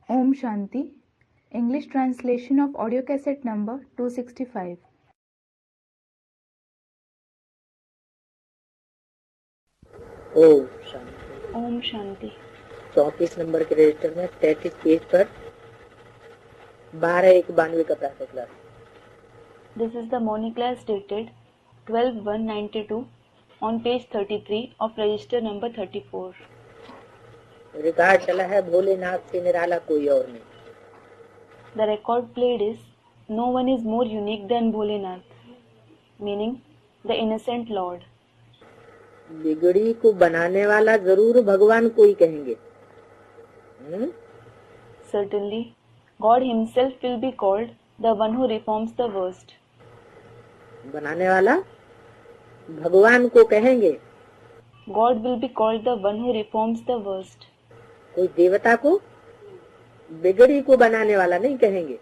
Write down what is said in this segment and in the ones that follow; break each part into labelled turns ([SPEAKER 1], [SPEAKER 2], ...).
[SPEAKER 1] Om Shanti. English translation of audio cassette number 265.
[SPEAKER 2] Om Shanti.
[SPEAKER 3] Om Shanti.
[SPEAKER 2] 34 number के register में 33 page पर 12/1/92 का प्रातः class.
[SPEAKER 3] This is the morning class dated 12/1/92 on page 33 of register number 34.
[SPEAKER 2] Record चला है भोलेनाथ से निराला कोई और नहीं।
[SPEAKER 3] The record played is no one is more unique than Bholenath, meaning the innocent Lord.
[SPEAKER 2] बिगड़ी को बनाने वाला जरूर भगवान को ही कहेंगे।
[SPEAKER 3] Certainly, God himself will be called the one who reforms the worst.
[SPEAKER 2] बनाने वाला भगवान को कहेंगे।
[SPEAKER 3] God will be called the one who reforms the worst.
[SPEAKER 2] कोई देवता को बिगड़ी को बनाने वाला नहीं कहेंगे।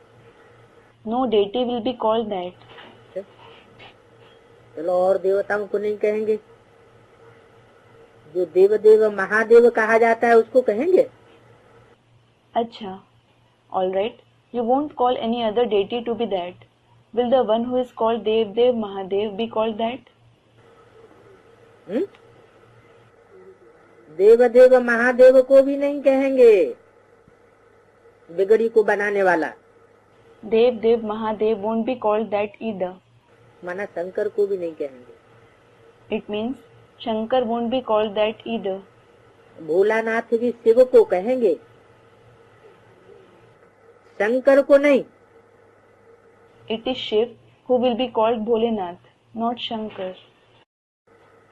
[SPEAKER 3] No deity will be called that.
[SPEAKER 2] चलो और देवताओं को नहीं कहेंगे, जो देवदेव महादेव कहा जाता है उसको कहेंगे।
[SPEAKER 3] Acha, all right. You won't call any other deity to be that. Will the one who is called Dev Mahadev be called that?
[SPEAKER 2] देवदेव महादेव को भी नहीं कहेंगे बिगड़ी को बनाने वाला।
[SPEAKER 3] Dev Mahadev won't be called that either.
[SPEAKER 2] माना शंकर को भी नहीं कहेंगे।
[SPEAKER 3] It means Shankar won't be called that either.
[SPEAKER 2] Bholanath भी शिव को कहेंगे, शंकर को नहीं।
[SPEAKER 3] It is Shiv who will be called Bholenath, not Shankar.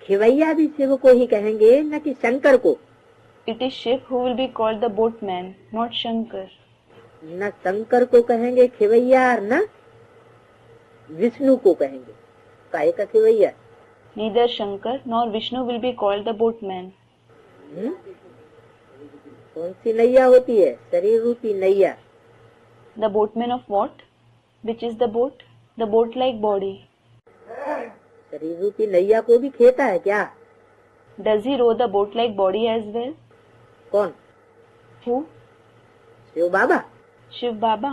[SPEAKER 2] खिवैया भी शिव को ही कहेंगे, न कि शंकर को।
[SPEAKER 3] It is Shiv who will be called the boatman, not Shankar.
[SPEAKER 2] न शंकर को कहेंगे खिवैया, न विष्णु को कहेंगे। काहे का खिवैया?
[SPEAKER 3] Neither Shankar nor Vishnu will be called the boatman.
[SPEAKER 2] कौन सी नैया होती है? शरीर रूपी नैया।
[SPEAKER 3] The boatman of what? Which is the boat? The boat-like body.
[SPEAKER 2] शरीर रूपी नैया को भी खेता है क्या?
[SPEAKER 3] Does he row the boat-like body as well?
[SPEAKER 2] कौन?
[SPEAKER 3] Who?
[SPEAKER 2] Shiv Baba.
[SPEAKER 3] Shiv Baba.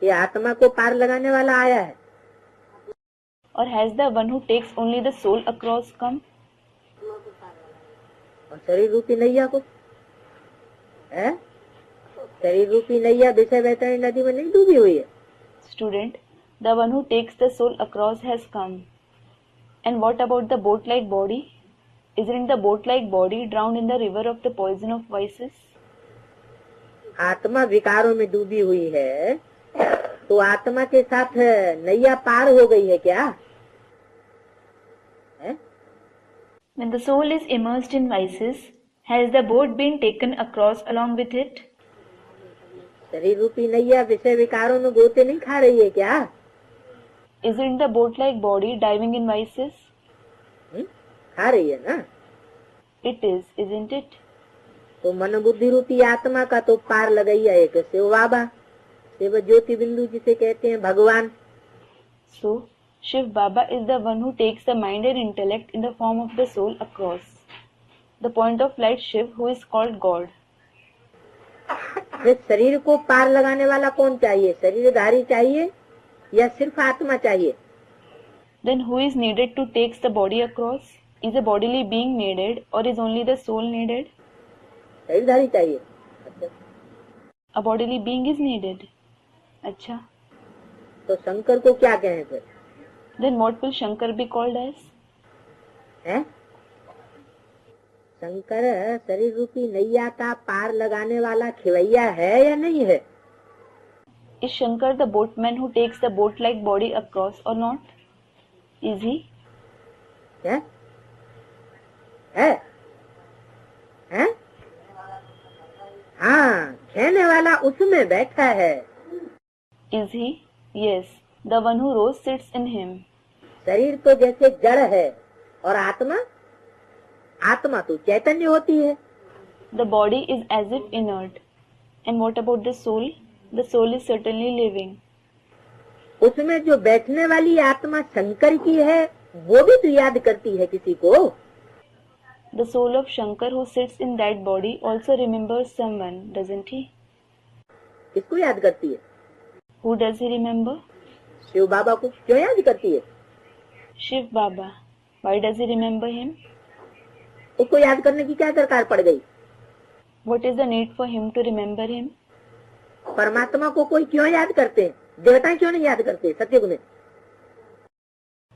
[SPEAKER 2] ये आत्मा को पार लगाने वाला आया है।
[SPEAKER 3] Or has the one who takes only the soul across come?
[SPEAKER 2] और शरीर रूपी नैया को है? शरीर रूपी नैया विषय वैतरणी नदी में नहीं डूबी हुई है।
[SPEAKER 3] Student, the one who takes the soul across has come. And what about the boat-like body? Isn't the boat-like body drowned in the river of the poison of vices?
[SPEAKER 2] आत्मा विकारों में डूबी हुई है, तो आत्मा के साथ नैया पार हो गई है क्या? है?
[SPEAKER 3] When the soul is immersed in vices, has the boat been taken across along with it?
[SPEAKER 2] शरीर रूपी नैया विषय विकारों में गोते नहीं खा रही है क्या?
[SPEAKER 3] Isn't the boat-like body diving in vices?
[SPEAKER 2] खा रही है ना?
[SPEAKER 3] It is, isn't it?
[SPEAKER 2] तो मन बुद्धि रूपी आत्मा का तो पार लगाई है एक शिव बाबा, शिव ज्योति बिंदु जिसे कहते हैं भगवान।
[SPEAKER 3] So, Shiv Baba is the one who takes the mind and intellect in the form of the soul across. The point of light Shiv who is called God.
[SPEAKER 2] शरीर को पार लगाने वाला कौन चाहिए? शरीरधारी चाहिए या सिर्फ आत्मा चाहिए?
[SPEAKER 3] Then who is needed to take the body across? Is a bodily being needed or is only the soul needed?
[SPEAKER 2] शरीरधारी चाहिए। अच्छा।
[SPEAKER 3] A bodily being is needed. अच्छा।
[SPEAKER 2] तो शंकर को क्या कहें फिर?
[SPEAKER 3] Then what will Shankar be called as?
[SPEAKER 2] है? शंकर शरीर रूपी नैया का पार लगाने वाला खिवैया है या नहीं है?
[SPEAKER 3] Is Shankar the boatman who takes the boat-like body across or not? Is he?
[SPEAKER 2] है? है? है? हाँ, खेने वाला उसमें बैठा है।
[SPEAKER 3] Is he? Yes, the one who rows sits in him.
[SPEAKER 2] शरीर तो जैसे जड़ है और आत्मा आत्मा तो चैतन्य होती है।
[SPEAKER 3] The body is as if inert. And what about the soul? The soul is certainly living.
[SPEAKER 2] उसमें जो बैठने वाली आत्मा शंकर की है, वो भी तो याद करती है किसी को।
[SPEAKER 3] The soul of Shankar who sits in that body also remembers someone, doesn't he?
[SPEAKER 2] किसको याद करती है?
[SPEAKER 3] Who does he remember?
[SPEAKER 2] Shiv बाबा को क्यों याद करती है?
[SPEAKER 3] Shiv Baba. Why does he remember him?
[SPEAKER 2] उसको याद करने की क्या दरकार पड़ गई?
[SPEAKER 3] What is the need for him to remember him?
[SPEAKER 2] परमात्मा को कोई क्यों याद करते हैं? देवता क्यों नहीं याद करते सतयुग में?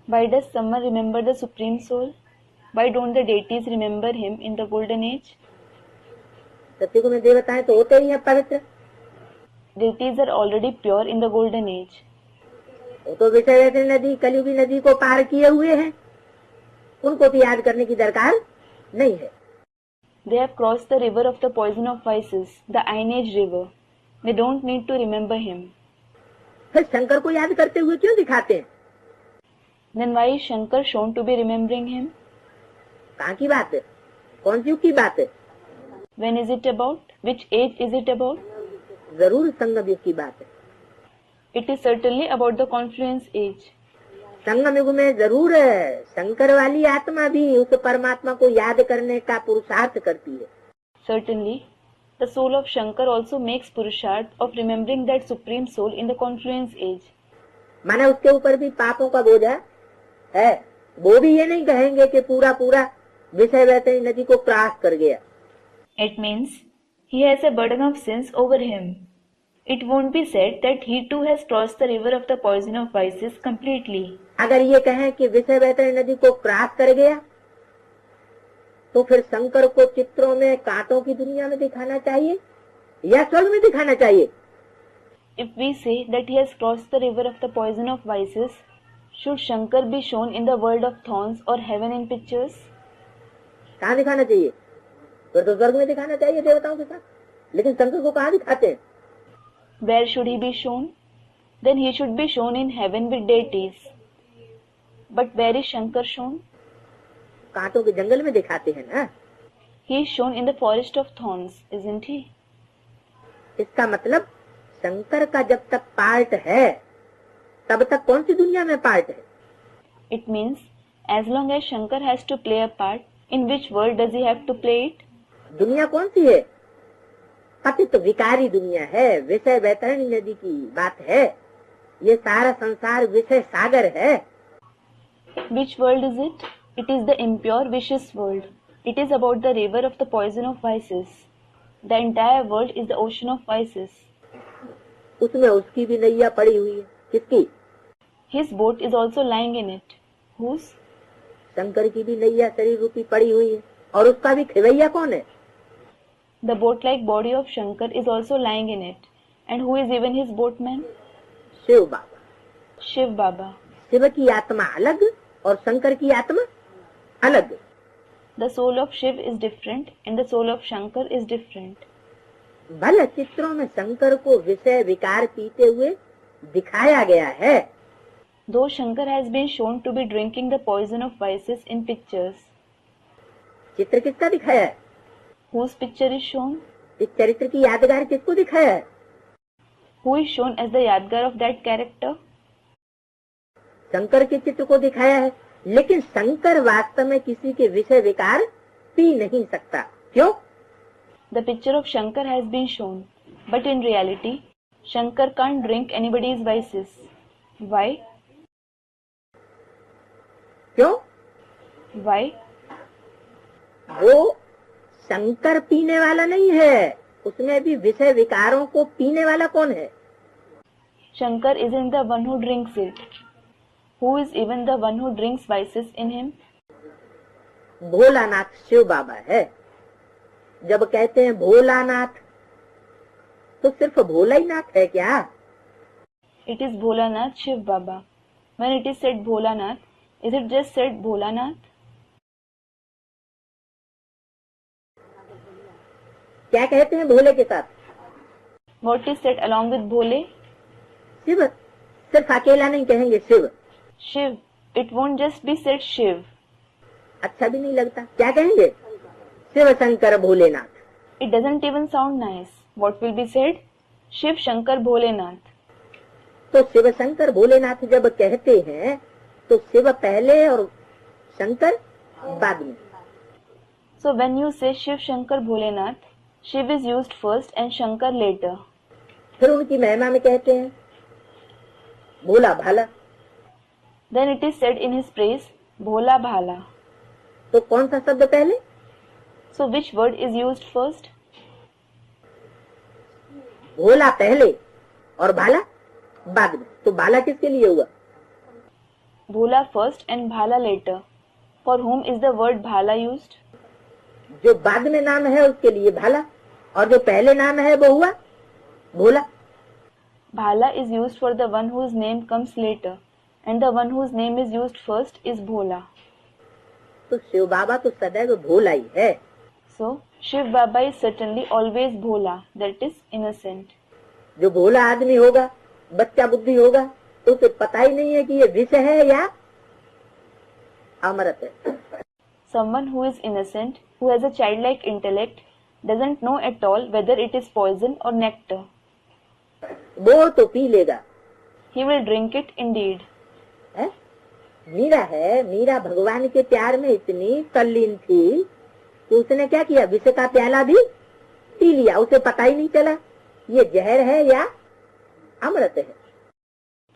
[SPEAKER 3] Why does someone remember the Supreme Soul? Why don't the deities remember him in the Golden Age?
[SPEAKER 2] सतयुग में देवताएं तो होते ही हैं पवित्र।
[SPEAKER 3] Deities are already pure in the Golden Age.
[SPEAKER 2] वो तो विषय नदी कलियुगी नदी को पार किए हुए हैं, उनको तो याद करने की दरकार नहीं है।
[SPEAKER 3] They have crossed the river of the poison of vices, the Iron Age river. They don't need to remember him.
[SPEAKER 2] फिर शंकर को याद करते हुए क्यों दिखाते हैं?
[SPEAKER 3] Then why is Shankar shown to be remembering him?
[SPEAKER 2] कहाँ की बात है? कौन सी युग की बात है?
[SPEAKER 3] When is it about? Which age is it about?
[SPEAKER 2] जरूर संगम युग की बात है।
[SPEAKER 3] It is certainly about the confluence age.
[SPEAKER 2] संगम युग में जरूर शंकर वाली आत्मा भी उस परमात्मा को याद करने का पुरुषार्थ करती है।
[SPEAKER 3] Certainly, the soul of Shankar also makes Purusharth of remembering that Supreme Soul in the confluence age.
[SPEAKER 2] माने उसके ऊपर भी पापों का बोझा है। वो भी ये नहीं कहेंगे कि पूरा पूरा विषय वैसे ही नदी को क्रॉस कर गया।
[SPEAKER 3] It means he has a burden of sins over him. It won't be said that he too has crossed the river of the poison of vices completely.
[SPEAKER 2] अगर ये कहें कि विषय वैतरणी नदी को क्रॉस कर गया, तो फिर शंकर को चित्रों में कांटों की दुनिया में दिखाना चाहिए या स्वर्ग में दिखाना चाहिए?
[SPEAKER 3] If we say that he has crossed the river of the poison of vices, should Shankar be shown in the world of thorns or heaven in pictures?
[SPEAKER 2] कहाँ दिखाना चाहिए? फिर तो स्वर्ग में दिखाना चाहिए देवताओं के साथ। लेकिन शंकर को कहाँ दिखाते हैं?
[SPEAKER 3] Where should he be shown? Then he should be shown in heaven with deities. But where is Shankar shown?
[SPEAKER 2] कांटों के जंगल में दिखाते हैं ना।
[SPEAKER 3] He is shown in the forest of thorns, isn't he?
[SPEAKER 2] इसका मतलब शंकर का जब तक पार्ट है, तब तक कौन सी दुनिया में पार्ट है?
[SPEAKER 3] It means as long as Shankar has to play a part, in which world does he have to play it?
[SPEAKER 2] दुनिया कौन सी है? पतित विकारी दुनिया है, विषय वैतरणी नदी की बात है। ये सारा संसार विषय सागर है।
[SPEAKER 3] Which world is it? It is the impure, vicious world. It is about the river of the poison of vices. The entire world is the ocean of vices.
[SPEAKER 2] उसमें उसकी भी नैया पड़ी हुई है। किसकी?
[SPEAKER 3] His boat is also lying in it. Whose?
[SPEAKER 2] Shankar की भी नैया शरीर रूपी पड़ी हुई है। और उसका भी खिवैया कौन है?
[SPEAKER 3] The boat-like body of Shankar is also lying in it. And who is even his boatman?
[SPEAKER 2] Shiv Baba.
[SPEAKER 3] Shiv Baba.
[SPEAKER 2] Shiv की आत्मा अलग और शंकर की आत्मा अलग।
[SPEAKER 3] The soul of Shiv is different and the soul of Shankar is different.
[SPEAKER 2] भले चित्रों में शंकर को विषय विकार पीते हुए दिखाया गया है।
[SPEAKER 3] Though Shankar has been shown to be drinking the poison of vices in pictures.
[SPEAKER 2] चित्र किसका दिखाया है?
[SPEAKER 3] Whose picture is shown?
[SPEAKER 2] इस चरित्र की यादगार किसको दिखाया है?
[SPEAKER 3] Who is shown as the Yadgar of that character?
[SPEAKER 2] Shankar के चित्र को दिखाया है, लेकिन शंकर वास्तव में किसी के विषय विकार पी नहीं सकता। क्यों?
[SPEAKER 3] The picture of Shankar has been shown, but in reality, Shankar can't drink anybody's vices. Why?
[SPEAKER 2] क्यों?
[SPEAKER 3] Why?
[SPEAKER 2] वो शंकर पीने वाला नहीं है, उसमें भी विषय विकारों को पीने वाला कौन है?
[SPEAKER 3] Shankar isn't the one who drinks it. Who is even the one who drinks vices in him?
[SPEAKER 2] Bholanath Shiv बाबा है। जब कहते हैं भोलानाथ, तो सिर्फ भोला ही नाथ है क्या?
[SPEAKER 3] It is Bholanath Shiv Baba. When it is said Bholanath, is it just said Bholanath?
[SPEAKER 2] क्या कहते हैं भोले के साथ?
[SPEAKER 3] What is said along with Bhole?
[SPEAKER 2] Shiv. सिर्फ अकेला नहीं कहेंगे Shiv.
[SPEAKER 3] Shiv. It won't just be said Shiv.
[SPEAKER 2] अच्छा भी नहीं लगता। क्या कहेंगे? Shiv Shankar Bholenath.
[SPEAKER 3] It doesn't even sound nice. What will be said? Shiv Shankar Bholenath.
[SPEAKER 2] तो शिव शंकर भोलेनाथ जब कहते हैं, तो शिव पहले और शंकर बाद में।
[SPEAKER 3] So when you say Shiv Shankar Bholenath, Shiv is used first and Shankar later.
[SPEAKER 2] फिर उनकी महिमा में कहते हैं भोला भाला।
[SPEAKER 3] Then it is said in his praise, Bhola Bhala.
[SPEAKER 2] तो कौन सा शब्द पहले?
[SPEAKER 3] So which word is used first?
[SPEAKER 2] भोला पहले और भाला बाद में। तो भाला किसके लिए हुआ?
[SPEAKER 3] Bhola first and Bhala later. For whom is the word Bhala used?
[SPEAKER 2] जो बाद में नाम है उसके लिए भाला, और जो पहले नाम है वो हुआ भोला।
[SPEAKER 3] Bhala is used for the one whose name comes later, and the one whose name is used first is Bhola.
[SPEAKER 2] तो शिव बाबा तो सदैव भोला ही है।
[SPEAKER 3] So, Shiv Baba is certainly always Bhola, that is innocent.
[SPEAKER 2] जो भोला आदमी होगा, बच्चा बुद्धि होगा, तो उसे पता ही नहीं है कि ये विष है या अमृत है।
[SPEAKER 3] Someone who is innocent, who has a childlike intellect, doesn't know at all whether it is poison or nectar.
[SPEAKER 2] वो तो पी लेगा।
[SPEAKER 3] He will drink it indeed.
[SPEAKER 2] है? मीरा है, मीरा भगवान के प्यार में इतनी तल्लीन थी कि उसने क्या किया, विष का प्याला भी पी लिया। उसे पता ही नहीं चला ये जहर है या अमृत है।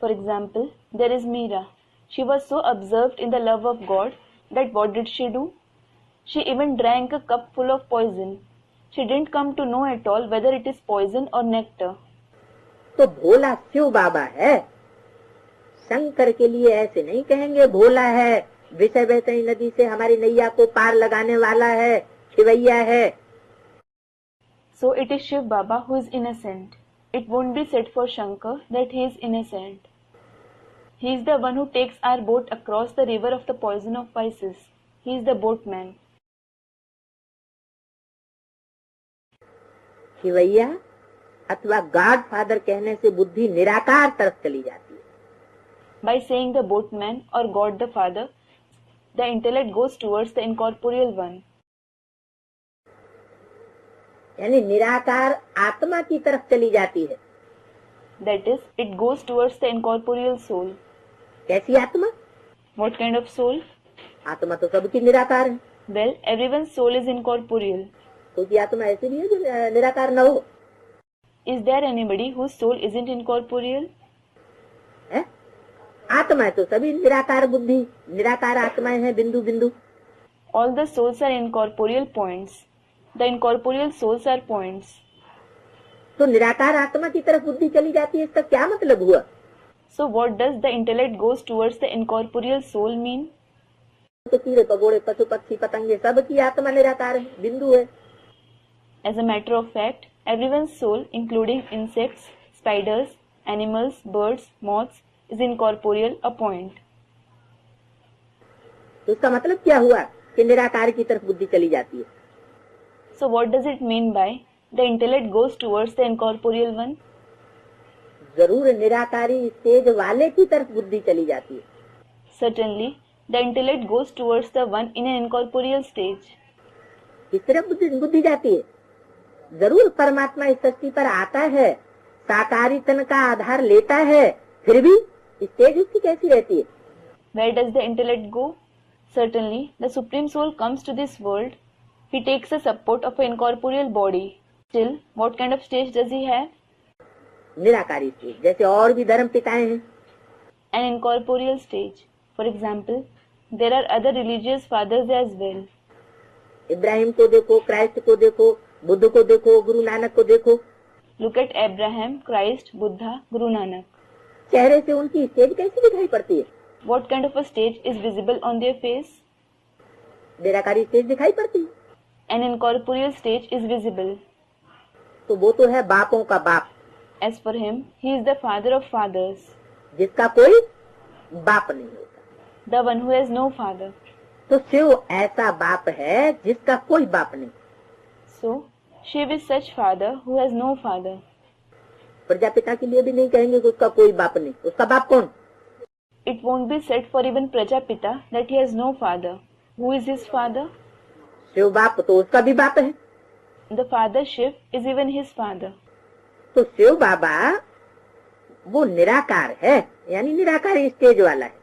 [SPEAKER 3] For example, there is Meera. She was so absorbed in the love of God that what did she do? She even drank a cup full of poison. She didn't come to know at all whether it is poison or nectar.
[SPEAKER 2] तो भोला शिव बाबा है। शंकर के लिए ऐसे नहीं कहेंगे भोला है, विषय बहती नदी से हमारी नैया को पार लगाने वाला है, शिवैया है।
[SPEAKER 3] So it is Shiv Baba who is innocent. It won't be said for Shankar that he is innocent. He is the one who takes our boat across the river of the poison of vices. He is the boatman.
[SPEAKER 2] Shivaiah अथवा God father कहने से बुद्धि निराकार तरफ चली जाती है।
[SPEAKER 3] By saying the boatman or God the Father, the intellect goes towards the incorporeal one.
[SPEAKER 2] यानी निराकार आत्मा की तरफ चली जाती है।
[SPEAKER 3] That is, it goes towards the incorporeal soul.
[SPEAKER 2] कैसी आत्मा?
[SPEAKER 3] What kind of soul?
[SPEAKER 2] आत्मा तो सबकी निराकार है।
[SPEAKER 3] Well, everyone's soul is incorporeal.
[SPEAKER 2] कोई आत्मा ऐसी भी है जो निराकार न हो?
[SPEAKER 3] Is there anybody whose soul isn't incorporeal?
[SPEAKER 2] है? आत्मा तो सभी निराकार बुद्धि, निराकार आत्माएं हैं, बिंदु बिंदु।
[SPEAKER 3] All the souls are incorporeal points. The incorporeal souls are points.
[SPEAKER 2] तो निराकार आत्मा की तरफ बुद्धि चली जाती है, इसका क्या मतलब हुआ?
[SPEAKER 3] So what does the intellect goes towards the incorporeal soul mean?
[SPEAKER 2] तो कीड़े पगोड़े पशु पक्षी पतंगे सबकी आत्मा निराकार है, बिंदु है।
[SPEAKER 3] As a matter of fact, everyone's soul, including insects, spiders, animals, birds, moths, is incorporeal, a point.
[SPEAKER 2] तो इसका मतलब क्या हुआ कि निराकार की तरफ बुद्धि चली जाती है?
[SPEAKER 3] So what does it mean by the intellect goes towards the incorporeal one?
[SPEAKER 2] जरूर निराकारी स्टेज वाले की तरफ बुद्धि चली जाती है।
[SPEAKER 3] Certainly, the intellect goes towards the one in an incorporeal stage.
[SPEAKER 2] किस तरफ बुद्धि जाती है? जरूर परमात्मा इस सृष्टि पर आता है, साकारी तन का आधार लेता है, फिर भी स्टेज उसकी कैसी रहती है?
[SPEAKER 3] Where does the intellect go? Certainly, the Supreme Soul comes to this world. He takes the support of an incorporeal body. Still, what kind of stage does he have?
[SPEAKER 2] निराकारी स्टेज, जैसे और भी धर्म पिताएं हैं।
[SPEAKER 3] An incorporeal stage. For example, there are other religious fathers as well.
[SPEAKER 2] Ibrahim को देखो, Christ को देखो, बुद्ध को देखो, गुरु नानक को देखो।
[SPEAKER 3] Look at Abraham, Christ, Buddha, Guru Nanak.
[SPEAKER 2] चेहरे से उनकी स्टेज कैसी दिखाई पड़ती है?
[SPEAKER 3] What kind of a stage is visible on their face?
[SPEAKER 2] निराकारी स्टेज दिखाई पड़ती है।
[SPEAKER 3] An incorporeal stage is visible.
[SPEAKER 2] तो वो तो है बापों का बाप।
[SPEAKER 3] As for him, he is the father of fathers,
[SPEAKER 2] जिसका कोई बाप नहीं होता।
[SPEAKER 3] the one who has no father.
[SPEAKER 2] तो शिव ऐसा बाप है जिसका कोई बाप नहीं।
[SPEAKER 3] So, Shiv is such father who has no father.
[SPEAKER 2] Prajapita के लिए भी नहीं कहेंगे कि उसका कोई बाप नहीं। उसका बाप कौन?
[SPEAKER 3] It won't be said for even Prajapita that he has no father. Who is his father?
[SPEAKER 2] Shiv बाप तो उसका भी बाप है।
[SPEAKER 3] The father Shiv is even his father.
[SPEAKER 2] तो शिव बाबा वो निराकार है, यानी निराकारी स्टेज वाला है।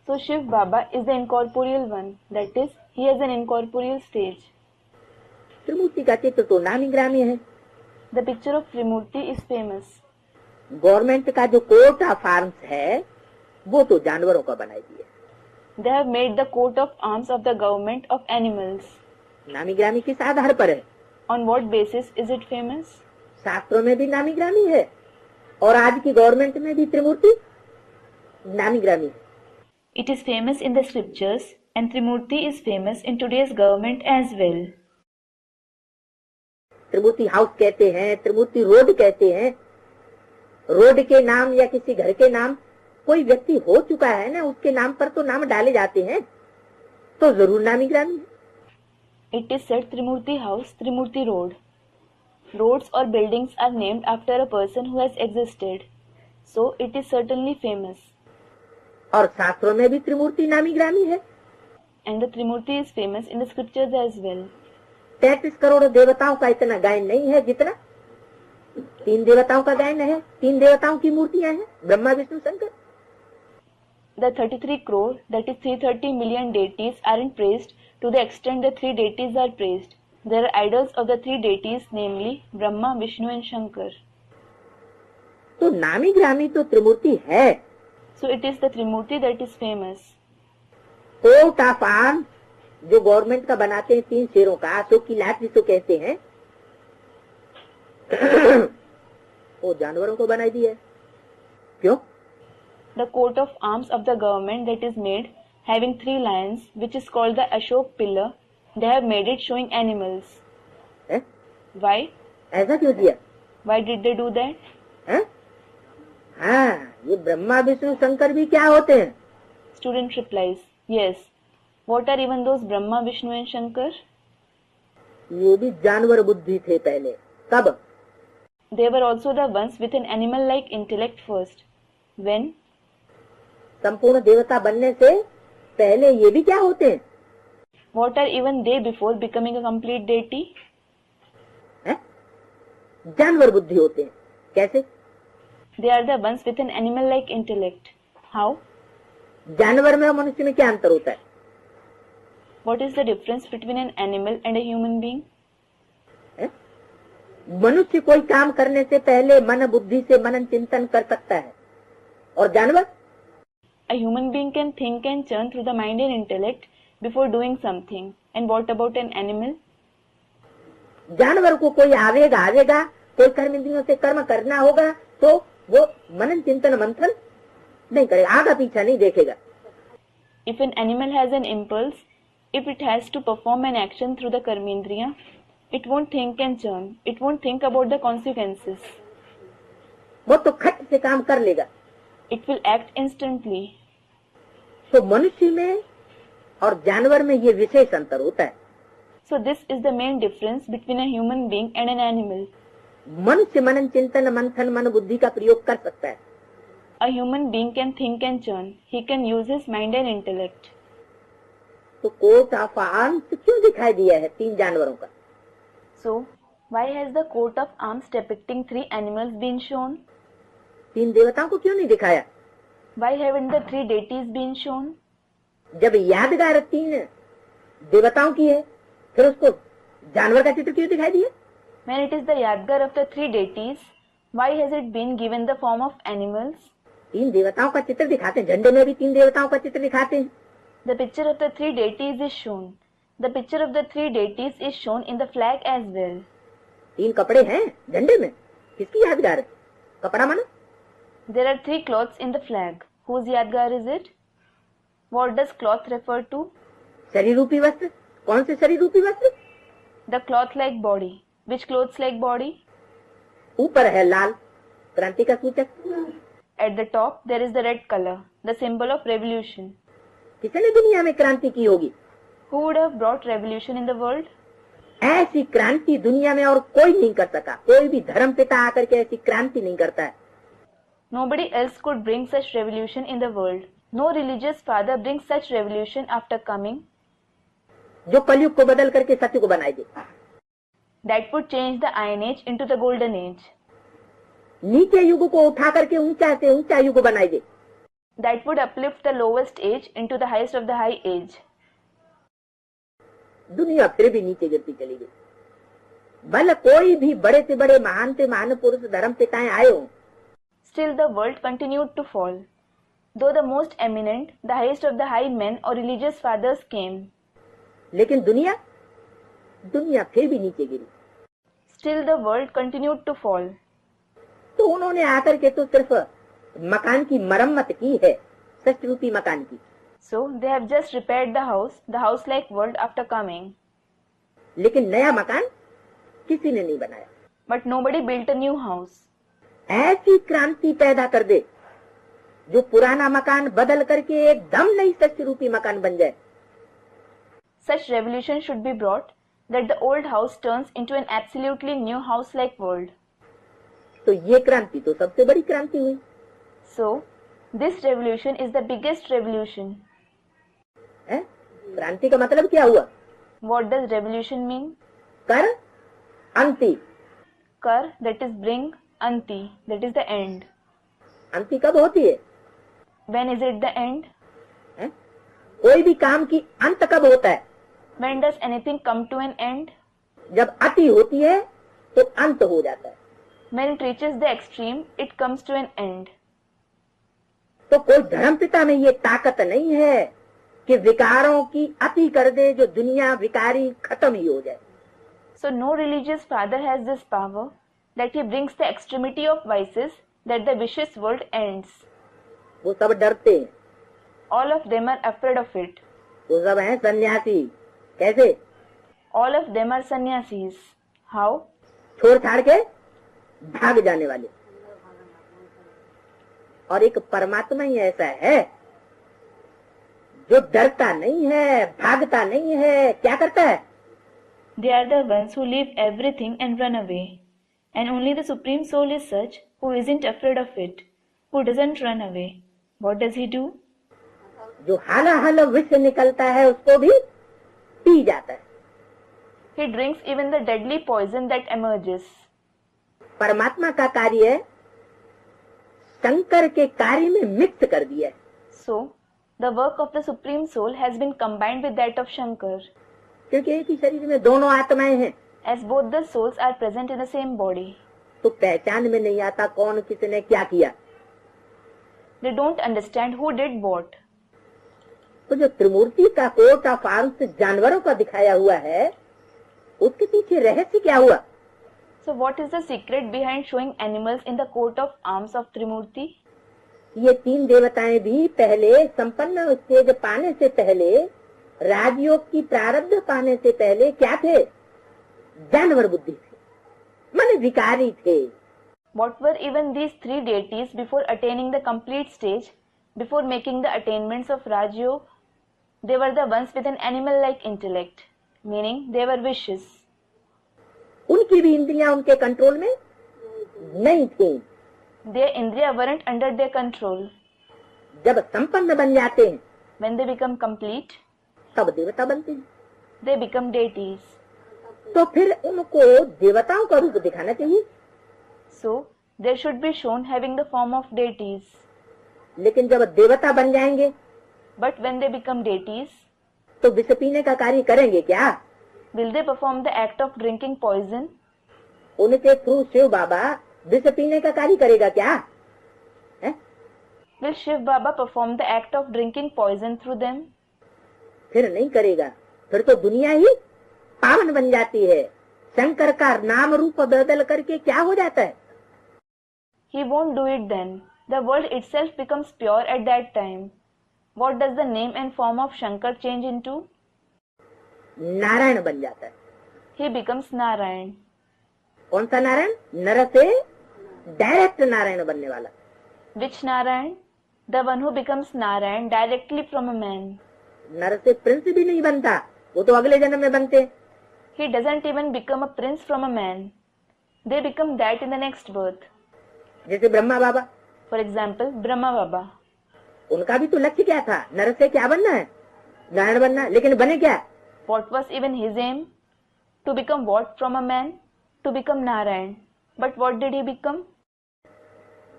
[SPEAKER 3] So Shiv Baba is the incorporeal one. That is, he has an incorporeal stage.
[SPEAKER 2] त्रिमूर्ति का चित्र तो नामी ग्रामी है।
[SPEAKER 3] The picture of Trimurti is famous.
[SPEAKER 2] Government का जो कोर्ट ऑफ आर्म्स है वो तो जानवरों का बनाई दिया।
[SPEAKER 3] They have made the coat of arms of the government of animals.
[SPEAKER 2] नामी ग्रामी किस आधार पर है?
[SPEAKER 3] On what basis is it famous?
[SPEAKER 2] शास्त्रों में भी नामी ग्रामी है और आज की गवर्नमेंट में भी त्रिमूर्ति नामी ग्रामी है।
[SPEAKER 3] It is famous in the scriptures and Trimurti is famous in today's government as well.
[SPEAKER 2] Trimurti house कहते हैं, त्रिमूर्ति रोड कहते हैं। रोड के नाम या किसी घर के नाम कोई व्यक्ति हो चुका है ना, उसके नाम पर तो नाम डाले जाते हैं, तो जरूर नामी ग्रामी है।
[SPEAKER 3] It is said Trimurti house, Trimurti road. Roads or buildings are named after a person who has existed, so it is certainly famous.
[SPEAKER 2] और शास्त्रों में भी त्रिमूर्ति नामी ग्रामी है।
[SPEAKER 3] And the Trimurti is famous in the scriptures as well.
[SPEAKER 2] 33 crore देवताओं का इतना गायन नहीं है जितना 3 देवताओं का गायन है। 3 देवताओं की मूर्तियां हैं, Brahma Vishnu Shankar.
[SPEAKER 3] The 33 crore, that is 330 million deities aren't praised to the extent the 3 deities are praised. There are idols of the 3 deities, namely Brahma, Vishnu and Shankar.
[SPEAKER 2] तो नामी ग्रामी तो त्रिमूर्ति है।
[SPEAKER 3] So it is the Trimurti that is famous.
[SPEAKER 2] Coat of arms जो government का बनाते हैं 3 शेरों का, अशोक की लाठ जिसको कहते हैं, वो जानवरों को बनाई दी है। क्यों?
[SPEAKER 3] The coat of arms of the government that is made, having 3 lions, which is called the Ashok pillar, they have made it showing animals.
[SPEAKER 2] है?
[SPEAKER 3] Why?
[SPEAKER 2] ऐसा क्यों किया?
[SPEAKER 3] Why did they do that?
[SPEAKER 2] है? हाँ, ये ब्रह्मा विष्णु शंकर भी क्या होते हैं?
[SPEAKER 3] Student replies, yes. What are even those Brahma, Vishnu and Shankar?
[SPEAKER 2] ये भी जानवर बुद्धि थे पहले। कब?
[SPEAKER 3] They were also the ones with an animal-like intellect first. When?
[SPEAKER 2] संपूर्ण देवता बनने से पहले ये भी क्या होते हैं?
[SPEAKER 3] What are even they before becoming a complete deity?
[SPEAKER 2] है? जानवर बुद्धि होते हैं। कैसे?
[SPEAKER 3] They are the ones with an animal-like intellect. How?
[SPEAKER 2] जानवर में और मनुष्य में क्या अंतर होता है?
[SPEAKER 3] What is the difference between an animal and a human being?
[SPEAKER 2] है? मनुष्य कोई काम करने से पहले मन बुद्धि से मनन चिंतन कर सकता है, और जानवर?
[SPEAKER 3] A human being can think and churn through the mind and intellect before doing something. And what about an animal?
[SPEAKER 2] जानवर को कोई आवेगा, कोई कर्म इंद्रियों से कर्म करना होगा तो वो मनन चिंतन मंथन नहीं करेगा, आगा पीछा नहीं देखेगा।
[SPEAKER 3] If an animal has an impulse, if it has to perform an action through the karmendriya, it won't think and churn. It won't think about the consequences.
[SPEAKER 2] वो तो खट से काम कर लेगा।
[SPEAKER 3] It will act instantly.
[SPEAKER 2] तो मनुष्य में और जानवर में ये विशेष अंतर होता है।
[SPEAKER 3] So this is the main difference between a human being and an animal.
[SPEAKER 2] मनुष्य मनन चिंतन मंथन मन बुद्धि का प्रयोग कर सकता है।
[SPEAKER 3] A human being can think and churn. He can use his mind and intellect.
[SPEAKER 2] तो कोट ऑफ आर्म्स क्यों दिखाई दिया है 3 जानवरों का?
[SPEAKER 3] So why has the coat of arms depicting 3 animals been shown?
[SPEAKER 2] 3 देवताओं को क्यों नहीं दिखाया?
[SPEAKER 3] Why haven't the 3 deities been shown?
[SPEAKER 2] जब यादगार 3 देवताओं की है, फिर उसको जानवर का चित्र क्यों दिखाई दिया?
[SPEAKER 3] When it is the Yadgar of the 3 deities, why has it been given the form of animals?
[SPEAKER 2] 3 देवताओं का चित्र दिखाते हैं, झंडे में भी 3 देवताओं का चित्र दिखाते हैं।
[SPEAKER 3] The picture of the 3 deities is shown. The picture of the 3 deities is shown in the flag as well.
[SPEAKER 2] 3 कपड़े हैं झंडे में, किसकी यादगार है? कपड़ा माना?
[SPEAKER 3] There are 3 cloths in the flag. Whose Yadgar is it? What does cloth refer to?
[SPEAKER 2] शरीर रूपी वस्त्र। कौन से शरीर रूपी वस्त्र?
[SPEAKER 3] The cloth-like body. Which clothes-like body?
[SPEAKER 2] ऊपर है लाल, क्रांति का सूचक।
[SPEAKER 3] At the top there is the red color, the symbol of revolution.
[SPEAKER 2] किसने दुनिया में क्रांति की होगी?
[SPEAKER 3] Who would have brought revolution in the world?
[SPEAKER 2] ऐसी क्रांति दुनिया में और कोई नहीं कर सका। कोई भी धर्म पिता आकर के ऐसी क्रांति नहीं करता है।
[SPEAKER 3] Nobody else could bring such revolution in the world. No religious father brings such revolution after coming.
[SPEAKER 2] जो कलयुग को बदल करके सत्य को बनाए दे।
[SPEAKER 3] That would change the iron age into the golden age.
[SPEAKER 2] नीचे युग को उठा करके ऊंचा से ऊंचा युग बनाए दे।
[SPEAKER 3] That would uplift the lowest age into the highest of the high age.
[SPEAKER 2] दुनिया फिर भी नीचे गिरती चली गई। भले कोई भी बड़े से बड़े महान से महान पुरुष धर्म पिताएं आए हों,
[SPEAKER 3] Still the world continued to fall. Though the most eminent, the highest of the high men or religious fathers came,
[SPEAKER 2] लेकिन दुनिया फिर भी नीचे गिरी।
[SPEAKER 3] still the world continued to fall.
[SPEAKER 2] तो उन्होंने आकर के तो सिर्फ मकान की मरम्मत की है, सृष्टि रूपी मकान की।
[SPEAKER 3] So they have just repaired the house-like world after coming.
[SPEAKER 2] लेकिन नया मकान किसी ने नहीं बनाया।
[SPEAKER 3] But nobody built a new house.
[SPEAKER 2] ऐसी क्रांति पैदा कर दे जो पुराना मकान बदल करके एकदम नई सृष्टि रूपी मकान बन जाए।
[SPEAKER 3] Such revolution should be brought that the old house turns into an absolutely new house-like world.
[SPEAKER 2] तो ये क्रांति तो सबसे बड़ी क्रांति हुई।
[SPEAKER 3] So, this revolution is the biggest revolution.
[SPEAKER 2] है? क्रांति का मतलब क्या हुआ?
[SPEAKER 3] What does revolution mean?
[SPEAKER 2] कर अंति।
[SPEAKER 3] Kar, that is bring, anti, that is the end.
[SPEAKER 2] अंति कब होती है?
[SPEAKER 3] When is it the end?
[SPEAKER 2] है? कोई भी काम की अंत कब होता है?
[SPEAKER 3] When does anything come to an end?
[SPEAKER 2] जब अति होती है तो अंत हो जाता है।
[SPEAKER 3] When it reaches the extreme, it comes to an end.
[SPEAKER 2] तो कोई धर्मपिता में ये ताकत नहीं है कि विकारों की अति कर दे, जो दुनिया विकारी खत्म ही हो जाए।
[SPEAKER 3] So no religious father has this power that he brings the extremity of vices that the vicious world ends.
[SPEAKER 2] वो सब डरते हैं।
[SPEAKER 3] All of them are afraid of it.
[SPEAKER 2] वो सब हैं सन्यासी। कैसे?
[SPEAKER 3] All of them are sannyasis. How?
[SPEAKER 2] छोड़ छाड़ के भाग जाने वाले। और एक परमात्मा ही ऐसा है जो डरता नहीं है, भागता नहीं है, क्या करता है?
[SPEAKER 3] They are the ones who leave everything and run away. And only the Supreme Soul is such who isn't afraid of it, who doesn't run away. What does he do?
[SPEAKER 2] जो हालाहल विष निकलता है उसको भी पी जाता है।
[SPEAKER 3] He drinks even the deadly poison that emerges.
[SPEAKER 2] परमात्मा का कार्य शंकर के कार्य में मिक्स कर दिया है।
[SPEAKER 3] So, the work of the Supreme Soul has been combined with that of Shankar.
[SPEAKER 2] क्योंकि एक ही शरीर में दोनों आत्माएं हैं,
[SPEAKER 3] As both the souls are present in the same body,
[SPEAKER 2] तो पहचान में नहीं आता कौन किसने क्या किया।
[SPEAKER 3] they don't understand who did what.
[SPEAKER 2] तो जो त्रिमूर्ति का कोट ऑफ आर्म्स जानवरों का दिखाया हुआ है, उसके पीछे रहस्य क्या हुआ?
[SPEAKER 3] So, what is the secret behind showing animals in the coat of arms of Trimurti?
[SPEAKER 2] ये तीन देवताएं भी पहले संपन्न स्टेज पाने से पहले, राजयोग की प्रारब्ध पाने से पहले क्या थे? जानवर बुद्धि थे, माने विकारी थे।
[SPEAKER 3] What were even these three deities before attaining the complete stage, before making the attainments of Rajyog? They were the ones with an animal-like intellect, meaning they were vicious.
[SPEAKER 2] उनकी भी इंद्रियां उनके कंट्रोल में नहीं थी।
[SPEAKER 3] Their indriya weren't under their control.
[SPEAKER 2] जब संपन्न बन जाते हैं
[SPEAKER 3] When they become complete,
[SPEAKER 2] तब देवता बनते हैं।
[SPEAKER 3] they become deities.
[SPEAKER 2] तो फिर उनको देवताओं का रूप दिखाना चाहिए।
[SPEAKER 3] So, they should be shown having the form of deities.
[SPEAKER 2] लेकिन जब देवता बन जाएंगे
[SPEAKER 3] But when they become deities,
[SPEAKER 2] तो विष पीने का कार्य करेंगे क्या?
[SPEAKER 3] will they perform the act of drinking poison?
[SPEAKER 2] उनके थ्रू शिव बाबा विष पीने का कार्य करेगा क्या? है?
[SPEAKER 3] Will Shiv Baba perform the act of drinking poison through them?
[SPEAKER 2] फिर नहीं करेगा। फिर तो दुनिया ही पावन बन जाती है। शंकर का नाम रूप बदल करके क्या हो जाता है?
[SPEAKER 3] He won't do it then. The world itself becomes pure at that time. What does the name and form of Shankar change into?
[SPEAKER 2] Narayan बन जाता है।
[SPEAKER 3] He becomes Narayan.
[SPEAKER 2] कौन सा नारायण? नर से डायरेक्ट नारायण बनने वाला।
[SPEAKER 3] Which Narayan? The one who becomes Narayan directly from a man.
[SPEAKER 2] नर से प्रिंस भी नहीं बनता, वो तो अगले जन्म में बनते।
[SPEAKER 3] He doesn't even become a prince from a man. They become that in the next birth.
[SPEAKER 2] जैसे ब्रह्मा बाबा,
[SPEAKER 3] For example, Brahma Baba.
[SPEAKER 2] उनका भी तो लक्ष्य क्या था? नर से क्या बनना है? नारायण बनना। लेकिन बने क्या?
[SPEAKER 3] What was even his aim? To become what from a man? To become Narayan. But what did he become?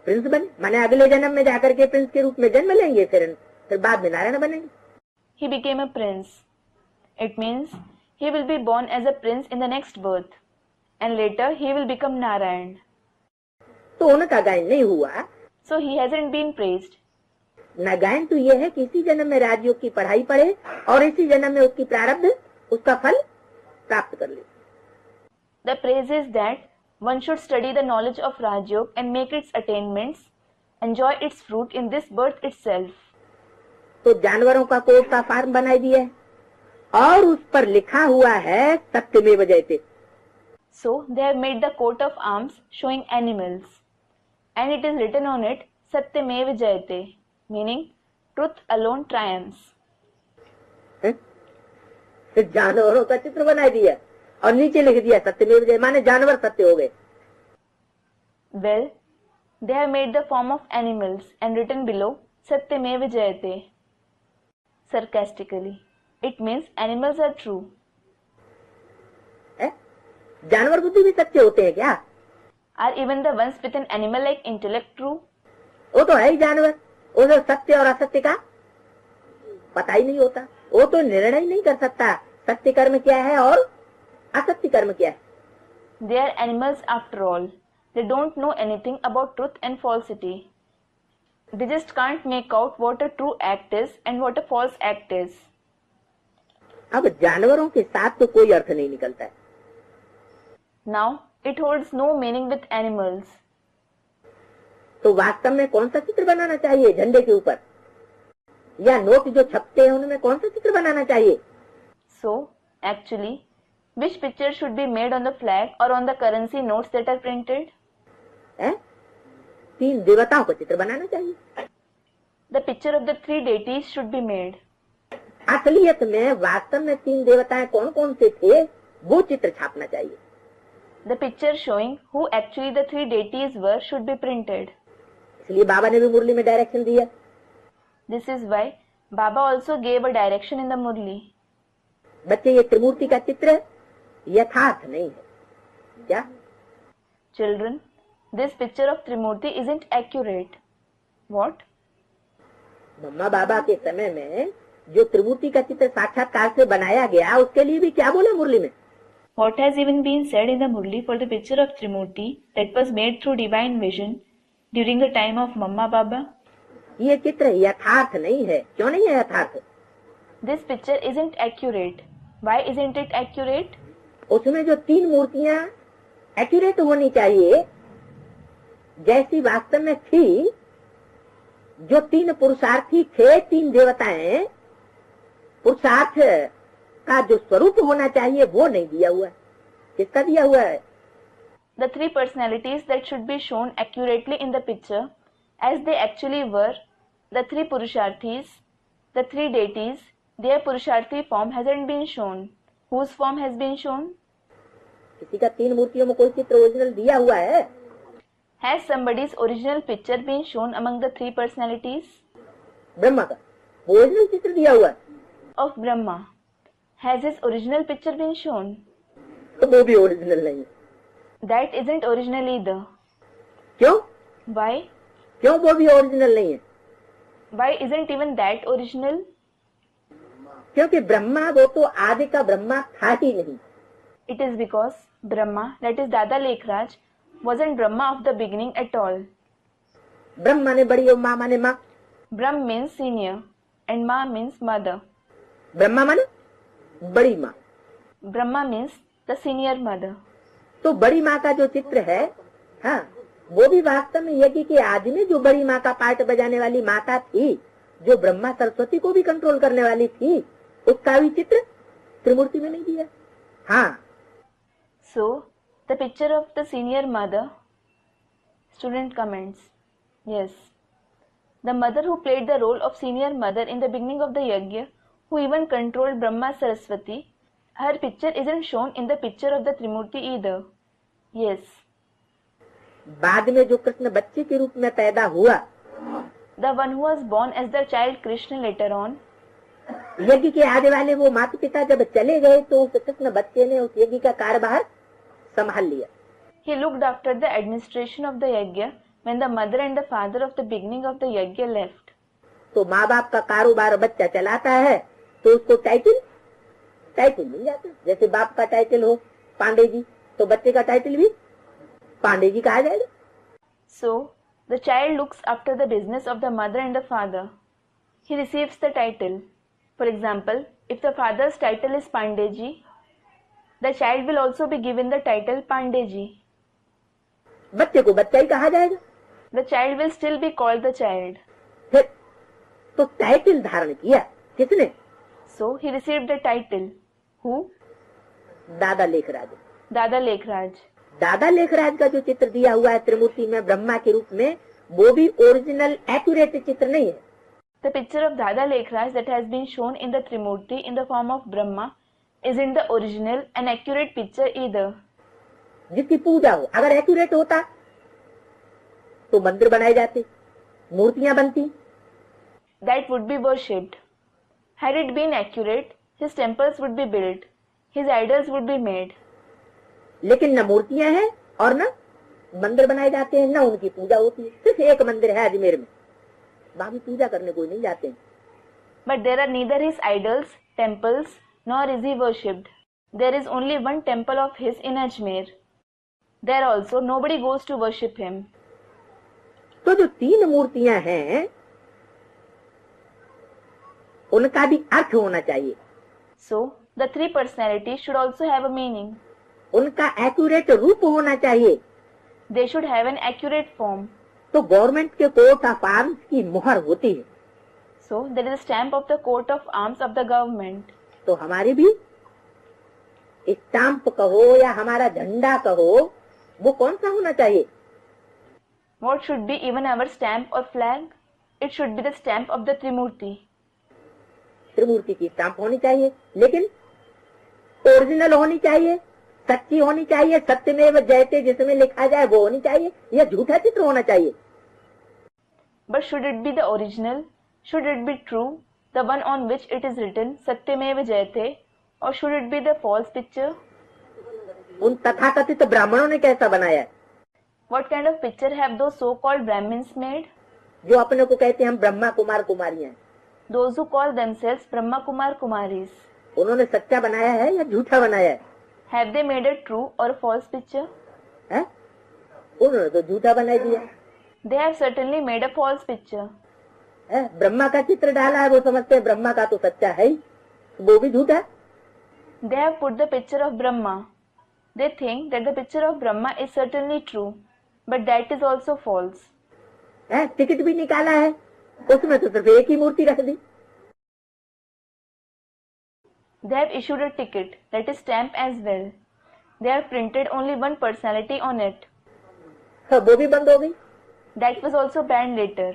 [SPEAKER 2] Prince बने, माने अगले जन्म में जाकर के प्रिंस के रूप में जन्म लेंगे, फिर बाद में नारायण बनेंगे।
[SPEAKER 3] He became a prince. It means he will be born as a prince in the next birth. and later he will become Narayan.
[SPEAKER 2] तो उनका गायन नहीं हुआ।
[SPEAKER 3] So he hasn't been praised.
[SPEAKER 2] न गायन तो यह है कि इसी जन्म में राजयोग की पढ़ाई पढ़े और इसी जन्म में उसकी प्रारब्ध उसका फल प्राप्त कर ले।
[SPEAKER 3] The praise is that one should study the knowledge of Rajयोग and make its attainments, enjoy its fruit in this birth itself.
[SPEAKER 2] तो जानवरों का कोर्ट का फार्म बनाई दिया है और उस पर लिखा हुआ है सत्यमेव जयते।
[SPEAKER 3] So they have made the coat of arms showing animals, and it is written on it Satyamev Jayate, meaning truth alone triumphs.
[SPEAKER 2] जानवरों का चित्र बनाई दिया और नीचे लिख दिया सत्यमेव जय, माने जानवर सत्य हो गए।
[SPEAKER 3] Well, they have made the form of animals and written below Satyamev Jayate. Sarcastically, it means animals are true.
[SPEAKER 2] जानवर बुद्धि भी सत्य होते हैं क्या?
[SPEAKER 3] Are even the ones with an animal-like intellect true?
[SPEAKER 2] वो तो है ही जानवर, उसे सत्य और असत्य का पता ही नहीं होता। वो तो निर्णय नहीं कर सकता सत्य कर्म क्या है और असत्य कर्म क्या है।
[SPEAKER 3] They are animals after all. They don't know anything about truth and falsity. They just can't make out what a true act is and what a false act is.
[SPEAKER 2] अब जानवरों के साथ तो कोई अर्थ नहीं निकलता है।
[SPEAKER 3] Now, it holds no meaning with animals.
[SPEAKER 2] तो वास्तव में कौन सा चित्र बनाना चाहिए झंडे के ऊपर या नोट जो छपते हैं उनमें कौन सा चित्र बनाना चाहिए?
[SPEAKER 3] So, actually, which picture should be made on the flag or on the currency notes that are printed?
[SPEAKER 2] तीन देवताओं का चित्र बनाना चाहिए।
[SPEAKER 3] The picture of the three deities should be made.
[SPEAKER 2] असलियत में वास्तव में तीन देवताएं कौन कौन से थे वो चित्र छापना चाहिए।
[SPEAKER 3] The picture showing who actually the three deities were should be printed.
[SPEAKER 2] इसलिए बाबा ने भी मुरली में डायरेक्शन दिया।
[SPEAKER 3] This is why Baba also gave a direction in the Murli.
[SPEAKER 2] बच्चे ये त्रिमूर्ति का चित्र यथार्थ नहीं है क्या?
[SPEAKER 3] Children, this picture of Trimurti isn't accurate. What?
[SPEAKER 2] मम्मा बाबा के समय में जो त्रिमूर्ति का चित्र साक्षात्कार से बनाया गया उसके लिए भी क्या बोला मुरली में?
[SPEAKER 3] What has even been said in the Murli for the picture of Trimurti that was made through divine vision during the time of Mamma Baba?
[SPEAKER 2] ये चित्र यथार्थ नहीं है। क्यों नहीं है यथार्थ?
[SPEAKER 3] This picture isn't accurate. Why isn't it accurate?
[SPEAKER 2] उसमें जो तीन मूर्तियां एक्यूरेट होनी चाहिए जैसी वास्तव में थी, जो तीन पुरुषार्थी थे, तीन देवताएं, पुरुषार्थ का जो स्वरूप होना चाहिए वो नहीं दिया हुआ है। किसका दिया हुआ है?
[SPEAKER 3] The three personalities that should be shown accurately in the picture as they actually were, the three Purusharthis, the three deities, their Purusharthi form hasn't been shown. Whose form has been shown?
[SPEAKER 2] किसी का तीन मूर्तियों में कोई चित्र original दिया हुआ है?
[SPEAKER 3] Has somebody's original picture been shown among the three personalities?
[SPEAKER 2] Brahma का ओरिजिनल चित्र दिया हुआ है।
[SPEAKER 3] Of Brahma. Has his original picture been shown?
[SPEAKER 2] तो वो भी ओरिजिनल नहीं है।
[SPEAKER 3] That isn't original either.
[SPEAKER 2] क्यों?
[SPEAKER 3] Why?
[SPEAKER 2] क्यों वो भी ओरिजिनल नहीं है?
[SPEAKER 3] Why isn't even that original?
[SPEAKER 2] क्योंकि ब्रह्मा वो तो आदि का ब्रह्मा था ही नहीं।
[SPEAKER 3] It is because Brahma, that is Dada Lekhraj, wasn't Brahma of the beginning at all.
[SPEAKER 2] ब्रह्म माने बड़ी और माँ माने माँ।
[SPEAKER 3] Brahm means senior and Ma means mother.
[SPEAKER 2] Brahma माने बड़ी माँ।
[SPEAKER 3] Brahma means the senior mother.
[SPEAKER 2] तो बड़ी माँ का जो चित्र है, हाँ, वो भी वास्तव में यज्ञ के आदि में जो बड़ी माँ का पार्ट बजाने वाली माता थी, जो ब्रह्मा सरस्वती को भी कंट्रोल करने वाली थी, उसका भी चित्र त्रिमूर्ति में नहीं दिया। हाँ।
[SPEAKER 3] So, the picture of the senior mother. Student comments. Yes. The mother who played the role of senior mother in the beginning of the yajna, who even controlled Brahma Saraswati, her picture isn't shown in the picture of the Trimurti either. Yes.
[SPEAKER 2] बाद में जो कृष्ण बच्चे के रूप में पैदा हुआ,
[SPEAKER 3] The one who was born as the child Krishna later on,
[SPEAKER 2] यज्ञ के आगे वाले वो माता पिता जब चले गए तो उस कृष्ण बच्चे ने उस यज्ञ का कार्यभार संभाल लिया।
[SPEAKER 3] he looked after the administration of the yajna when the mother and the father of the beginning of the yajna left.
[SPEAKER 2] तो माँ बाप का कारोबार बच्चा चलाता है तो उसको टाइटल मिल जाता है। जैसे बाप का टाइटल हो पांडे जी, तो बच्चे का टाइटल भी पांडे जी कहा जाएगा।
[SPEAKER 3] So, the child looks after the business of the mother and the father. He receives the title. For example, if the father's title is Pandeji, the child will also be given the title Pandeji.
[SPEAKER 2] बच्चे को बच्चा ही कहा जाएगा।
[SPEAKER 3] The child will still be called the child.
[SPEAKER 2] फिर तो title धारण किया किसने?
[SPEAKER 3] So, he received the title. Who?
[SPEAKER 2] दादा लेखराज।
[SPEAKER 3] Dada Lekhraj.
[SPEAKER 2] दादा लेखराज का जो चित्र दिया हुआ है त्रिमूर्ति में ब्रह्मा के रूप में, वो भी ओरिजिनल एक्यूरेट चित्र नहीं है।
[SPEAKER 3] The picture of Dada Lekhraj that has been shown in the Trimurti in the form of Brahma isn't the original and accurate picture either.
[SPEAKER 2] जिसकी पूजा हो, अगर एक्यूरेट होता तो मंदिर बनाए जाते, मूर्तियां बनती।
[SPEAKER 3] That would be worshipped. Had it been accurate, his temples would be built, his idols would be made.
[SPEAKER 2] लेकिन न मूर्तियां हैं और न मंदिर बनाए जाते हैं, न उनकी पूजा होती है। सिर्फ एक मंदिर है अजमेर में, बाकी पूजा करने कोई नहीं जाते हैं।
[SPEAKER 3] But there are neither his idols, temples, nor is he worshipped. There is only one temple of his in Ajmer. There also nobody goes to worship him.
[SPEAKER 2] तो जो तीन मूर्तियां हैं उनका भी अर्थ होना चाहिए।
[SPEAKER 3] So, the three personalities should also have a meaning.
[SPEAKER 2] उनका एक्यूरेट रूप होना चाहिए।
[SPEAKER 3] They should have an accurate form.
[SPEAKER 2] तो गवर्नमेंट के कोर्ट ऑफ आर्म्स की मुहर होती है।
[SPEAKER 3] So, there is a stamp of the coat of arms of the government.
[SPEAKER 2] तो हमारी भी स्टाम्प कहो या हमारा झंडा कहो, वो कौन सा होना चाहिए?
[SPEAKER 3] What should be even our stamp or flag? It should be the stamp of the Trimurti.
[SPEAKER 2] त्रिमूर्ति की स्टाम्प होनी चाहिए, लेकिन ओरिजिनल होनी चाहिए, सच्ची होनी चाहिए, सत्यमेव जयते जिसमें लिखा जाए वो होनी चाहिए, या झूठा चित्र होना चाहिए।
[SPEAKER 3] But should it be the original? Should it be true, the one on which it is written Satyameva Jayate, or should it be the false picture?
[SPEAKER 2] उन तथाकथित ब्राह्मणों ने कैसा बनाया है?
[SPEAKER 3] What kind of picture have those so-called Brahmins made?
[SPEAKER 2] जो अपने को कहते हैं हम ब्रह्मा कुमार कुमारियां हैं,
[SPEAKER 3] Those who call themselves Brahma Kumar Kumaris.
[SPEAKER 2] उन्होंने सच्चा बनाया है या झूठा बनाया है?
[SPEAKER 3] Have they made a true or a false picture?
[SPEAKER 2] है? उन्होंने तो झूठा बना दिया
[SPEAKER 3] They have certainly made a false picture.
[SPEAKER 2] है। ब्रह्मा का चित्र डाला है, वो समझते हैं ब्रह्मा का तो सच्चा है ही, वो भी झूठा।
[SPEAKER 3] They have put the picture of Brahma. They think that the picture of Brahma is certainly true, but that is also false.
[SPEAKER 2] है? टिकट भी निकाला है, उसमें तो सिर्फ एक ही मूर्ति रख दी।
[SPEAKER 3] They have issued a ticket that is stamped as well. They have printed only one personality on it.
[SPEAKER 2] हाँ, वो भी बंद हो गई।
[SPEAKER 3] That was also banned later.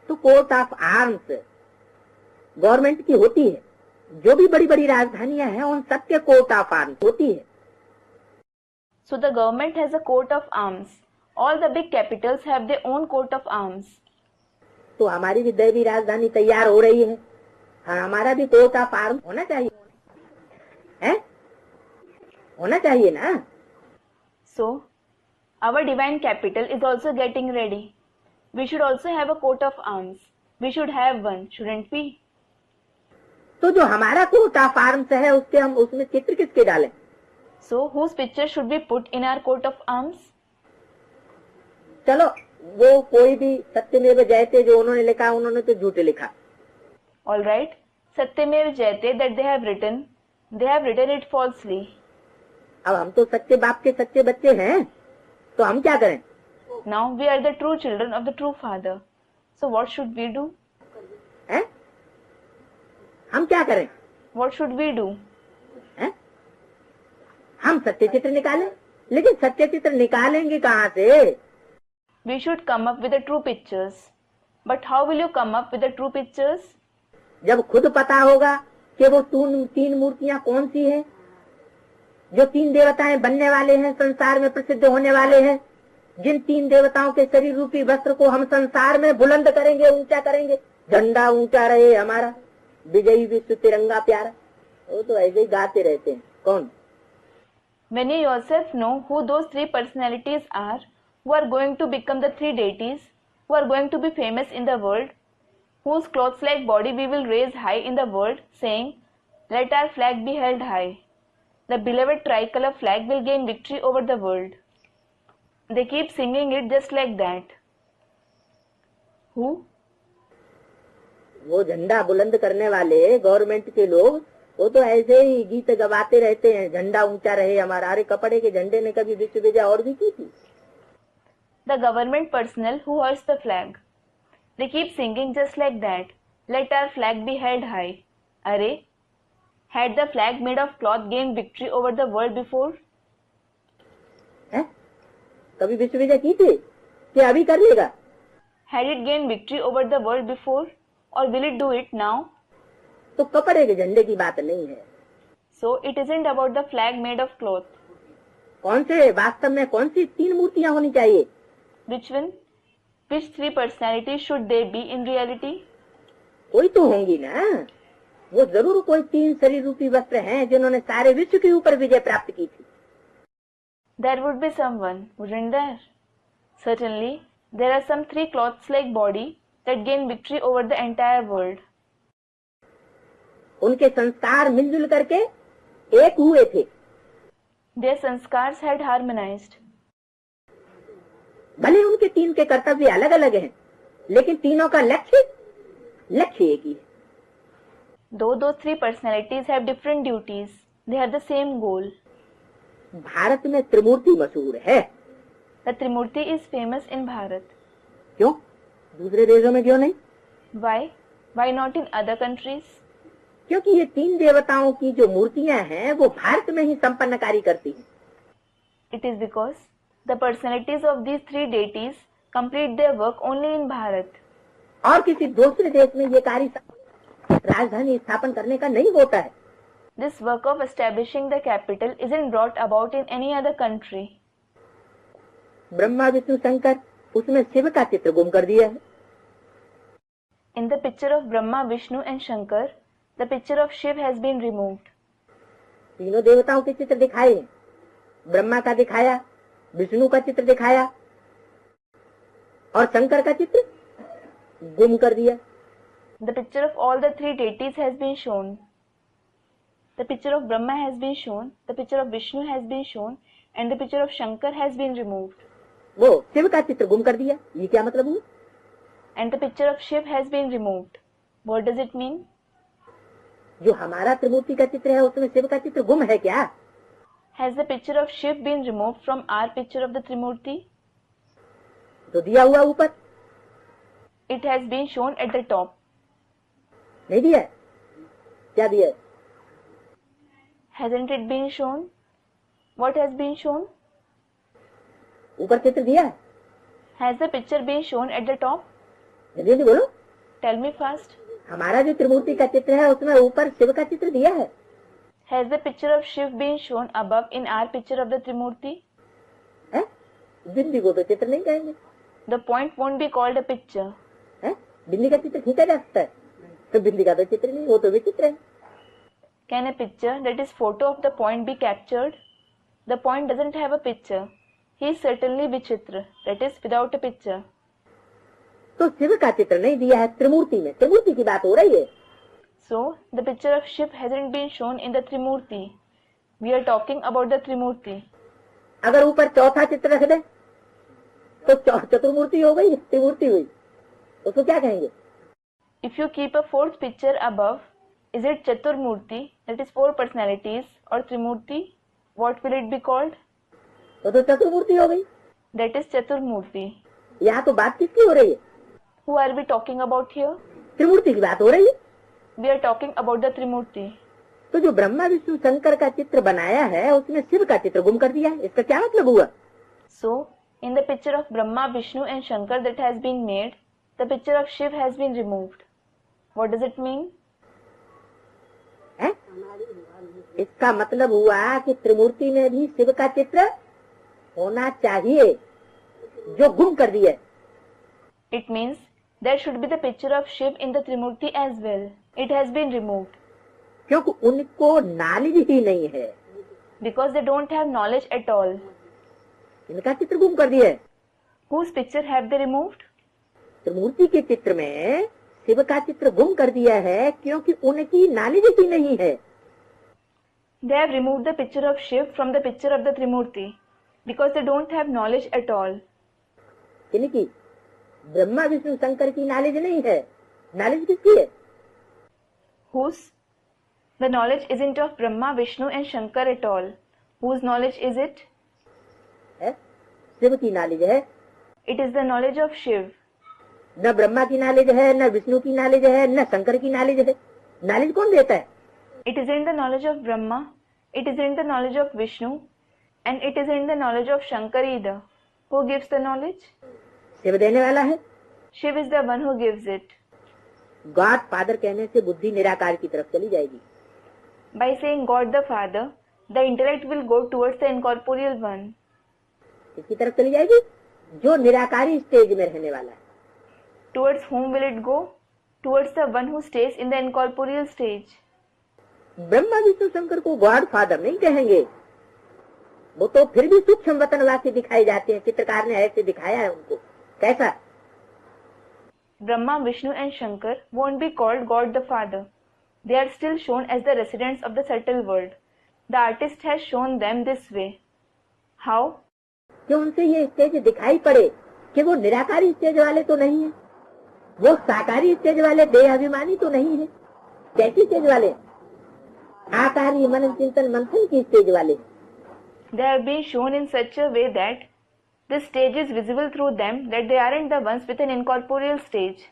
[SPEAKER 2] तो कोर्ट ऑफ आर्म्स गवर्नमेंट की होती है, जो भी बड़ी बड़ी राजधानियां हैं उन सबके कोर्ट ऑफ आर्म्स होती है।
[SPEAKER 3] So the government has a coat of arms. All the big capitals have their own coat of arms.
[SPEAKER 2] तो हमारी भी दैवी राजधानी तैयार हो रही है, हाँ, हमारा भी कोर्ट ऑफ आर्म्स होना चाहिए, है? होना चाहिए ना।
[SPEAKER 3] So our divine capital is also getting ready. We should also have a coat of arms. We should have one, shouldn't we?
[SPEAKER 2] तो जो हमारा कोर्ट ऑफ आर्म्स है उसके हम उसमें चित्र किसके डालें?
[SPEAKER 3] So whose picture should be put in our coat of arms?
[SPEAKER 2] चलो वो कोई भी सत्यमेव जयते जो उन्होंने लिखा, उन्होंने तो झूठ लिखा।
[SPEAKER 3] All right, Satyamev Jayate that they have written it falsely.
[SPEAKER 2] अब हम तो सच्चे बाप के सच्चे बच्चे हैं, तो हम क्या करें?
[SPEAKER 3] Now we are the true children of the true Father. So what should we do?
[SPEAKER 2] हैं? हम क्या करें?
[SPEAKER 3] What should we do?
[SPEAKER 2] हैं? हम सत्य चित्र निकालें, लेकिन सत्य चित्र निकालेंगे कहाँ से?
[SPEAKER 3] We should come up with the true pictures. But how will you come up with the true pictures?
[SPEAKER 2] जब खुद पता होगा कि वो तीन मूर्तियां कौन सी है, जो तीन देवताएं बनने वाले हैं, संसार में प्रसिद्ध होने वाले हैं, जिन तीन देवताओं के शरीर रूपी वस्त्र को हम संसार में बुलंद करेंगे, ऊंचा करेंगे, झंडा ऊंचा रहे हमारा, विजयी विश्व तिरंगा प्यारा, वो तो ऐसे ही गाते रहते हैं। कौन?
[SPEAKER 3] When you yourself know who those three personalities are, who are going to become the three deities, who are going to be famous in the world, whose clothes like body we will raise high in the world, saying, "Let our flag be held high." the beloved tricolor flag will gain victory over the world. They keep singing it just like that. Who?
[SPEAKER 2] वो झंडा बुलंद करने वाले government के लोग, वो तो ऐसे ही गीत गवाते रहते हैं, झंडा ऊंचा रहे हमारा। अरे कपड़े के झंडे ने कभी विश्व विजय और भी की थी।
[SPEAKER 3] The government personnel who hoist the flag. They keep singing just like that. Let our flag be held high. Arey, had the flag made of cloth gained victory over the world before?
[SPEAKER 2] है? कभी विश्व विजय की थी कि अभी कर लेगा?
[SPEAKER 3] Had it gained victory over the world before, or will it do it now?
[SPEAKER 2] तो कपड़े के झंडे की बात नहीं है।
[SPEAKER 3] So it isn't about the flag made of cloth.
[SPEAKER 2] कौन से वास्तव में कौन सी 3 मूर्तियां होनी चाहिए?
[SPEAKER 3] Which one? Which 3 personalities should they be in reality?
[SPEAKER 2] कोई तो होंगी ना। वो जरूर कोई 3 शरीर रूपी वस्त्र हैं जिन्होंने सारे विश्व के ऊपर विजय प्राप्त की थी।
[SPEAKER 3] There would be someone, wouldn't there? Certainly, there are some 3 cloths-like body that gain victory over the entire world.
[SPEAKER 2] उनके संस्कार मिलजुल करके एक हुए थे।
[SPEAKER 3] Their sanskars had harmonized.
[SPEAKER 2] भले उनके 3 के कर्तव्य अलग अलग हैं, लेकिन तीनों का लक्ष्य एक ही है।
[SPEAKER 3] Though those 3 personalities have different duties, they have the same goal.
[SPEAKER 2] Bharat में त्रिमूर्ति मशहूर है।
[SPEAKER 3] The Trimurti is famous in Bharat.
[SPEAKER 2] क्यों? दूसरे देशों में क्यों नहीं?
[SPEAKER 3] Why? Why not in other countries?
[SPEAKER 2] क्योंकि ये 3 देवताओं की जो मूर्तियां हैं वो भारत में ही संपन्न कार्य करती हैं।
[SPEAKER 3] It is because the personalities of these 3 deities complete their work only in Bharat.
[SPEAKER 2] और किसी दूसरे देश में ये कार्य राजधानी स्थापन करने का नहीं होता है।
[SPEAKER 3] This work of establishing the capital isn't brought about in any other country.
[SPEAKER 2] Brahma Vishnu Shankar, उसमें शिव का चित्र गुम कर दिया है।
[SPEAKER 3] In the picture of Brahma, Vishnu and Shankar, the picture of Shiv has been removed.
[SPEAKER 2] तीनों देवताओं के चित्र दिखाए, ब्रह्मा का दिखाया, विष्णु का चित्र दिखाया और शंकर का चित्र गुम कर दिया।
[SPEAKER 3] The picture of all the 3 deities has been shown. The picture of Brahma has been shown, the picture of Vishnu has been shown, and the picture of Shankar has been removed.
[SPEAKER 2] वो शिव का चित्र गुम कर दिया, ये क्या मतलब हुआ?
[SPEAKER 3] And the picture of Shiv has been removed. What does it mean?
[SPEAKER 2] जो हमारा त्रिमूर्ति का चित्र है उसमें शिव का चित्र गुम है क्या?
[SPEAKER 3] Has the picture of Shiv been removed from our picture of the Trimurti?
[SPEAKER 2] तो दिया हुआ ऊपर,
[SPEAKER 3] It has been shown at the top.
[SPEAKER 2] नहीं दिया है? क्या दिया है?
[SPEAKER 3] Hasn't it been shown? What has been shown?
[SPEAKER 2] ऊपर चित्र दिया है?
[SPEAKER 3] Has the picture been shown at the top?
[SPEAKER 2] जल्दी जल्दी बोलो।
[SPEAKER 3] Tell me fast.
[SPEAKER 2] हमारा जो त्रिमूर्ति का चित्र है उसमें ऊपर शिव का चित्र दिया है।
[SPEAKER 3] Has the picture of Shiv been shown above in our picture of the Trimurti?
[SPEAKER 2] है? बिंदी को तो चित्र नहीं कहेंगे।
[SPEAKER 3] The point won't be called a picture.
[SPEAKER 2] है? बिंदी का चित्र खींचा जा सकता है, तो बिंदी का तो चित्र नहीं, वो तो विचित्र है।
[SPEAKER 3] Can a picture that is photo of the point be captured? The point doesn't have a picture. He is certainly Vichitra, that is without a picture.
[SPEAKER 2] तो शिव का चित्र नहीं दिया है त्रिमूर्ति में, त्रिमूर्ति की बात हो रही है।
[SPEAKER 3] So, the picture of Shiv hasn't been shown in the Trimurti. We are talking about the Trimurti.
[SPEAKER 2] अगर ऊपर चौथा चित्र रख दे तो चतुर्मूर्ति हो गई, त्रिमूर्ति हुई, उसको क्या कहेंगे?
[SPEAKER 3] If you keep a 4th picture above, is it Chaturmurti, that is 4 personalities, or Trimurti? What will it be called?
[SPEAKER 2] तो चतुर्मूर्ति हो गई।
[SPEAKER 3] That is Chaturmurti.
[SPEAKER 2] यहाँ तो बात किसकी हो रही है?
[SPEAKER 3] Who are we talking about here?
[SPEAKER 2] त्रिमूर्ति की बात हो रही है।
[SPEAKER 3] We are talking about the Trimurti.
[SPEAKER 2] तो जो ब्रह्मा विष्णु शंकर का चित्र बनाया है उसमें शिव का चित्र गुम कर दिया है, इसका क्या मतलब हुआ?
[SPEAKER 3] So, in the picture of Brahma, Vishnu and Shankar that has been made, the picture of Shiv has been removed. What does it mean?
[SPEAKER 2] है? इसका मतलब हुआ कि त्रिमूर्ति में भी शिव का चित्र होना चाहिए, जो गुम कर दिया।
[SPEAKER 3] It means there should be the picture of Shiv in the Trimurti as well. It has been removed.
[SPEAKER 2] क्योंकि उनको नॉलेज ही नहीं है,
[SPEAKER 3] Because they don't have knowledge at all.
[SPEAKER 2] इनका चित्र गुम कर दिया है।
[SPEAKER 3] Whose picture have they removed?
[SPEAKER 2] त्रिमूर्ति के चित्र में शिव का चित्र गुम कर दिया है क्योंकि उनकी नॉलेज ही नहीं है।
[SPEAKER 3] They have removed the picture of Shiv from the picture of the Trimurti because they don't have knowledge at all.
[SPEAKER 2] किनकी? ब्रह्मा विष्णु शंकर की नॉलेज नहीं है। नॉलेज किसकी है?
[SPEAKER 3] Whose? The knowledge isn't of Brahma, Vishnu and Shankar at all. Whose knowledge is it?
[SPEAKER 2] है? शिव की knowledge है।
[SPEAKER 3] It is the knowledge of Shiv.
[SPEAKER 2] न ब्रह्मा की नॉलेज है, न विष्णु की नॉलेज है, न शंकर की नॉलेज है। नॉलेज कौन देता है?
[SPEAKER 3] It isn't the knowledge of Brahma, it isn't the knowledge of Vishnu, and it isn't the knowledge of Shankar either. Who gives the knowledge?
[SPEAKER 2] Shiv देने वाला है।
[SPEAKER 3] Shiv is the one who gives it.
[SPEAKER 2] God father कहने से बुद्धि निराकार की तरफ चली जाएगी।
[SPEAKER 3] By saying God the Father, the intellect will go towards the incorporeal one.
[SPEAKER 2] किसकी तरफ चली जाएगी? जो निराकारी स्टेज में रहने वाला है।
[SPEAKER 3] Towards whom will it go? Towards the one who stays in the incorporeal stage.
[SPEAKER 2] Brahma Vishnu Shankar को गॉड फादर नहीं कहेंगे। वो तो फिर भी सूक्ष्म वतनवासी दिखाए जाते हैं। चित्रकार ने ऐसे दिखाया है उनको। कैसा?
[SPEAKER 3] Brahma, Vishnu and Shankar won't be called God the Father. They are still shown as the residents of the subtle world. The artist has shown them this way. How?
[SPEAKER 2] कि उनसे ये स्टेज दिखाई पड़े कि वो निराकारी स्टेज वाले तो नहीं है, वो साकारी स्टेज वाले देह अभिमानी तो नहीं है। कैसी स्टेज वाले? आकारी मनन चिंतन मंथन की स्टेज वाले।
[SPEAKER 3] They have been shown in such a way that this stage is visible through them, that they aren't the ones with an incorporeal stage,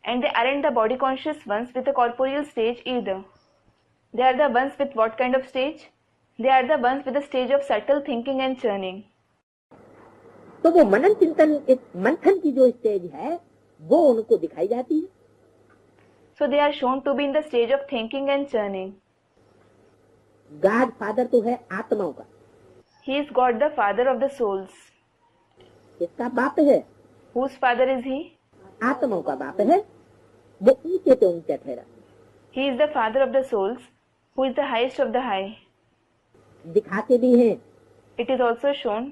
[SPEAKER 3] and they aren't the body conscious ones with a corporeal stage either. They are the ones with what kind of stage? They are the ones with the stage of subtle thinking and churning.
[SPEAKER 2] तो वो मनन चिंतन मंथन की जो stage है वो उनको दिखाई जाती है।
[SPEAKER 3] So they are shown to be in the stage of thinking and churning.
[SPEAKER 2] God father तो है आत्माओं का।
[SPEAKER 3] He is God the Father of the souls.
[SPEAKER 2] किसका बाप है?
[SPEAKER 3] Whose father is he?
[SPEAKER 2] आत्माओं का बाप है। वो ऊंचे से ऊंचा ठहरा।
[SPEAKER 3] He is the Father of the souls, who is the highest of the high.
[SPEAKER 2] दिखाते भी हैं।
[SPEAKER 3] It is also shown,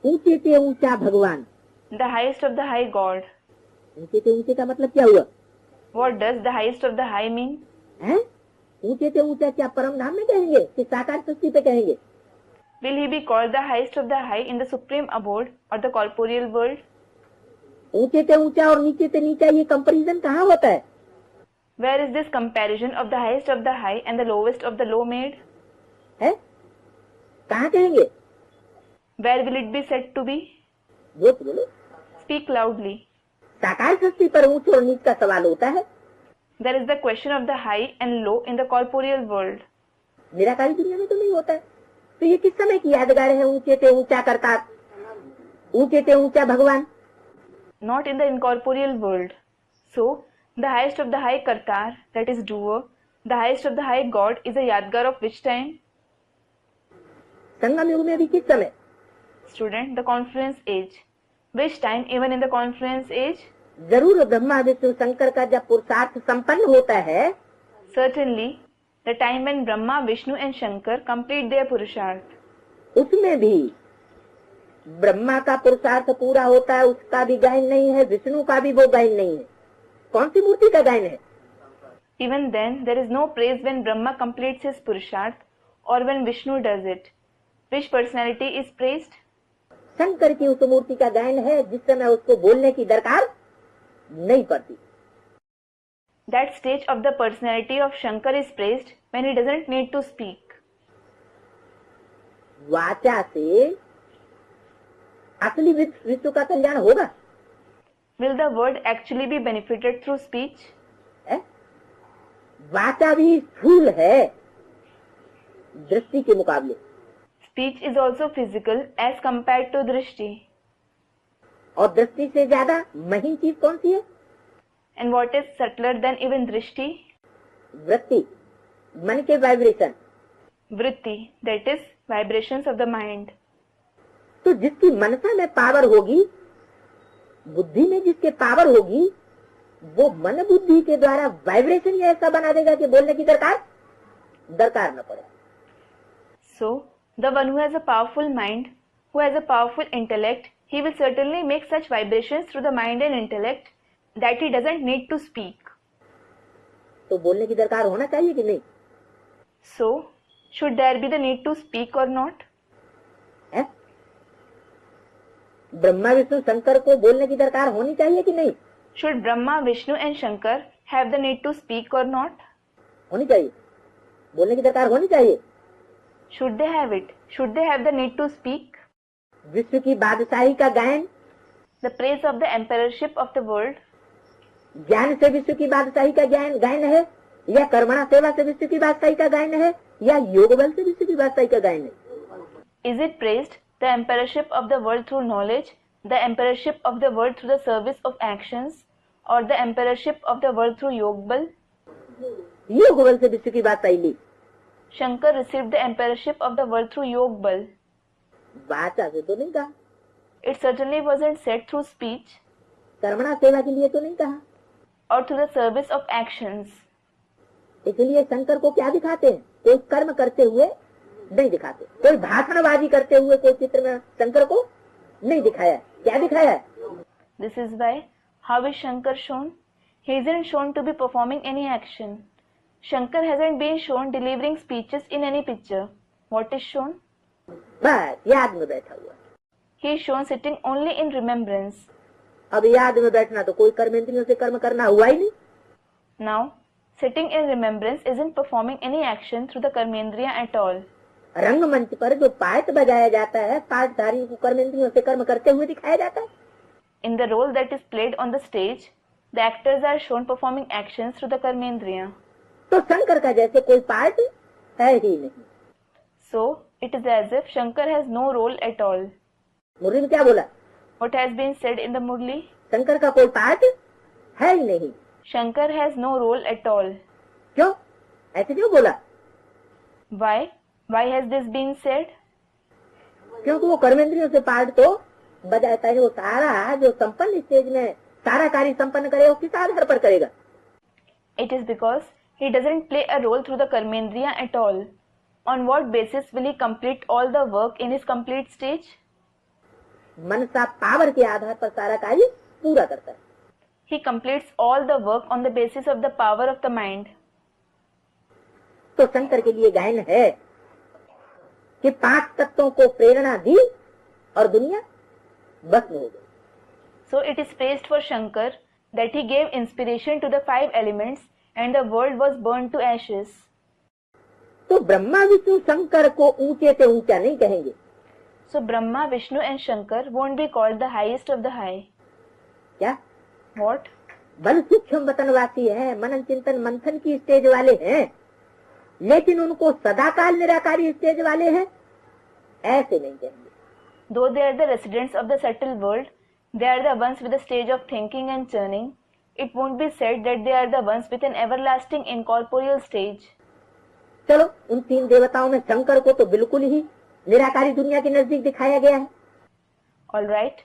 [SPEAKER 2] ऊंचे से ऊंचा भगवान।
[SPEAKER 3] the highest of the high God.
[SPEAKER 2] ऊंचे से ऊंचे का मतलब क्या हुआ?
[SPEAKER 3] What does the highest of the high mean?
[SPEAKER 2] हैं? ऊंचे से ऊंचा क्या परम धाम में कहेंगे कि साकार सृष्टि पे कहेंगे?
[SPEAKER 3] Will he be called the highest of the high in the supreme abode or the corporeal world?
[SPEAKER 2] ऊंचे से ऊंचा और नीचे से नीचा ये कंपैरिजन कहाँ होता है?
[SPEAKER 3] Where is this comparison of the highest of the high and the lowest of the low made?
[SPEAKER 2] है? कहाँ कहेंगे?
[SPEAKER 3] Where will it be said to be?
[SPEAKER 2] बोलो।
[SPEAKER 3] Speak loudly.
[SPEAKER 2] साकार सृष्टि पर ऊंच और नीच का सवाल होता है।
[SPEAKER 3] There is the question of the high and low in the corporeal world.
[SPEAKER 2] निराकारी दुनिया में तो नहीं होता है। तो ये किस समय की यादगार है? ऊंचे से ऊंचा करता, ऊंचे से ऊंचा भगवान।
[SPEAKER 3] Not in the incorporeal world. So, the highest of the high Kartar, that is doer, the highest of the high God is a Yadgar of which time?
[SPEAKER 2] संगम युग में भी किस समय?
[SPEAKER 3] Student, the confluence age. Which time even in the confluence age?
[SPEAKER 2] जरूर ब्रह्मा विष्णु शंकर का जब पुरुषार्थ संपन्न होता है,
[SPEAKER 3] Certainly, the time when Brahma, Vishnu and Shankar complete their Purusharth.
[SPEAKER 2] उसमें भी ब्रह्मा का पुरुषार्थ पूरा होता है, उसका भी गायन नहीं है, विष्णु का भी वो गायन नहीं है। कौन सी मूर्ति का गायन है?
[SPEAKER 3] Even then, there is no praise when Brahma completes his Purusharth or when Vishnu does it. Which personality is praised?
[SPEAKER 2] Shankar की उस मूर्ति का गायन है जिस समय उसको बोलने की दरकार नहीं पड़ती।
[SPEAKER 3] That stage of the personality of Shankar is praised when he doesn't need to speak.
[SPEAKER 2] वाचा से असली विश्व का कल्याण होगा?
[SPEAKER 3] Will the word actually be benefited through speech?
[SPEAKER 2] है? वाचा भी स्थूल है दृष्टि के मुकाबले।
[SPEAKER 3] Speech is also physical as compared to drishti.
[SPEAKER 2] और दृष्टि से ज्यादा महीन चीज कौन सी है?
[SPEAKER 3] And what is subtler than even drishti?
[SPEAKER 2] वृत्ति, मन के vibration.
[SPEAKER 3] Vritti, that is vibrations of the mind.
[SPEAKER 2] तो जिसकी मनसा में पावर होगी, बुद्धि में जिसके पावर होगी, वो मन बुद्धि के द्वारा वाइब्रेशन ही ऐसा बना देगा कि बोलने की दरकार न पड़े।
[SPEAKER 3] So, the one who has a powerful mind, who has a powerful intellect, he will certainly make such vibrations through the mind and intellect that he doesn't need to speak.
[SPEAKER 2] तो बोलने की दरकार होना चाहिए कि नहीं?
[SPEAKER 3] So, Should there be the need to speak or not?
[SPEAKER 2] है? ब्रह्मा विष्णु शंकर को बोलने की दरकार होनी चाहिए कि नहीं?
[SPEAKER 3] Should Brahma, Vishnu and Shankar have the need to speak or not?
[SPEAKER 2] होनी चाहिए, बोलने की दरकार होनी चाहिए।
[SPEAKER 3] Should they have it? Should they have the need to speak?
[SPEAKER 2] विश्व की बादशाही का गायन,
[SPEAKER 3] The praise of the emperorship of the world,
[SPEAKER 2] ज्ञान से विश्व की बादशाही का गायन है, या कर्मणा सेवा से विश्व की बादशाही का गायन है, या योग बल से विश्व की बादशाही का गायन है?
[SPEAKER 3] is it praised the emperorship of the world through knowledge, the emperorship of the world through the service of actions, or the emperorship of the world through yog bal?
[SPEAKER 2] योग बल से विश्व की बादशाही ली,
[SPEAKER 3] Shankar received the emperorship of the world through yog bal.
[SPEAKER 2] वाचा से तो नहीं कहा,
[SPEAKER 3] It certainly wasn't said through speech
[SPEAKER 2] कर्मणा सेवा के लिए तो नहीं कहा।
[SPEAKER 3] or through the service of actions.
[SPEAKER 2] इसलिए शंकर को क्या दिखाते हैं? कोई कर्म करते हुए नहीं दिखाते, कोई भाषणबाजी करते हुए कोई चित्र में शंकर को नहीं दिखाया। क्या दिखाया है?
[SPEAKER 3] This is why, how is Shankar shown? He isn't shown to be performing any action. Shankar hasn't been shown delivering speeches in any picture. What is shown?
[SPEAKER 2] बस याद में बैठा हुआ।
[SPEAKER 3] He is shown sitting only in remembrance.
[SPEAKER 2] अब याद में बैठना तो कोई कर्मेंद्रियों से कर्म करना हुआ ही नहीं।
[SPEAKER 3] Now, sitting in remembrance isn't performing any action through the Karmendriya at all.
[SPEAKER 2] रंगमंच पर जो पाठ बजाया जाता है, पाठधारियों को कर्मेंद्रियों से कर्म करते हुए दिखाया जाता है।
[SPEAKER 3] In the role that is played on the stage, the actors are shown performing actions through the Karmendriya.
[SPEAKER 2] तो शंकर का जैसे कोई पार्ट है ही नहीं।
[SPEAKER 3] So, it is as if Shankar has no role at all.
[SPEAKER 2] मुरली में क्या बोला?
[SPEAKER 3] What has been said in the Murli?
[SPEAKER 2] Shankar का कोई पार्ट है ही नहीं।
[SPEAKER 3] Shankar has no role at all.
[SPEAKER 2] क्यों? ऐसे क्यों बोला?
[SPEAKER 3] Why? Why has this been said?
[SPEAKER 2] क्योंकि वो कर्मेंद्रियों से पार्ट तो बजाता है। वो सारा जो संपन्न स्टेज में सारा कार्य संपन्न करे, वो किस आधार पर करेगा?
[SPEAKER 3] It is because he doesn't play a role through the Karmendriya at all. On what basis will he complete all the work in his complete stage?
[SPEAKER 2] Mansa power के आधार पर सारा कार्य पूरा करता है।
[SPEAKER 3] He completes all the work on the basis of the power of the mind.
[SPEAKER 2] तो शंकर के लिए गायन है कि 5 तत्वों को प्रेरणा दी और दुनिया भस्म हो गई।
[SPEAKER 3] So it is praised for Shankar that he gave inspiration to the 5 elements and the world was burned to ashes.
[SPEAKER 2] तो ब्रह्मा विष्णु शंकर को ऊंचे से ऊंचा नहीं कहेंगे।
[SPEAKER 3] So Brahma, Vishnu and Shankar won't be called the highest of the high.
[SPEAKER 2] क्या?
[SPEAKER 3] What?
[SPEAKER 2] बल सूक्ष्म वतनवासी है, मनन चिंतन मंथन की स्टेज वाले हैं, लेकिन उनको सदाकाल निराकारी स्टेज वाले हैं, ऐसे नहीं कहेंगे।
[SPEAKER 3] Though they are the residents of the subtle world, they are the ones with the stage of thinking and churning. It won't be said that they are the ones with an everlasting incorporeal stage.
[SPEAKER 2] चलो, उन 3 देवताओं में शंकर को तो बिल्कुल ही निराकारी दुनिया के नजदीक दिखाया गया है।
[SPEAKER 3] All right.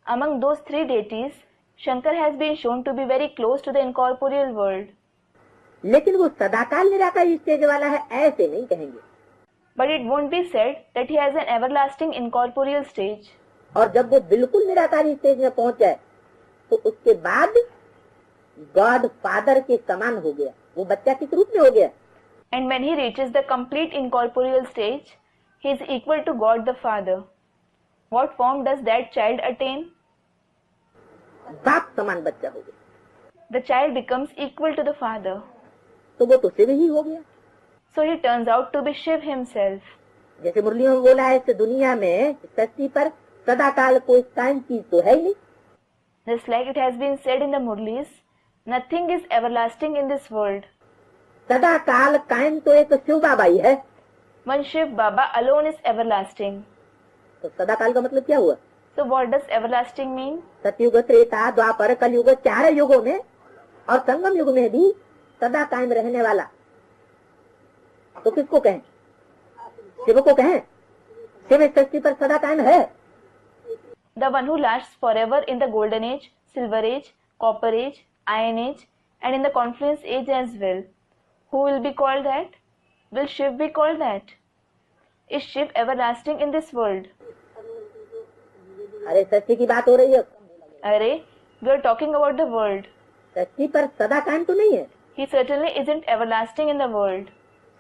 [SPEAKER 3] Among those 3 deities, Shankar has been shown to be very close to the incorporeal world.
[SPEAKER 2] लेकिन वो सदाकाल निराकारी स्टेज वाला है, ऐसे नहीं कहेंगे।
[SPEAKER 3] But it won't be said that he has an everlasting incorporeal stage.
[SPEAKER 2] और जब वो बिल्कुल निराकारी स्टेज में पहुंच जाए तो उसके बाद गॉड फादर के समान हो गया। वो बच्चा किस रूप में हो गया?
[SPEAKER 3] And when he reaches the complete incorporeal stage, he is equal to God the Father. What form does that child attain?
[SPEAKER 2] बाप समान बच्चा हो गया।
[SPEAKER 3] The child becomes equal to the father.
[SPEAKER 2] तो वो तो शिव ही हो गया।
[SPEAKER 3] So he turns out to be Shiv himself.
[SPEAKER 2] जैसे मुरलियों में बोला है, इस दुनिया में सृष्टि पर सदाकाल कोई कायम चीज तो है ही नहीं।
[SPEAKER 3] Just like it has been said in the Murlis, nothing is everlasting in this world.
[SPEAKER 2] सदाकाल कायम तो एक शिव बाबा ही है।
[SPEAKER 3] One Shiv Baba alone is everlasting.
[SPEAKER 2] तो सदाकाल का मतलब क्या हुआ?
[SPEAKER 3] So what does everlasting mean?
[SPEAKER 2] सतयुग, त्रेता, द्वापर, कलयुग, 4 युगों में और संगम युग में भी सदा कायम रहने वाला। तो किसको कहें? शिव को कहें। शिव इस सृष्टि पर सदा कायम है।
[SPEAKER 3] The one who lasts forever in the golden age, silver age, copper age, iron age, and in the confluence age as well. Who will be called that? Will Shiv be called that? Is Shiv everlasting in this world?
[SPEAKER 2] अरे सृष्टि की बात हो रही है।
[SPEAKER 3] Array, we are talking about the world.
[SPEAKER 2] सृष्टि पर सदा कायम तो नहीं है।
[SPEAKER 3] He certainly isn't everlasting in the world.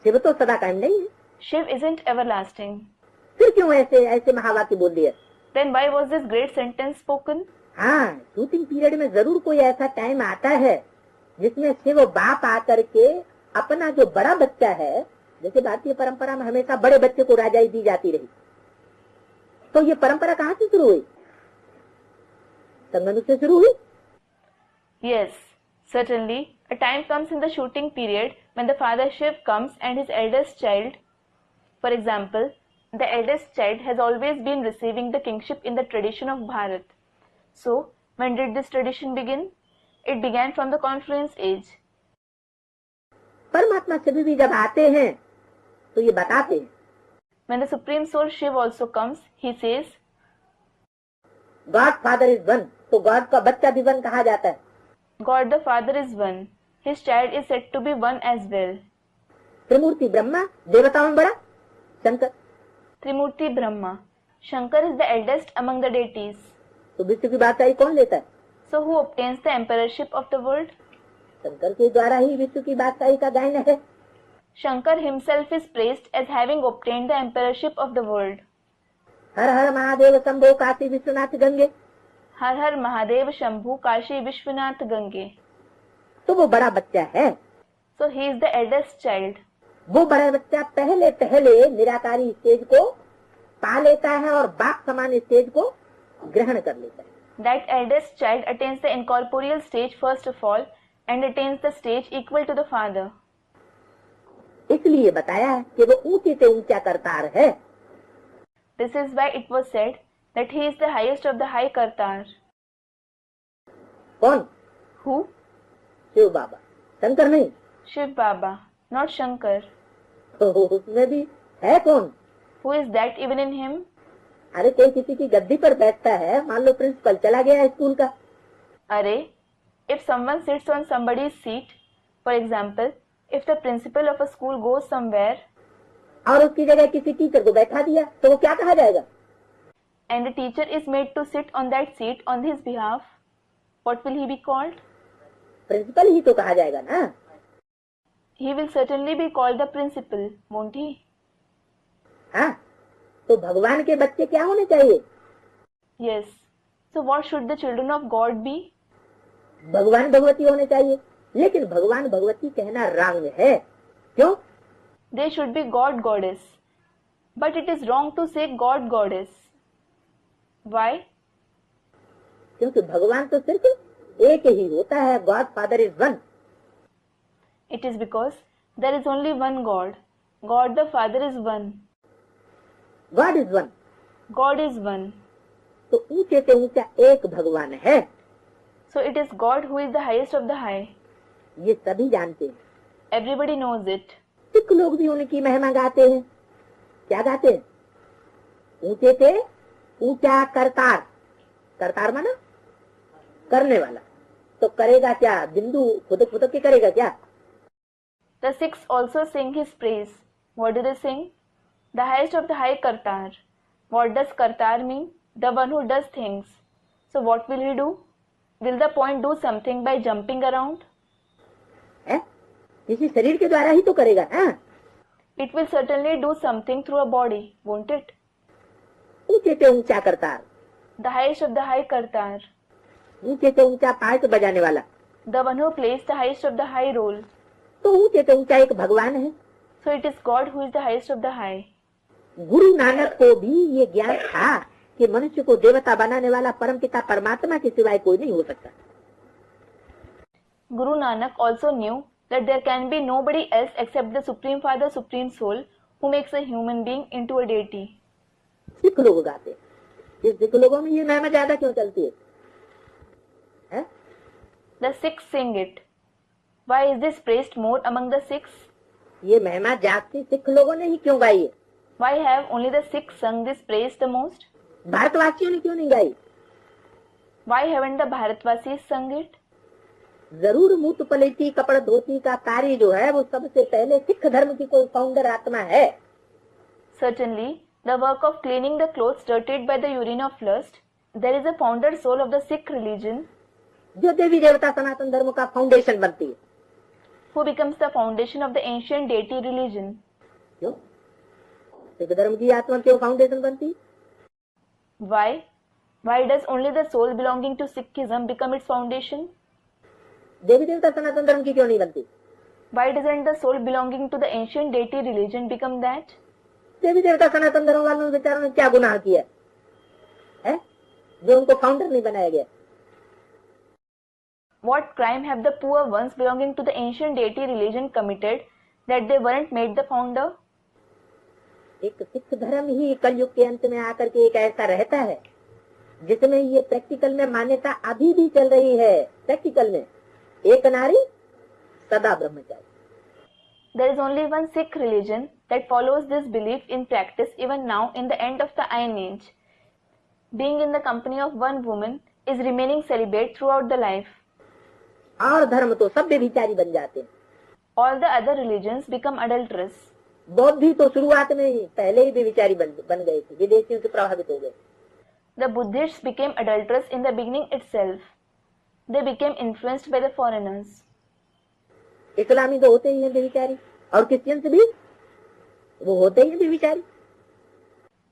[SPEAKER 2] Shiv तो सदा कायम नहीं है।
[SPEAKER 3] Shiv isn't everlasting.
[SPEAKER 2] फिर क्यों ऐसे ऐसे महावाक्य बोल दिए?
[SPEAKER 3] Then why was this great sentence spoken?
[SPEAKER 2] हाँ, शूटिंग पीरियड में जरूर कोई ऐसा टाइम आता है जिसमें शिव बाप आकर के अपना जो बड़ा बच्चा है, जैसे भारतीय परंपरा में हमेशा बड़े बच्चे को राजाई दी जाती रही, तो ये परंपरा कहाँ से शुरू हुई? संगनुष से शुरू हुई?
[SPEAKER 3] Yes, certainly. A time comes in the shooting period when the father Shiv comes and his eldest child, for example, the eldest child has always been receiving the kingship in the tradition of Bharat. So, when did this tradition begin? It began from the confluence age.
[SPEAKER 2] परमात्मा शिव भी जब आते हैं तो ये बताते हैं.
[SPEAKER 3] When the Supreme Soul Shiv also comes, he says,
[SPEAKER 2] God father is one, तो गॉड का बच्चा भी वन कहा जाता है.
[SPEAKER 3] God the Father is one. His child is said to be one as well.
[SPEAKER 2] त्रिमूर्ति ब्रह्मा, देवताओं में बड़ा Shankar.
[SPEAKER 3] Trimurti Brahma. Shankar is the eldest among the deities.
[SPEAKER 2] तो विश्व की बादशाही कौन लेता है?
[SPEAKER 3] So who obtains the emperorship of the world?
[SPEAKER 2] Shankar के द्वारा ही विश्व की बादशाही का गायन है.
[SPEAKER 3] Shankar himself is praised as having obtained the emperorship of the world.
[SPEAKER 2] हर हर महादेव शंभो काशी विश्वनाथ गंगे.
[SPEAKER 3] हर हर महादेव शंभु काशी विश्वनाथ गंगे.
[SPEAKER 2] तो वो बड़ा बच्चा है.
[SPEAKER 3] So he is the eldest child.
[SPEAKER 2] वो बड़ा बच्चा पहले पहले निराकारी स्टेज को पा लेता है और बाप समान स्टेज को ग्रहण कर लेता है.
[SPEAKER 3] That eldest child attains the incorporeal stage first of all and attains the stage equal to the father.
[SPEAKER 2] इसलिए बताया है कि वो ऊंचे से ऊंचा करतार है.
[SPEAKER 3] This is why it was said that he is the highest of the high Kartar.
[SPEAKER 2] कौन?
[SPEAKER 3] Who?
[SPEAKER 2] शिव बाबा, शंकर नहीं.
[SPEAKER 3] Shiv Baba, not Shankar.
[SPEAKER 2] तो उसमें भी है कौन?
[SPEAKER 3] Who is that even in him?
[SPEAKER 2] अरे कोई किसी की गद्दी पर बैठता है, मान लो प्रिंसिपल चला गया स्कूल का.
[SPEAKER 3] Array, if someone sits on somebody's seat, for example, if the principal of a school goes somewhere
[SPEAKER 2] और उसकी जगह किसी टीचर को बैठा दिया तो वो क्या कहा जाएगा?
[SPEAKER 3] and the teacher is made to sit on that seat on his behalf, what will he be called?
[SPEAKER 2] Principal ही तो कहा जाएगा ना.
[SPEAKER 3] He will certainly be called the principal, won't he?
[SPEAKER 2] हाँ, तो भगवान के बच्चे क्या होने चाहिए?
[SPEAKER 3] Yes. So what should the children of God be?
[SPEAKER 2] भगवान भगवती होने चाहिए. लेकिन भगवान भगवती कहना रॉन्ग है. क्यों?
[SPEAKER 3] They should be God Goddess. But it is wrong to say God Goddess. Why?
[SPEAKER 2] क्योंकि भगवान तो सिर्फ एक ही होता है. God father is one.
[SPEAKER 3] It is because there is only one God. God the Father is one.
[SPEAKER 2] God is one.
[SPEAKER 3] God is one.
[SPEAKER 2] तो ऊंचे से ऊंचा एक भगवान है.
[SPEAKER 3] So it is God who is the highest of the high.
[SPEAKER 2] ये सभी जानते हैं.
[SPEAKER 3] Everybody knows it.
[SPEAKER 2] सिख लोग भी उनकी महिमा गाते हैं. क्या गाते हैं? ऊंचे से ऊंचा करतार. करतार माना करने वाला. तो करेगा क्या? बिंदु खुद खुद के करेगा क्या?
[SPEAKER 3] The Sikhs also sing his praise. What do they sing? The highest of the high Kartar. What does Kartar mean? The one who does things. So what will he do? Will the point do something by jumping around?
[SPEAKER 2] है? किसी शरीर के द्वारा ही तो करेगा ना.
[SPEAKER 3] It will certainly do something through a body, won't it?
[SPEAKER 2] ऊंचे से ऊंचा Kartar.
[SPEAKER 3] The highest of the high Kartar.
[SPEAKER 2] ऊंचे से ऊंचा पार्ट बजाने वाला.
[SPEAKER 3] The one who plays the highest of the high role.
[SPEAKER 2] तो ऊंचे से ऊंचा एक भगवान है.
[SPEAKER 3] So it is God who is the highest of the high.
[SPEAKER 2] Guru Nanak को भी ये ज्ञान था कि मनुष्य को देवता बनाने वाला परमपिता परमात्मा के सिवाय कोई नहीं हो सकता.
[SPEAKER 3] Guru Nanak also knew that there can be nobody else except the Supreme Father, Supreme Soul, who makes a human being into a deity.
[SPEAKER 2] Sikh लोग गाते हैं. ये सिख लोगों में ये महिमा ज्यादा क्यों चलती है? है?
[SPEAKER 3] The Sikhs sing it. Why is this praised more among the Sikhs?
[SPEAKER 2] ये महिमा जाति सिख लोगों ने ही क्यों गाई है?
[SPEAKER 3] Why have only the Sikhs sung this praise the most?
[SPEAKER 2] भारतवासियों ने क्यों नहीं गाई?
[SPEAKER 3] Why haven't the Bharatvasis sung it?
[SPEAKER 2] जरूर मूत पलेटी कपड़ धोती का कार्य जो है वो सबसे पहले सिख धर्म की कोई फाउंडर आत्मा है.
[SPEAKER 3] Certainly, the work of cleaning the clothes dirtied by the urine of lust, there is a founder soul of the Sikh religion,
[SPEAKER 2] जो देवी देवता सनातन धर्म का फाउंडेशन बनती है.
[SPEAKER 3] who becomes the foundation of the ancient deity religion.
[SPEAKER 2] क्यों? सिख धर्म की आत्मा क्यों फाउंडेशन बनती?
[SPEAKER 3] Why? Why does only the soul belonging to Sikhism become its foundation?
[SPEAKER 2] देवी देवता सनातन धर्म की क्यों नहीं बनती?
[SPEAKER 3] Why doesn't the soul belonging to the ancient deity religion become that?
[SPEAKER 2] देवी देवता सनातन धर्म वालों ने बेचारों ने क्या गुनाह किया है जो उनको फाउंडर नहीं बनाया गया?
[SPEAKER 3] What crime have the poor ones belonging to the ancient deity religion committed that they weren't made the founder?
[SPEAKER 2] एक सिख धर्म ही कलयुग के अंत में आकर के एक ऐसा रहता है जिसमें ये प्रैक्टिकल में मान्यता अभी भी चल रही है। प्रैक्टिकल में एक नारी सदा ब्रह्मचारी।
[SPEAKER 3] There is only one Sikh religion that follows this belief in practice even now in the end of the Iron Age. Being in the company of one woman is remaining celibate throughout the life.
[SPEAKER 2] और धर्म तो सब व्यभिचारी बन जाते हैं।
[SPEAKER 3] All the other religions become adulterous.
[SPEAKER 2] बौद्ध भी तो शुरुआत में ही पहले ही व्यभिचारी बन गए थे, विदेशियों से प्रभावित हो गए।
[SPEAKER 3] The Buddhists became adulterous in the beginning itself. They became influenced by the foreigners.
[SPEAKER 2] इस्लामी तो होते ही हैं व्यभिचारी और क्रिश्चियंस भी वो होते ही हैं व्यभिचारी।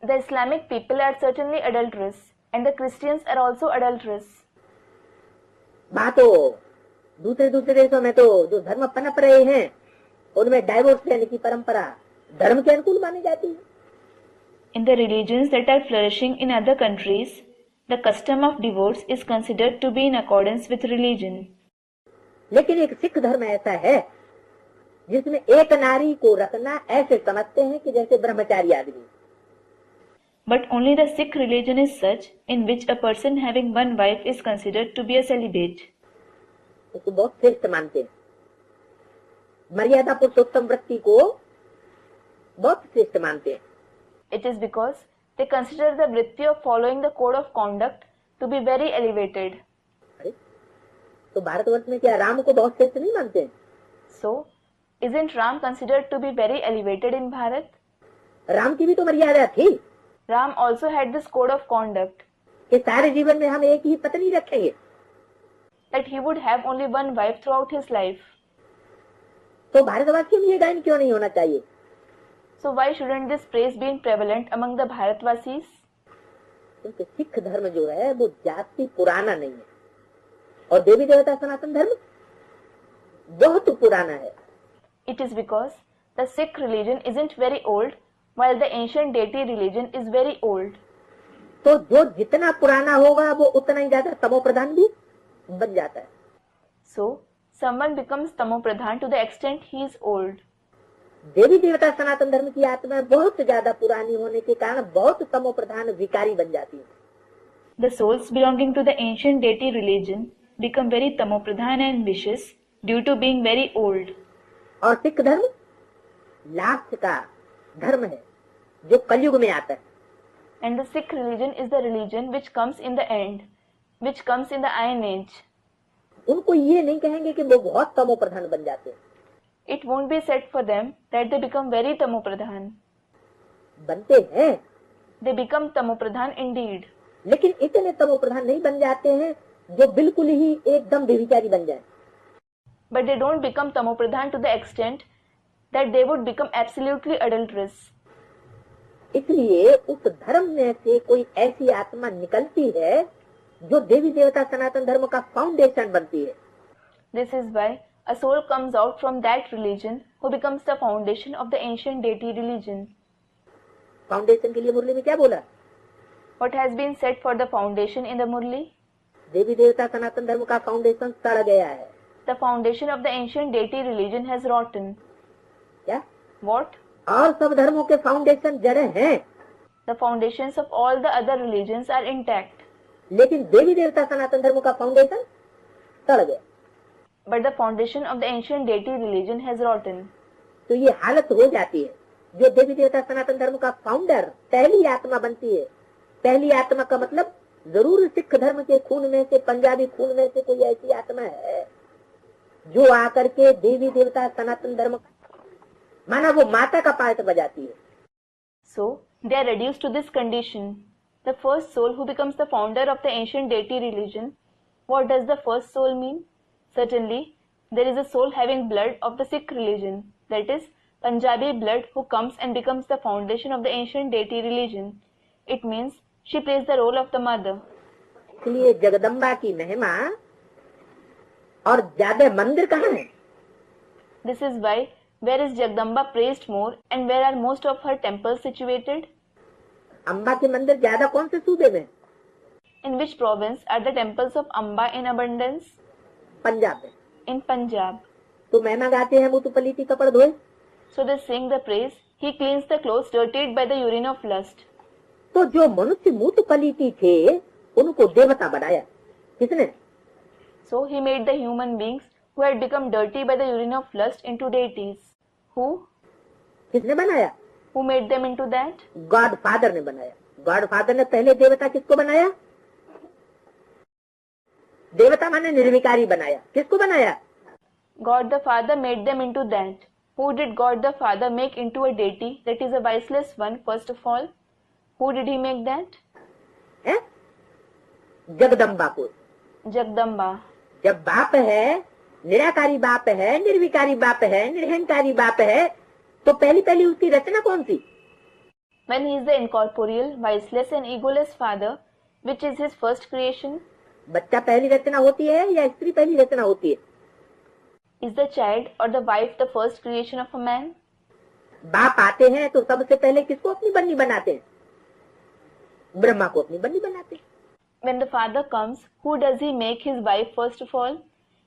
[SPEAKER 3] The Islamic people are certainly adulterous and the Christians are also adulterous.
[SPEAKER 2] बात तो दूसरे देशों में तो जो धर्म पनप रहे हैं उनमें डाइवोर्स देने की परंपरा धर्म के अनुकूल मानी जाती है।
[SPEAKER 3] In the religions that are flourishing in other countries, the custom of divorce is considered to be in accordance with religion.
[SPEAKER 2] लेकिन एक सिख धर्म ऐसा है जिसमें एक नारी को रखना ऐसे समझते हैं कि जैसे ब्रह्मचारी आदमी।
[SPEAKER 3] But only the Sikh religion is such in which a person having one wife is considered to be a celibate.
[SPEAKER 2] उसको बहुत श्रेष्ठ मानते हैं, मर्यादा पुरुषोत्तम वृत्ति को बहुत श्रेष्ठ मानते हैं।
[SPEAKER 3] It is because they consider the vritti of following the code of conduct to be very elevated.
[SPEAKER 2] तो भारतवर्ष में क्या राम को बहुत श्रेष्ठ नहीं मानते हैं?
[SPEAKER 3] So, isn't Ram considered to be very elevated in Bharat?
[SPEAKER 2] Ram की भी तो मर्यादा थी।
[SPEAKER 3] Ram also had this code of conduct
[SPEAKER 2] कि सारे जीवन में हम एक ही पत्नी रखेंगे।
[SPEAKER 3] that he would have only one wife throughout his life.
[SPEAKER 2] तो भारतवासियों में ये गायन क्यों नहीं होना चाहिए?
[SPEAKER 3] So why shouldn't this praise be prevalent among the Bharatvasis?
[SPEAKER 2] क्योंकि सिख धर्म जो है वो जाति पुराना नहीं है और देवी देवता सनातन धर्म बहुत पुराना है।
[SPEAKER 3] It is because the Sikh religion isn't very old, while the ancient deity religion is very old.
[SPEAKER 2] तो जो जितना पुराना होगा वो उतना ही ज्यादा तमो प्रधान भी बन जाता है।
[SPEAKER 3] So someone becomes tamopradhan to the extent he is old.
[SPEAKER 2] देवी देवता सनातन धर्म की आत्मा बहुत ज्यादा पुरानी होने के कारण बहुत तमो प्रधान विकारी बन जाती है।
[SPEAKER 3] The souls belonging to the ancient deity religion become very tamopradhan and vicious due to being very old.
[SPEAKER 2] और सिख धर्म लास्ट का धर्म है जो कलयुग में आता है।
[SPEAKER 3] And the Sikh religion is the religion which comes in the end, which comes in the Iron Age.
[SPEAKER 2] उनको ये नहीं कहेंगे कि वो बहुत तमो प्रधान बन जाते हैं।
[SPEAKER 3] It won't be said for them that they become very tamopradhan.
[SPEAKER 2] बनते हैं,
[SPEAKER 3] They become tamopradhan indeed.
[SPEAKER 2] लेकिन इतने तमो प्रधान नहीं बन जाते हैं जो बिल्कुल ही एकदम बेविचारी बन जाए।
[SPEAKER 3] But they don't become tamopradhan to the extent that they would become absolutely adulterous.
[SPEAKER 2] इसलिए उस धर्म में से कोई ऐसी आत्मा निकलती है जो देवी देवता सनातन धर्म का फाउंडेशन बनती है।
[SPEAKER 3] This is why a soul comes out from that religion who becomes the foundation of the ancient deity religion.
[SPEAKER 2] Foundation के लिए मुरली में क्या बोला?
[SPEAKER 3] What has been said for the foundation in the Murli?
[SPEAKER 2] देवी देवता सनातन धर्म का फाउंडेशन सड़ गया है।
[SPEAKER 3] The foundation of the ancient deity religion has rotten.
[SPEAKER 2] क्या?
[SPEAKER 3] What?
[SPEAKER 2] और सब धर्मों के फाउंडेशन जड़े हैं,
[SPEAKER 3] The foundations of all the other religions are intact.
[SPEAKER 2] लेकिन देवी देवता सनातन धर्म का फाउंडेशन सड़ गया।
[SPEAKER 3] But the foundation of the ancient deity religion has rotten.
[SPEAKER 2] तो ये हालत हो जाती है। जो देवी देवता सनातन धर्म का फाउंडर पहली आत्मा बनती है, पहली आत्मा का मतलब जरूर सिख धर्म के खून में से, पंजाबी खून में से कोई ऐसी आत्मा है जो आकर के देवी देवता सनातन धर्म माना वो माता का पार्ट बजाती है।
[SPEAKER 3] So, they are reduced to this condition. The first soul who becomes the founder of the ancient deity religion. What does the first soul mean? Certainly, there is a soul having blood of the Sikh religion, that is, Punjabi blood who comes and becomes the foundation of the ancient deity religion. It means she plays the role of the mother.
[SPEAKER 2] इसलिए जगदम्बा की महिमा और ज्यादा मंदिर कहाँ है?
[SPEAKER 3] This is why where is Jagdamba praised more and where are most of her temples situated?
[SPEAKER 2] Amba के मंदिर ज्यादा कौन से सूबे में?
[SPEAKER 3] In which province are the temples of Amba in abundance?
[SPEAKER 2] Punjab में।
[SPEAKER 3] In Punjab.
[SPEAKER 2] तो महिमा गाते हैं मुतु पलीती कपड़ धोए।
[SPEAKER 3] So they sing the praise. He cleans the clothes dirtied by the urine of lust.
[SPEAKER 2] तो जो मनुष्य मुतु पलीती थे उनको देवता बनाया किसने?
[SPEAKER 3] So he made the human beings who had become dirty by the urine of lust into deities. Who?
[SPEAKER 2] किसने बनाया?
[SPEAKER 3] Who made them into that?
[SPEAKER 2] God father ने बनाया। गॉड फादर ने पहले देवता किसको बनाया? देवता माने निर्विकारी बनाया। किसको बनाया?
[SPEAKER 3] God the Father made them into that. Who did God the Father make into a deity that is a viceless one first of all? Who did he make that?
[SPEAKER 2] है? जगदम्बा को।
[SPEAKER 3] Jagdamba.
[SPEAKER 2] जब बाप है, निराकारी बाप है, निर्विकारी बाप है, निरहंकारी बाप है, तो पहली पहली उसकी रचना कौन सी?
[SPEAKER 3] When he is the incorporeal, viceless and egoless Father, which is his first creation?
[SPEAKER 2] बच्चा पहली रचना होती है या स्त्री पहली रचना होती है?
[SPEAKER 3] Is the child or the wife the first creation of a man?
[SPEAKER 2] बाप आते हैं तो सबसे पहले किसको अपनी बन्नी बनाते हैं? ब्रह्मा को अपनी बन्नी बनाते हैं।
[SPEAKER 3] When the father comes, who does he make his wife first of all?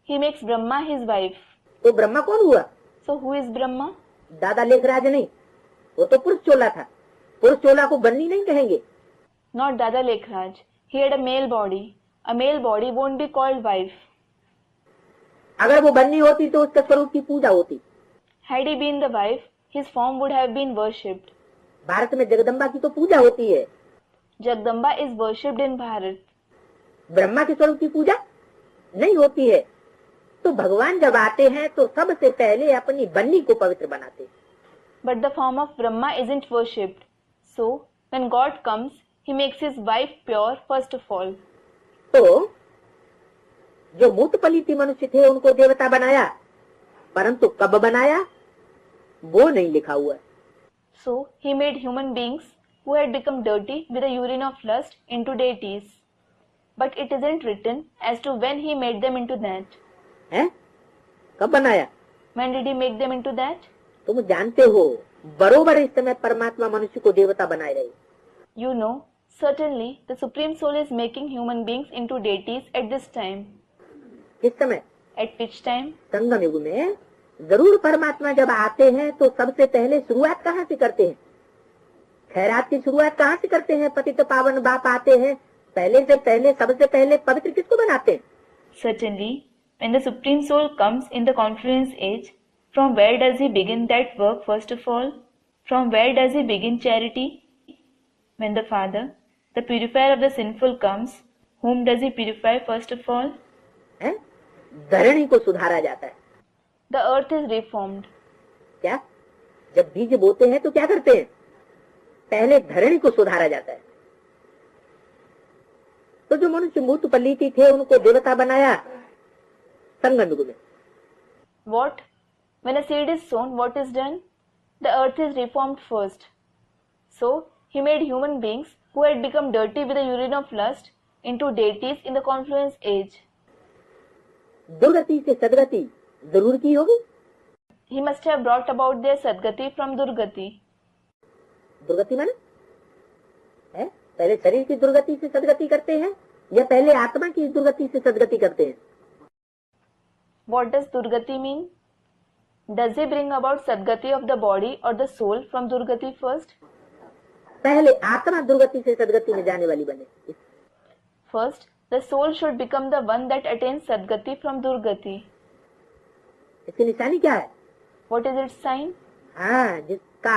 [SPEAKER 3] He makes Brahma his wife.
[SPEAKER 2] तो ब्रह्मा कौन हुआ?
[SPEAKER 3] So who is Brahma?
[SPEAKER 2] दादा लेखराज नहीं, वो तो पुरुष चोला था। पुरुष चोला को बन्नी नहीं कहेंगे।
[SPEAKER 3] Not Dada Lekhraj. He had a male body. A male body won't be called wife.
[SPEAKER 2] अगर वो बन्नी होती तो उसके स्वरूप की पूजा होती।
[SPEAKER 3] Had he been the wife, his form would have been worshipped.
[SPEAKER 2] Bharat में जगदम्बा की तो पूजा होती है।
[SPEAKER 3] Jagdamba is worshipped in Bharat.
[SPEAKER 2] Brahma के स्वरूप की पूजा नहीं होती है। तो भगवान जब आते हैं तो सबसे पहले अपनी बन्नी को पवित्र बनाते।
[SPEAKER 3] But the form of Brahma isn't worshipped. So, when God comes, he makes his wife pure first of all.
[SPEAKER 2] तो जो मूत पलीती मनुष्य थे उनको देवता बनाया, परंतु कब बनाया वो नहीं लिखा हुआ है।
[SPEAKER 3] So, he made human beings who had become dirty with the urine of lust into deities. But it isn't written as to when he made them into that.
[SPEAKER 2] है? कब बनाया?
[SPEAKER 3] When did he make them into that?
[SPEAKER 2] तुम जानते हो बरोबर इस समय परमात्मा मनुष्य को देवता बनाए रहे।
[SPEAKER 3] You know, certainly the Supreme Soul is making human beings into deities at this time.
[SPEAKER 2] किस समय?
[SPEAKER 3] At which time?
[SPEAKER 2] संगम युग में जरूर परमात्मा जब आते हैं तो सबसे पहले शुरुआत कहाँ से करते हैं? खैरात की शुरुआत कहाँ से करते हैं? पतित पावन बाप आते हैं, पहले से पहले सबसे पहले पवित्र किसको बनाते हैं?
[SPEAKER 3] Certainly, when the Supreme Soul comes in the confluence age, from where does he begin that work first of all? From where does he begin charity? When the Father, the purifier of the sinful comes, whom does he purify first of all?
[SPEAKER 2] है? धरणी को सुधारा जाता है।
[SPEAKER 3] The earth is reformed.
[SPEAKER 2] क्या? जब बीज बोते हैं तो क्या करते हैं? पहले धरणी को सुधारा जाता है। तो जो मनुष्य मूत पलीती थे उनको देवता बनाया संगम युग में।
[SPEAKER 3] What? When a seed is sown, what is done? The earth is reformed first. So, he made human beings who had become dirty with the urine of lust into deities in the confluence age.
[SPEAKER 2] दुर्गति से सदगति जरूर की होगी।
[SPEAKER 3] He must have brought about their Sadgati from Durgati.
[SPEAKER 2] दुर्गति माने है? पहले शरीर की दुर्गति से सदगति करते हैं या पहले आत्मा की दुर्गति से सदगति करते हैं?
[SPEAKER 3] What does Durgati mean? Does he bring about Sadgati of the body or the soul from Durgati first?
[SPEAKER 2] पहले आत्मा दुर्गति से सदगति में जाने वाली बने।
[SPEAKER 3] First, the soul should become the one that attains Sadgati from Durgati.
[SPEAKER 2] इसकी निशानी क्या है?
[SPEAKER 3] What is its sign?
[SPEAKER 2] हाँ, जिसका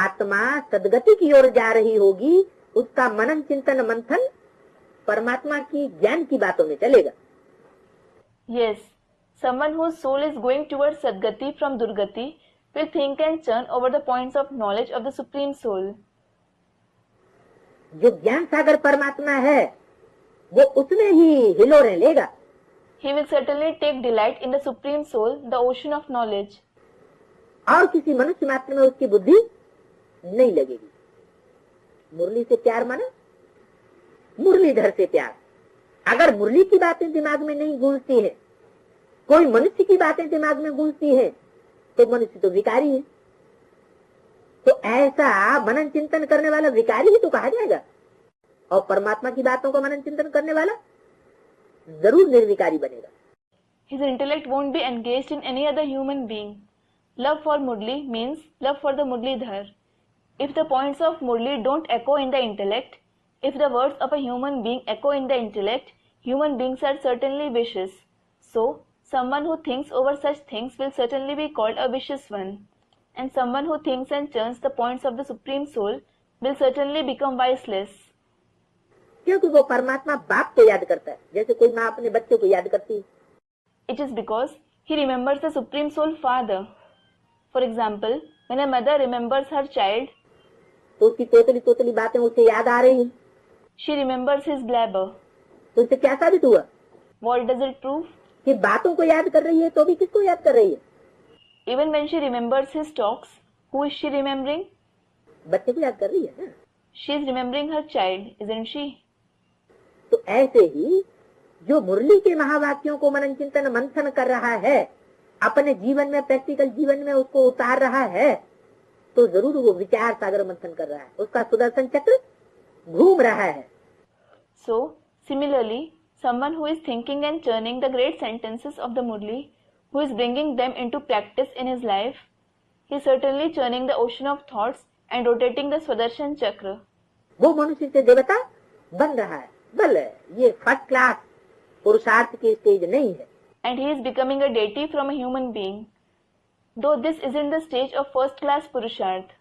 [SPEAKER 2] आत्मा सदगति की ओर जा रही होगी उसका मनन चिंतन मंथन परमात्मा की ज्ञान की बातों में चलेगा।
[SPEAKER 3] Yes, someone whose soul is going towards Sadgati from Durgati will think and churn over the points of knowledge of the Supreme Soul.
[SPEAKER 2] जो ज्ञान सागर परमात्मा है वो उसमें ही हिलोरें लेगा।
[SPEAKER 3] He will certainly take delight in the Supreme Soul, the ocean of knowledge.
[SPEAKER 2] और किसी मनुष्य मात्र में उसकी बुद्धि नहीं लगेगी। मुरली से प्यार माना मुरलीधर से प्यार। अगर मुरली की बातें दिमाग में नहीं गूंजती है, कोई मनुष्य की बातें दिमाग में गूंजती है, तो मनुष्य तो विकारी है। तो ऐसा मनन चिंतन करने वाला विकारी ही तो कहा जाएगा, और परमात्मा की बातों को मनन चिंतन करने वाला जरूर निर्विकारी बनेगा।
[SPEAKER 3] His intellect won't be engaged in any other human being. Love for Murli means love for the Murlidhar. If the points of Murli don't echo in the intellect, if the words of a human being echo in the intellect, human beings are certainly vicious. So, someone who thinks over such things will certainly be called a vicious one. And someone who thinks and churns the points of the Supreme Soul will certainly become viceless.
[SPEAKER 2] क्योंकि वो परमात्मा बाप को याद करता है, जैसे कोई माँ अपने बच्चे को याद करती है।
[SPEAKER 3] It is because he remembers the Supreme Soul Father. For example, when a mother remembers her child,
[SPEAKER 2] तो उसकी तोतली तोतली बातें उसे याद आ रही हैं।
[SPEAKER 3] she remembers his blabber.
[SPEAKER 2] तो इससे क्या साबित हुआ?
[SPEAKER 3] What does it prove?
[SPEAKER 2] कि बातों को याद कर रही है तो भी किसको याद कर रही है?
[SPEAKER 3] Even when she remembers his talks, who is she remembering?
[SPEAKER 2] बच्चे को याद कर रही है ना।
[SPEAKER 3] She is remembering her child, isn't she?
[SPEAKER 2] तो ऐसे ही जो मुरली के महावाक्यों को मनन चिंतन मंथन कर रहा है, अपने जीवन में, प्रैक्टिकल जीवन में उसको उतार रहा है, तो जरूर वो विचार सागर मंथन कर रहा है, उसका सुदर्शन चक्र घूम रहा है।
[SPEAKER 3] So, similarly, someone who is thinking and churning the great sentences of the Murli, who is bringing them into practice in his life, he is certainly churning the ocean of thoughts and rotating the Swadershan Chakra.
[SPEAKER 2] वो मनुष्य से देवता बन रहा है। बल ये first class पुरुषार्थ की स्टेज नहीं है।
[SPEAKER 3] And he is becoming a deity from a human being. Though this isn't the stage of first class Purusharth.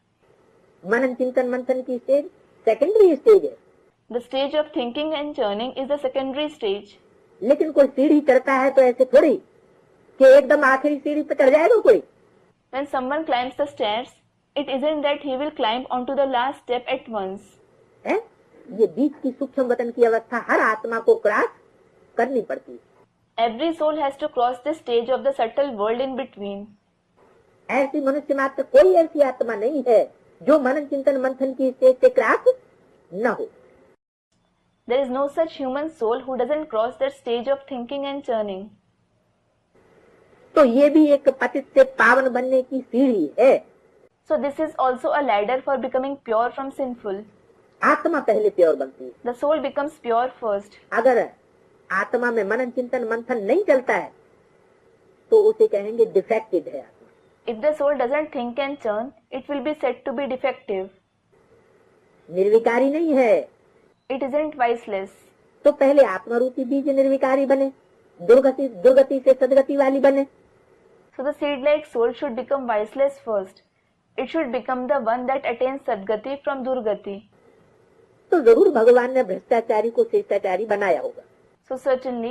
[SPEAKER 2] मनन चिंतन मंथन की स्टेज सेकेंडरी स्टेज है।
[SPEAKER 3] The stage of thinking and churning is the secondary stage.
[SPEAKER 2] लेकिन कोई सीढ़ी चढ़ता है तो ऐसे थोड़ी कि एकदम आखिरी सीढ़ी पे चढ़ जाएगा कोई।
[SPEAKER 3] When someone climbs the stairs, it isn't that he will climb onto the last step at once.
[SPEAKER 2] है? ये बीच की सूक्ष्म वतन की अवस्था हर आत्मा को क्रॉस करनी पड़ती है।
[SPEAKER 3] Every soul has to cross the stage of the subtle world in between.
[SPEAKER 2] ऐसी मनुष्य मात्र कोई ऐसी आत्मा नहीं है जो मनन चिंतन मंथन की स्टेज से क्रॉस न हो।
[SPEAKER 3] There is no such human soul who doesn't cross that stage of thinking and churning.
[SPEAKER 2] तो ये भी एक पतित से पावन बनने की सीढ़ी है।
[SPEAKER 3] So this is also a ladder for becoming pure from sinful.
[SPEAKER 2] आत्मा पहले प्योर बनती है।
[SPEAKER 3] The soul becomes pure first.
[SPEAKER 2] अगर आत्मा में मनन चिंतन मंथन नहीं चलता है तो उसे कहेंगे डिफेक्टेड है आत्मा।
[SPEAKER 3] If the soul doesn't think and churn, it will be said to be defective.
[SPEAKER 2] निर्विकारी नहीं है।
[SPEAKER 3] It isn't viceless.
[SPEAKER 2] तो पहले आत्मरूपी बीज निर्विकारी बने, दुर्गति से सदगति वाली बने।
[SPEAKER 3] So the seed-like soul should become viceless first. It should become the one that attains sadgati from durgati.
[SPEAKER 2] तो जरूर भगवान ने भ्रष्टाचारी को श्रेष्ठाचारी बनाया होगा।
[SPEAKER 3] So certainly,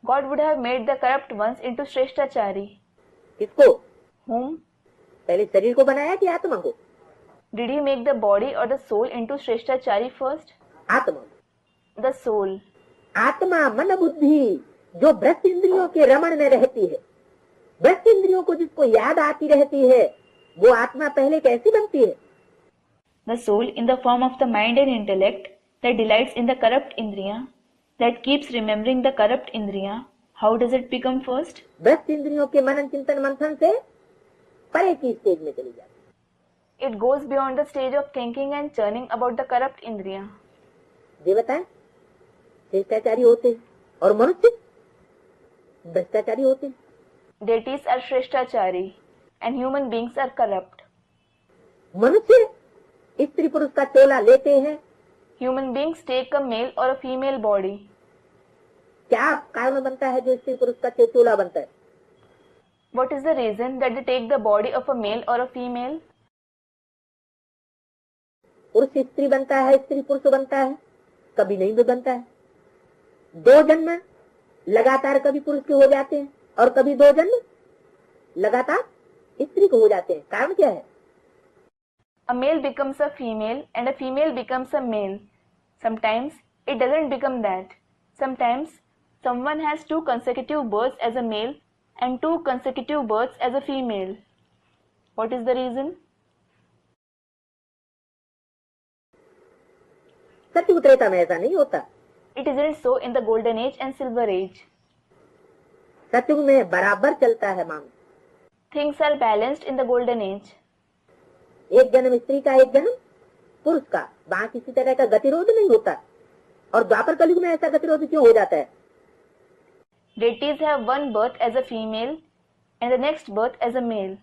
[SPEAKER 3] God would have made the corrupt ones into Shrestachari.
[SPEAKER 2] किसको?
[SPEAKER 3] Whom?
[SPEAKER 2] पहले शरीर को बनाया कि आत्मा को?
[SPEAKER 3] Did he make the body or the soul into Shrestachari first?
[SPEAKER 2] आत्मा।
[SPEAKER 3] The soul.
[SPEAKER 2] आत्मा मन बुद्धि जो भ्रष्ट इंद्रियों के रमण में रहती है, भ्रष्ट इंद्रियों को जिसको याद आती रहती है, वो आत्मा पहले कैसी बनती है?
[SPEAKER 3] The soul in the form of the mind and intellect that delights in the corrupt indriya, that keeps remembering the corrupt indriya, how does it become first?
[SPEAKER 2] भ्रष्ट इंद्रियों के मनन चिंतन मंथन से परे की स्टेज में चली जाती है।
[SPEAKER 3] It goes beyond the stage of thinking and churning about the corrupt indriya.
[SPEAKER 2] देवता श्रेष्ठाचारी होते हैं और मनुष्य भ्रष्टाचारी होते हैं।
[SPEAKER 3] Deities are Shrestachari and human beings are corrupt.
[SPEAKER 2] मनुष्य स्त्री पुरुष का टोला लेते हैं।
[SPEAKER 3] Human beings take a male or a female body.
[SPEAKER 2] क्या कारण बनता है जो स्त्री पुरुष का टोला बनता है?
[SPEAKER 3] What is the reason that they take the body of a male or a female?
[SPEAKER 2] पुरुष स्त्री बनता है, स्त्री पुरुष बनता है, कभी नहीं भी बनता है। दो जन्म लगातार कभी पुरुष के हो जाते हैं और कभी दो जन्म लगातार स्त्री को हो जाते हैं। कारण क्या है?
[SPEAKER 3] A male becomes a female and a female becomes a male. Sometimes it doesn't become that. Sometimes someone has 2 consecutive births as a male and 2 consecutive births as a female. What is the reason?
[SPEAKER 2] सत्युग त्रेता में ऐसा नहीं होता।
[SPEAKER 3] It isn't so in the golden age and silver age.
[SPEAKER 2] सत्युग में बराबर चलता है मांग।
[SPEAKER 3] Things are balanced in the golden age.
[SPEAKER 2] एक जन्म स्त्री का, एक जन्म पुरुष का, वहां किसी तरह का गतिरोध नहीं होता। और द्वापर कलयुग में ऐसा गतिरोध क्यों हो जाता है?
[SPEAKER 3] Deities have one birth as a female and the next birth as a male.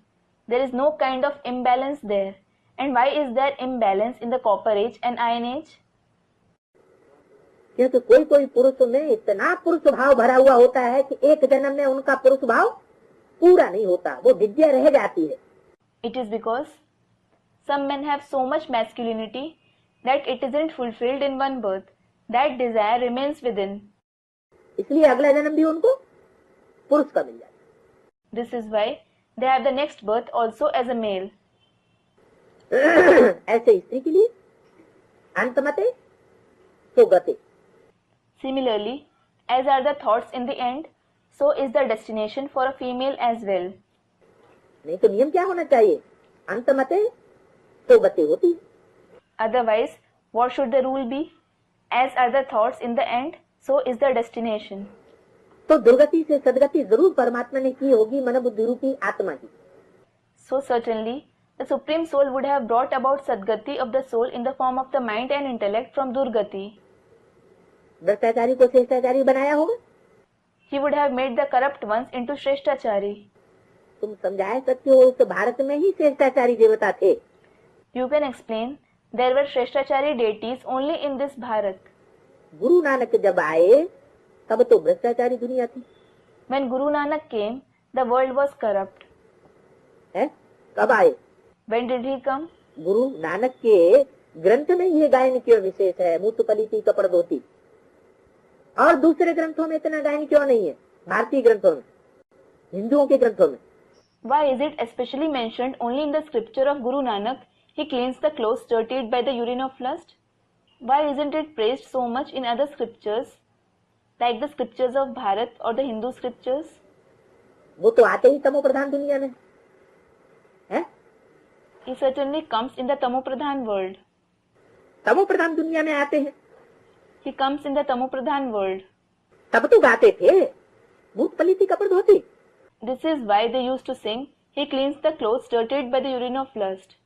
[SPEAKER 3] There is no kind of imbalance there. And why is there imbalance in the copper age and iron age?
[SPEAKER 2] क्योंकि कोई कोई पुरुष में इतना पुरुष भाव भरा हुआ होता है कि एक जन्म में उनका पुरुष भाव पूरा नहीं होता, वो विद्या रह जाती है।
[SPEAKER 3] It is because some men have so much masculinity that it isn't fulfilled in one birth. That desire remains within.
[SPEAKER 2] इसलिए अगला जन्म भी उनको पुरुष का मिल जाता है।
[SPEAKER 3] This is why they have the next birth also as a male.
[SPEAKER 2] ऐसे स्त्री के लिए अंतमते तो गते।
[SPEAKER 3] Similarly, as are the thoughts in the end, so is the destination for a female as well.
[SPEAKER 2] नहीं तो नियम क्या होना चाहिए? अंतमते तो गते होती है।
[SPEAKER 3] Otherwise, what should the rule be? As are the thoughts in the end, so is the destination.
[SPEAKER 2] तो दुर्गति से सदगति जरूर परमात्मा ने की होगी, मन बुद्धि रूपी आत्मा की।
[SPEAKER 3] So certainly, the Supreme Soul would have brought about Sadgati of the soul in the form of the mind and intellect from Durgati.
[SPEAKER 2] भ्रष्टाचारी को श्रेष्ठाचारी बनाया होगा।
[SPEAKER 3] He would have made the corrupt ones into Shrestachari.
[SPEAKER 2] तुम समझाए सकते हो, उस भारत में ही श्रेष्ठाचारी देवता थे।
[SPEAKER 3] You can explain, there were Shrestachari deities only in this Bharat.
[SPEAKER 2] Guru Nanak जब आए तब तो भ्रष्टाचारी दुनिया थी।
[SPEAKER 3] When Guru Nanak came, the world was corrupt.
[SPEAKER 2] है? कब आए?
[SPEAKER 3] When did he come?
[SPEAKER 2] Guru Nanak के ग्रंथ में ये गायन क्यों विशेष है? मूत पलीती कपड़ धोती। और दूसरे ग्रंथों में इतना गायन क्यों नहीं है? भारतीय ग्रंथों में, हिंदुओं के ग्रंथों में।
[SPEAKER 3] Why is it especially mentioned only in the scripture of Guru Nanak? He cleans the clothes dirtied by the urine of lust. Why isn't it praised so much in other scriptures, like the scriptures of Bharat or the Hindu scriptures?
[SPEAKER 2] वो तो आते ही तमो प्रधान दुनिया में है।
[SPEAKER 3] He certainly comes in the Tamopradhan world.
[SPEAKER 2] तमो प्रधान दुनिया में आते हैं।
[SPEAKER 3] He comes in the Tamopradhan world.
[SPEAKER 2] तब तो गाते थे मूत पलीती कपड़ धोती।
[SPEAKER 3] This is why they used to sing, he cleans the clothes dirtied by the urine of lust.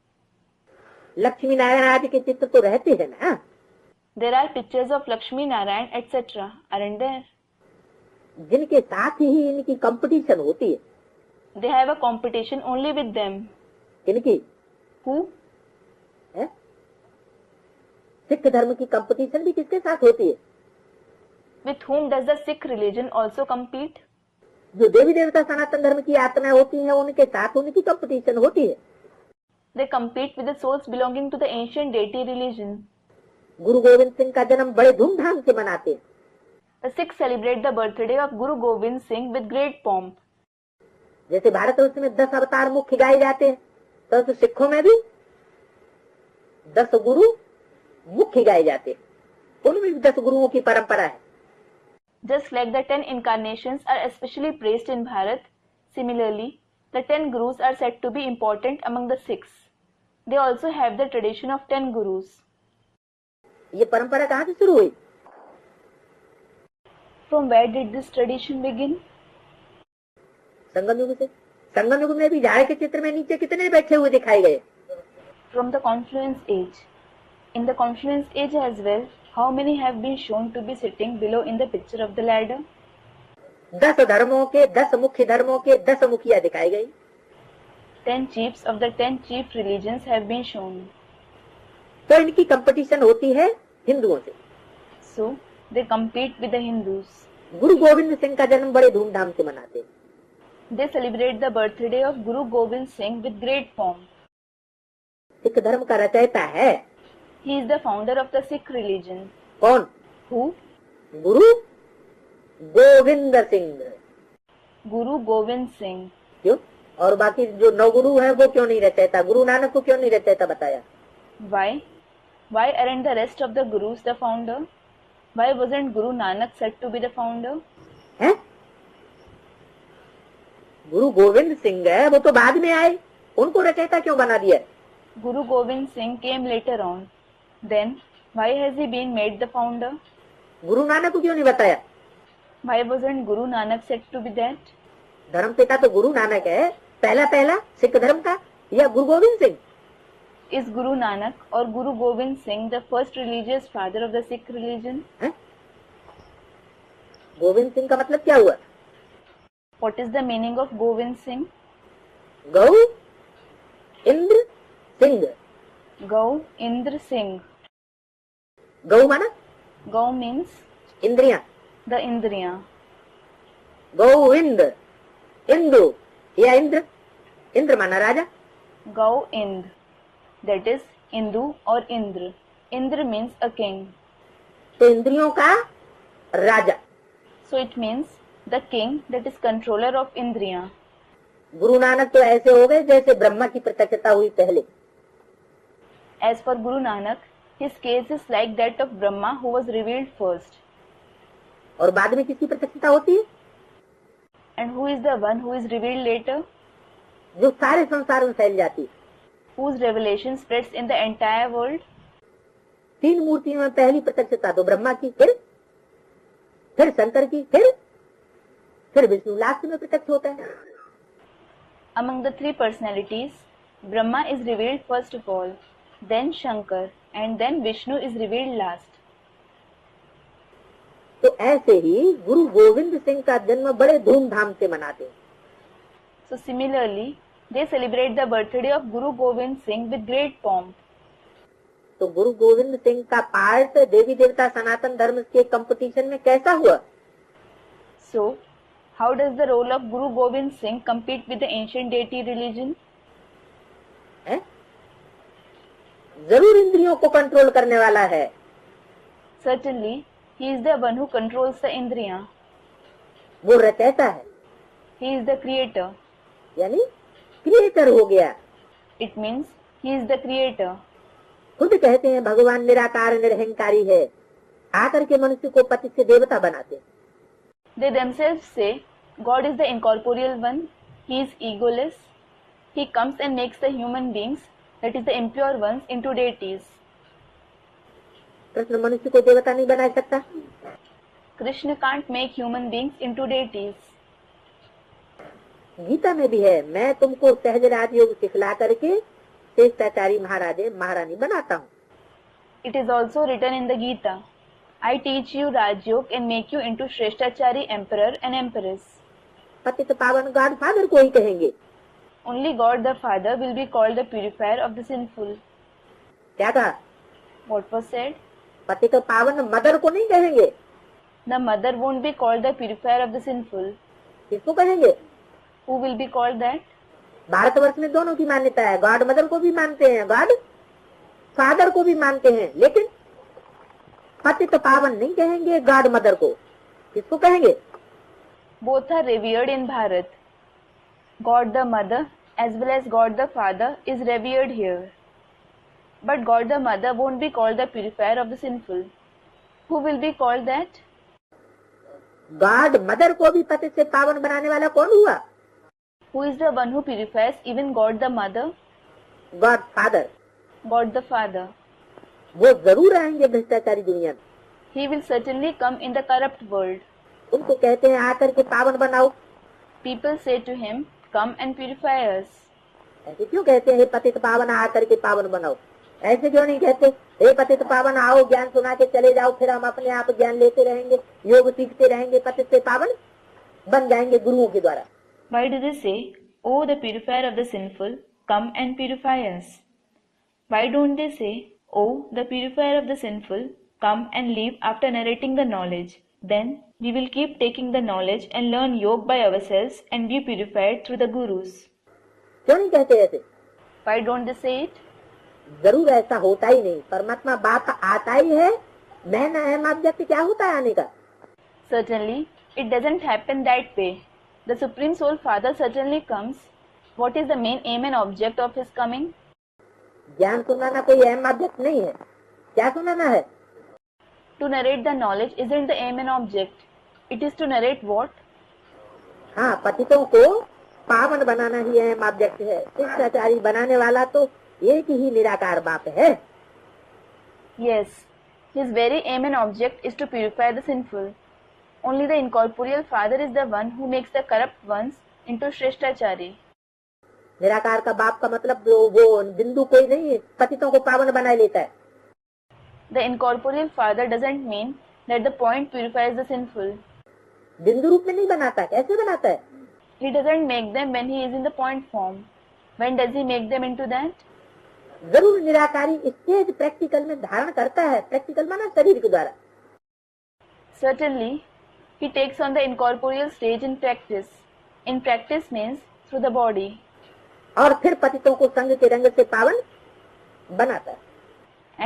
[SPEAKER 2] Lakshmi Narayan आदि के चित्र तो रहते हैं ना।
[SPEAKER 3] There are pictures of Lakshmi, Narayan, etc. aren't there?
[SPEAKER 2] जिनके साथ ही इनकी कंपटीशन होती है।
[SPEAKER 3] They have a competition only with them.
[SPEAKER 2] इनकी
[SPEAKER 3] Who?
[SPEAKER 2] है? सिख धर्म की कंपटीशन भी किसके साथ होती है?
[SPEAKER 3] With whom does the Sikh religion also compete?
[SPEAKER 2] जो देवी देवता सनातन धर्म की आत्माएं होती हैं, उनके साथ उनकी कंपटीशन होती है।
[SPEAKER 3] They compete with the souls belonging to the ancient deity religion.
[SPEAKER 2] गुरु गोविंद सिंह का जन्म बड़े धूमधाम से मनाते हैं।
[SPEAKER 3] The Sikhs celebrate the birthday of Guru Gobind Singh with great pomp.
[SPEAKER 2] जैसे भारतवर्ष में 10 अवतार मुख्य गाए जाते हैं, तो सिखों में भी 10 गुरु मुख्य गाए जाते हैं। उनमें भी 10 गुरुओं की परंपरा है।
[SPEAKER 3] Just like the 10 incarnations are especially praised in Bharat, similarly, the 10 gurus are said to be important among the Sikhs. They also have the tradition of 10 gurus.
[SPEAKER 2] ये परंपरा कहाँ से शुरू हुई?
[SPEAKER 3] From where did this tradition begin?
[SPEAKER 2] संगम युग से। संगम युग में भी झाड़ के चित्र में नीचे कितने बैठे हुए दिखाए गए?
[SPEAKER 3] From the Confluence Age. In the Confluence Age as well, how many have been shown to be sitting below in the picture of the ladder?
[SPEAKER 2] 10 धर्मों के 10 मुख्य धर्मों के 10 मुखिया दिखाई गई।
[SPEAKER 3] 10 chiefs of the 10 chief religions have been shown.
[SPEAKER 2] तो इनकी कंपटीशन होती है हिंदुओं से।
[SPEAKER 3] So, they compete with the Hindus.
[SPEAKER 2] गुरु गोविंद सिंह का जन्म बड़े धूमधाम से मनाते हैं।
[SPEAKER 3] They celebrate the birthday of Guru Gobind Singh with great pomp.
[SPEAKER 2] Sikh धर्म का रचयिता है।
[SPEAKER 3] He is the founder of the Sikh religion.
[SPEAKER 2] कौन?
[SPEAKER 3] Who?
[SPEAKER 2] Guru Govind Singh.
[SPEAKER 3] Guru Gobind Singh.
[SPEAKER 2] क्यों? और बाकी जो 9 गुरु हैं वो क्यों नहीं रचयिता? गुरु नानक को क्यों नहीं रचयिता बताया?
[SPEAKER 3] Why? Why aren't the rest of the gurus the founder? Why wasn't Guru Nanak said to be the founder?
[SPEAKER 2] है? गुरु गोविंद सिंह है, वो तो बाद में आए। उनको रचयिता क्यों बना दिया?
[SPEAKER 3] Guru Gobind Singh came later on. Then, why has he been made the founder?
[SPEAKER 2] Guru Nanak को क्यों नहीं बताया?
[SPEAKER 3] Why wasn't Guru Nanak said to be that?
[SPEAKER 2] धर्म पिता तो गुरु नानक है, पहला सिख धर्म का, या गुरु Govind Singh?
[SPEAKER 3] Is Guru Nanak or Guru Gobind Singh the first religious father of the Sikh religion?
[SPEAKER 2] है? गोविंद सिंह का मतलब क्या हुआ?
[SPEAKER 3] What is the meaning of Govind Singh?
[SPEAKER 2] गौ Indra Singh.
[SPEAKER 3] Gau Indra Singh.
[SPEAKER 2] गौ माना
[SPEAKER 3] Gau means
[SPEAKER 2] इंद्रियां,
[SPEAKER 3] the Indriya.
[SPEAKER 2] गोविंद इंदु या इंद्र, इंद्र माना राजा।
[SPEAKER 3] Gau Ind. That is Indu or Indra. Indra means a king.
[SPEAKER 2] तो इंद्रियों का राजा।
[SPEAKER 3] So it means the king that is controller of Indriya.
[SPEAKER 2] Guru Nanak तो ऐसे हो गए जैसे ब्रह्मा की प्रत्यक्षता हुई पहले।
[SPEAKER 3] As for Guru Nanak, his case is like that of Brahma who was revealed first.
[SPEAKER 2] और बाद में किसकी प्रत्यक्षता होती है?
[SPEAKER 3] And who is the one who is revealed later?
[SPEAKER 2] जो सारे संसार में फैल जाती है।
[SPEAKER 3] Whose revelation spreads in the entire world?
[SPEAKER 2] तीन मूर्तियों में पहली प्रत्यक्षता तो ब्रह्मा की, फिर शंकर की, फिर विष्णु लास्ट में प्रत्यक्ष होता है।
[SPEAKER 3] Among the three personalities, Brahma is revealed first of all, then Shankar, and then Vishnu is revealed last.
[SPEAKER 2] तो ऐसे ही गुरु गोविंद सिंह का जन्म बड़े धूमधाम से मनाते हैं।
[SPEAKER 3] So similarly, they celebrate the birthday of Guru Gobind Singh with great pomp.
[SPEAKER 2] तो गुरु गोविंद सिंह का पार्ट देवी देवता सनातन धर्म के कंपटीशन में कैसा हुआ?
[SPEAKER 3] So, how does the role of Guru Gobind Singh compete with the ancient deity religion?
[SPEAKER 2] है? जरूर इंद्रियों को कंट्रोल करने वाला है।
[SPEAKER 3] Certainly, he is the one who controls the Indriya.
[SPEAKER 2] वो रचयिता है,
[SPEAKER 3] He is the creator.
[SPEAKER 2] यानी क्रिएटर हो गया।
[SPEAKER 3] It means he is the creator.
[SPEAKER 2] खुद कहते हैं भगवान निराकार निरहंकारी है, आकर के मनुष्य को पति से देवता बनाते।
[SPEAKER 3] They themselves say, God is the incorporeal one, he is egoless. He comes and makes the human beings, that is the impure ones, into deities.
[SPEAKER 2] Krishna मनुष्य को देवता नहीं बना सकता।
[SPEAKER 3] Krishna can't make human beings into deities.
[SPEAKER 2] Gita में भी है, मैं तुमको सहज राजयोग सिखला करके श्रेष्ठाचारी महाराजे महारानी बनाता हूँ।
[SPEAKER 3] It is also written in the Gita, I teach you Rajyog and make you into Shrestachari emperor and empress.
[SPEAKER 2] पतित पावन गॉड फादर को ही कहेंगे।
[SPEAKER 3] Only God the Father will be called the purifier of the sinful.
[SPEAKER 2] क्या कहा?
[SPEAKER 3] What was said?
[SPEAKER 2] पतित पावन mother को नहीं कहेंगे।
[SPEAKER 3] The mother won't be called the purifier of the sinful.
[SPEAKER 2] किसको कहेंगे?
[SPEAKER 3] Who will be called that?
[SPEAKER 2] Bharatvarsh में दोनों की मान्यता है, गॉड मदर को भी मानते हैं, गॉड फादर को भी मानते हैं, लेकिन पतित पावन नहीं कहेंगे गॉड मदर को। किसको कहेंगे?
[SPEAKER 3] Both are revered in Bharat. God the Mother as well as God the Father is revered here. But God the Mother won't be called the purifier of the sinful. Who will be called that?
[SPEAKER 2] God mother को भी पतित से पावन बनाने वाला कौन हुआ?
[SPEAKER 3] Who is the one who purifies even God the Mother?
[SPEAKER 2] God father.
[SPEAKER 3] God the Father.
[SPEAKER 2] वो जरूर आएंगे भ्रष्टाचारी दुनिया में।
[SPEAKER 3] He will certainly come in the corrupt world.
[SPEAKER 2] उनको कहते हैं आकर के पावन बनाओ।
[SPEAKER 3] People say to him, come and purify us.
[SPEAKER 2] ऐसे क्यों कहते हैं, हे पतित पावन आकर के पावन बनाओ? ऐसे क्यों नहीं कहते, हे पतित पावन आओ ज्ञान सुना के चले जाओ, फिर हम अपने आप ज्ञान लेते रहेंगे, योग सीखते रहेंगे, पतित से पावन बन जाएंगे गुरुओं के द्वारा।
[SPEAKER 3] Why do they say, O the purifier of the sinful, come and purify us? Why don't they say, O the purifier of the sinful, come and leave after narrating the knowledge? Then we will keep taking the knowledge and learn yoga by ourselves and be purified through the gurus.
[SPEAKER 2] क्यों नहीं कहते ऐसे?
[SPEAKER 3] Why don't they say it?
[SPEAKER 2] जरूर ऐसा होता ही नहीं। परमात्मा बाप आता ही है, मैं न अहम ऑब्जेक्ट क्या होता है आने का?
[SPEAKER 3] Certainly, it doesn't happen that way. The Supreme Soul Father certainly comes. What is the main aim and object of his coming?
[SPEAKER 2] ज्ञान सुनाना कोई अहम ऑब्जेक्ट नहीं है। क्या सुनाना है?
[SPEAKER 3] To narrate the knowledge isn't the aim and object. It is to narrate what?
[SPEAKER 2] हाँ, पतितों को पावन बनाना ही अहम ऑब्जेक्ट है। शिष्टाचारी बनाने वाला तो एक ही निराकार बाप है।
[SPEAKER 3] Yes, his very aim and object is to purify the sinful. Only the incorporeal Father is the one who makes the corrupt ones into Shrestachari.
[SPEAKER 2] निराकार का बाप का मतलब वो बिंदु कोई नहीं है, पतितों को पावन बना लेता है।
[SPEAKER 3] The incorporeal Father doesn't mean that the point purifies the sinful.
[SPEAKER 2] बिंदु रूप में नहीं बनाता, कैसे बनाता है?
[SPEAKER 3] He doesn't make them when he is in the point form. When does he make them into that?
[SPEAKER 2] जरूर निराकारी स्टेज प्रैक्टिकल में धारण करता है। प्रैक्टिकल माना शरीर के द्वारा।
[SPEAKER 3] Certainly, he takes on the incorporeal stage in practice. In practice means through the body.
[SPEAKER 2] और फिर पतितों को संग के रंग से पावन बनाता है।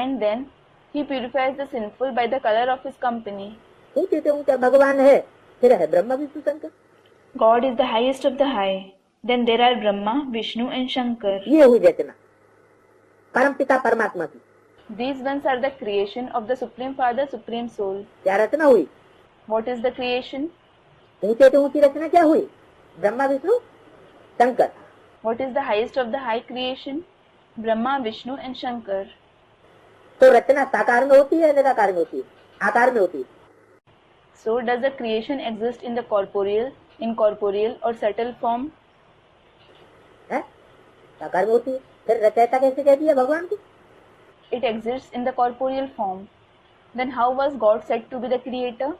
[SPEAKER 3] And then he purifies the sinful by the color of his company.
[SPEAKER 2] ऊंचे से ऊंचा भगवान है, फिर है Brahma Vishnu Shankar.
[SPEAKER 3] God is the highest of the high. Then there are Brahma, Vishnu and Shankar.
[SPEAKER 2] ये हुई रचना परम पिता परमात्मा की।
[SPEAKER 3] These ones are the creation of the Supreme Father, Supreme Soul.
[SPEAKER 2] क्या रचना हुई?
[SPEAKER 3] What is the creation?
[SPEAKER 2] ऊंचे से ऊंची रचना क्या हुई? Brahma Vishnu Shankar.
[SPEAKER 3] What is the highest of the high creation? Brahma, Vishnu and Shankar.
[SPEAKER 2] तो रचना साकार में होती है, निराकार में होती है, आकार में होती है।
[SPEAKER 3] So does the creation exist in the corporeal, incorporeal or subtle form?
[SPEAKER 2] है? साकार में होती है। फिर रचयिता कैसे कह दिया भगवान को?
[SPEAKER 3] It exists in the corporeal form. Then how was God said to be the creator?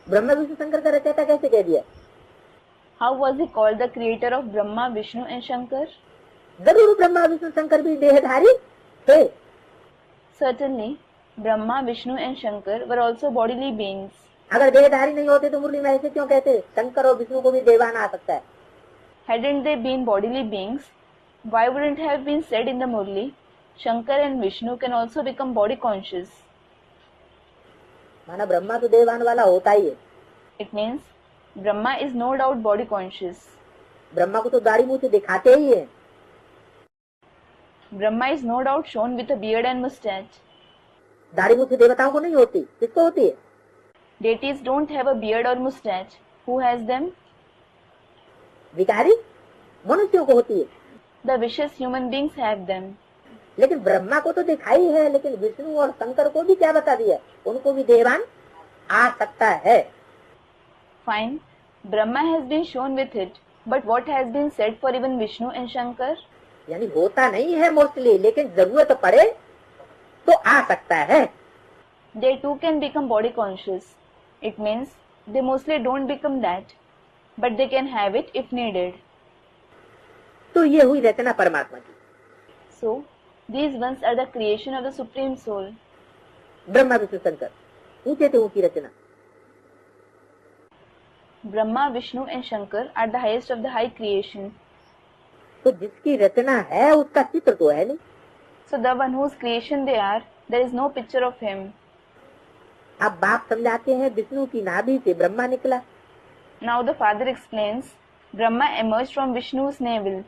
[SPEAKER 2] Brahma Vishnu Shankar का रचयिता कैसे कह दिया?
[SPEAKER 3] How was he called the creator of Brahma, Vishnu and Shankar?
[SPEAKER 2] जरूर ब्रह्मा विष्णु शंकर भी देहधारी थे।
[SPEAKER 3] Certainly, Brahma, Vishnu and Shankar were also bodily beings.
[SPEAKER 2] अगर देहधारी नहीं होते तो मुरली में ऐसे क्यों कहते? शंकर और विष्णु को भी देवान आ सकता है।
[SPEAKER 3] Hadn't they been bodily beings, why wouldn't have been said in the Murli, Shankar and Vishnu can also become body conscious?
[SPEAKER 2] माना ब्रह्मा तो देवान वाला होता ही है।
[SPEAKER 3] It means Brahma is no doubt body conscious.
[SPEAKER 2] Brahma को तो दाढ़ी मूंछ दिखाते ही है।
[SPEAKER 3] Brahma is no doubt shown with a beard and mustache.
[SPEAKER 2] दाढ़ी मूंछ देवताओं को नहीं होती, किसको होती है?
[SPEAKER 3] Deities don't have a beard or mustache. Who has them?
[SPEAKER 2] विकारी मनुष्यों को होती है।
[SPEAKER 3] The vicious human beings have them.
[SPEAKER 2] लेकिन ब्रह्मा को तो दिखाई है, लेकिन विष्णु और शंकर को भी क्या बता दिया? उनको भी देवान आ सकता है।
[SPEAKER 3] Fine. Brahma has been shown with it. But what has been said for even Vishnu and Shankar?
[SPEAKER 2] यानी होता नहीं है मोस्टली, लेकिन जरूरत पड़े तो आ सकता है।
[SPEAKER 3] They too can become body conscious. It means they mostly don't become that, but they can have it if needed.
[SPEAKER 2] तो ये हुई रचना परमात्मा की।
[SPEAKER 3] So, these ones are the creation of the Supreme Soul.
[SPEAKER 2] Brahma Vishnu Shankar ऊंचे से ऊंची रचना।
[SPEAKER 3] Brahma, Vishnu and Shankar are the highest of the high creation.
[SPEAKER 2] तो जिसकी रचना है उसका चित्र तो है नहीं।
[SPEAKER 3] So the one whose creation they are, there is no picture of him.
[SPEAKER 2] अब बाप समझाते हैं विष्णु की नाभि से ब्रह्मा निकला।
[SPEAKER 3] Now the father explains, Brahma emerged from Vishnu's navel.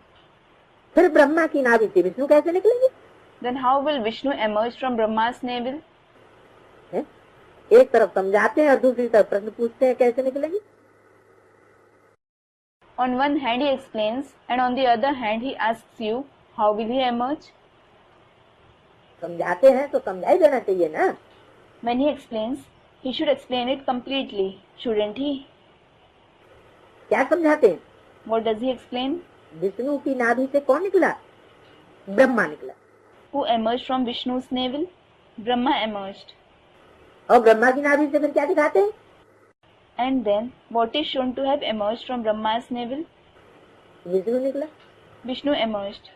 [SPEAKER 2] फिर ब्रह्मा की नाभि से विष्णु कैसे निकलेंगे?
[SPEAKER 3] Then how will Vishnu emerge from Brahma's navel?
[SPEAKER 2] है? एक तरफ समझाते हैं और दूसरी तरफ प्रश्न पूछते हैं कैसे निकलेंगे?
[SPEAKER 3] On one hand he explains, and on the other hand he asks you, how will he emerge?
[SPEAKER 2] समझाते हैं तो समझा ही देना चाहिए ना।
[SPEAKER 3] When he explains, he should explain it completely, shouldn't he?
[SPEAKER 2] क्या समझाते हैं?
[SPEAKER 3] What does he explain?
[SPEAKER 2] Vishnu की नाभि से कौन निकला? ब्रह्मा निकला।
[SPEAKER 3] Who emerged from Vishnu's navel? Brahma emerged.
[SPEAKER 2] और ब्रह्मा की नाभि से फिर क्या दिखाते हैं?
[SPEAKER 3] And then, what is shown to have emerged from Brahma's navel?
[SPEAKER 2] Vishnu निकला।
[SPEAKER 3] Vishnu emerged.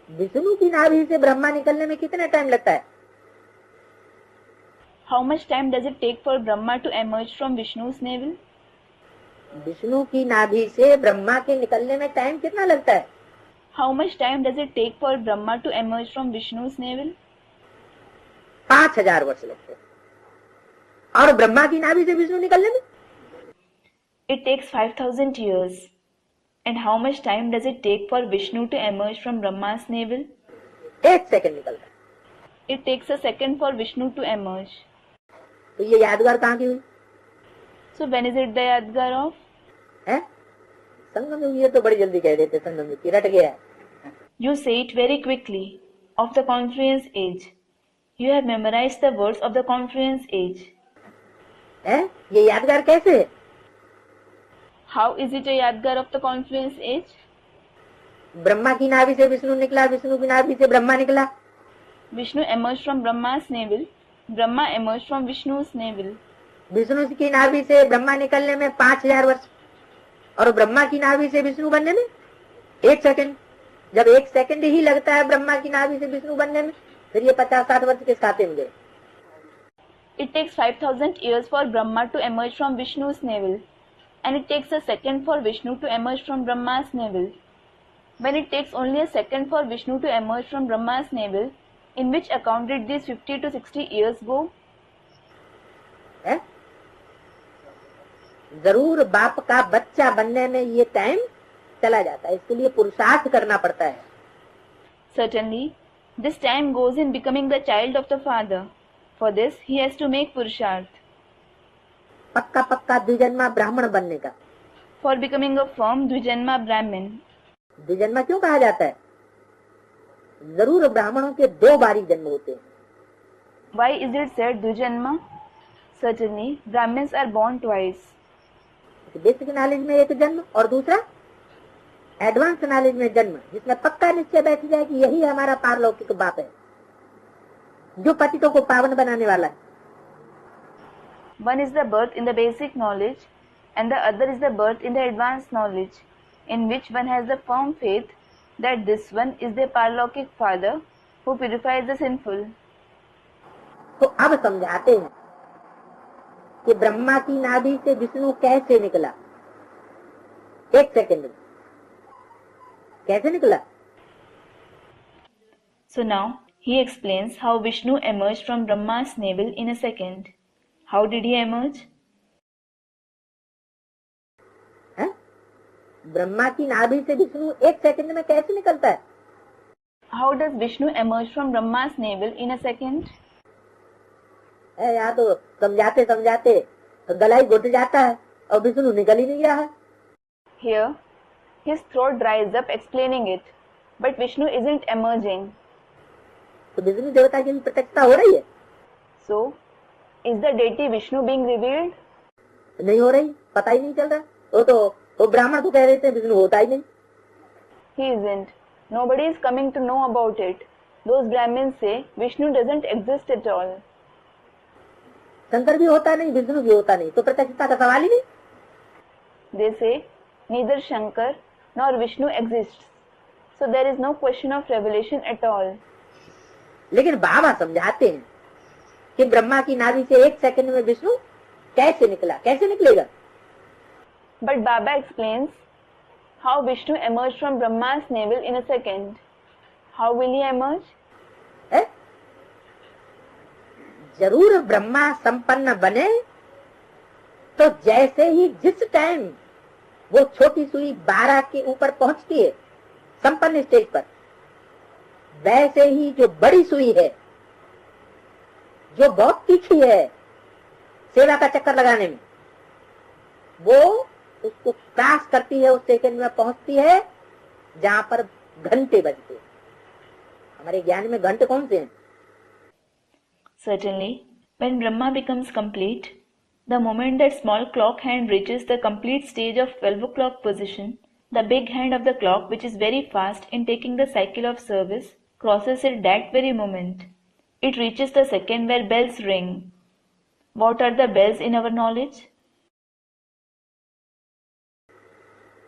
[SPEAKER 2] विष्णु की नाभि से ब्रह्मा निकलने में कितना टाइम लगता है?
[SPEAKER 3] How much time does it take for Brahma to emerge from Vishnu's navel?
[SPEAKER 2] Vishnu की नाभि से ब्रह्मा के निकलने में टाइम कितना लगता है?
[SPEAKER 3] How much time does it take for Brahma to emerge from Vishnu's navel?
[SPEAKER 2] 5000 वर्ष लगते हैं। और ब्रह्मा की नाभि से विष्णु निकलने में?
[SPEAKER 3] It takes 5000 years. And how much time does it take for Vishnu to emerge from Brahma's navel?
[SPEAKER 2] 1 second निकलता है।
[SPEAKER 3] It takes a second for Vishnu to emerge.
[SPEAKER 2] तो ये यादगार कहाँ की हुई?
[SPEAKER 3] So when is it the Yadgar of?
[SPEAKER 2] है? संगम युग, ये तो बड़ी जल्दी कह देते संगम युग की, रट गया।
[SPEAKER 3] You say it very quickly. Of the Confluence Age. You have memorized the words of the Confluence Age.
[SPEAKER 2] है ये यादगार कैसे है?
[SPEAKER 3] How is it a Yadgar of the Confluence Age?
[SPEAKER 2] Brahma की नाभि से विष्णु निकला, विष्णु की नाभि से ब्रह्मा निकला।
[SPEAKER 3] Vishnu emerged from Brahma's navel. Brahma emerged from Vishnu's navel.
[SPEAKER 2] Vishnu की नाभि से ब्रह्मा निकलने में 5000 वर्ष, और ब्रह्मा की नाभि से विष्णु बनने में 1 सेकंड। जब 1 सेकंड ही लगता है ब्रह्मा की नाभि से विष्णु बनने में, फिर ये 50-60 वर्ष किस खाते में गए?
[SPEAKER 3] It takes 5000 years for Brahma to emerge from Vishnu's navel, and it takes a second for Vishnu to emerge from Brahma's navel. When it takes only a second for Vishnu to emerge from Brahma's navel, in which account did these 50 to 60 years go?
[SPEAKER 2] है? जरूर बाप का बच्चा बनने में ये time चला जाता है, इसके लिए पुरुषार्थ करना पड़ता है।
[SPEAKER 3] Certainly, this time goes in becoming the child of the father. For this, he has to make purusharth.
[SPEAKER 2] पक्का पक्का द्विजन्मा ब्राह्मण बनने का।
[SPEAKER 3] For becoming a firm Dvijanma Brahmin.
[SPEAKER 2] द्विजन्मा क्यों कहा जाता है? जरूर ब्राह्मणों के 2 बारी जन्म होते हैं।
[SPEAKER 3] Why is it said Dvijanma? Certainly, Brahmins are born twice.
[SPEAKER 2] Basic knowledge में एक जन्म, और दूसरा एडवांस नॉलेज में जन्म, जिसमें पक्का निश्चय बैठ जाए कि यही हमारा पारलौकिक बाप है, जो पतितों को पावन बनाने वाला है।
[SPEAKER 3] One is the birth in the basic knowledge, and the other is the birth in the advanced knowledge, in which one has the firm faith that this one is the paralaukic father who purifies the sinful.
[SPEAKER 2] तो अब समझाते हैं कि ब्रह्मा की नाभि से विष्णु कैसे निकला। 1 सेकंड में कैसे निकला?
[SPEAKER 3] So now he explains how Vishnu emerged from Brahma's navel in a second. How did he emerge?
[SPEAKER 2] है? ब्रह्मा की नाभि से विष्णु 1 सेकंड में कैसे निकलता है?
[SPEAKER 3] How does Vishnu emerge from Brahma's navel in a second?
[SPEAKER 2] यहाँ तो समझाते समझाते गला ही घुट जाता है और विष्णु निकल ही नहीं रहा है।
[SPEAKER 3] Here, his throat dries up explaining it, but Vishnu isn't emerging.
[SPEAKER 2] तो विष्णु देवता की भी प्रत्यक्षता हो रही है?
[SPEAKER 3] So, is the deity Vishnu being revealed?
[SPEAKER 2] नहीं हो रही, पता ही नहीं चल रहा। वो ब्राह्मण तो कह रहे थे विष्णु होता ही नहीं।
[SPEAKER 3] He isn't. Nobody is coming to know about it. Those Brahmins say Vishnu doesn't exist at all.
[SPEAKER 2] Shankar भी होता नहीं, विष्णु भी होता नहीं, तो प्रत्यक्षता का सवाल ही नहीं।
[SPEAKER 3] They say neither Shankar nor Vishnu exists. So there is no question of revelation at all.
[SPEAKER 2] लेकिन बाबा समझाते हैं कि ब्रह्मा की नाभि से 1 सेकंड में विष्णु कैसे निकला, कैसे निकलेगा?
[SPEAKER 3] But Baba explains how Vishnu emerged from Brahma's navel in a second. How will he emerge?
[SPEAKER 2] है? जरूर ब्रह्मा संपन्न बने तो जैसे ही जिस टाइम वो छोटी सुई 12 के ऊपर पहुंचती है संपन्न स्टेज पर, वैसे ही जो बड़ी सुई है, जो बहुत तीखी है सेवा का चक्कर लगाने में, वो उसको क्रॉस करती है, उस सेकंड में पहुंचती है जहां पर घंटे बजते। हमारे ज्ञान में घंटे कौन से हैं?
[SPEAKER 3] Certainly, when Brahma becomes complete, the moment that small clock hand reaches the complete stage of 12 o'clock position, the big hand of the clock, which is very fast in taking the cycle of service, crosses it that very moment. It reaches the second where bells ring. What are the bells in our knowledge?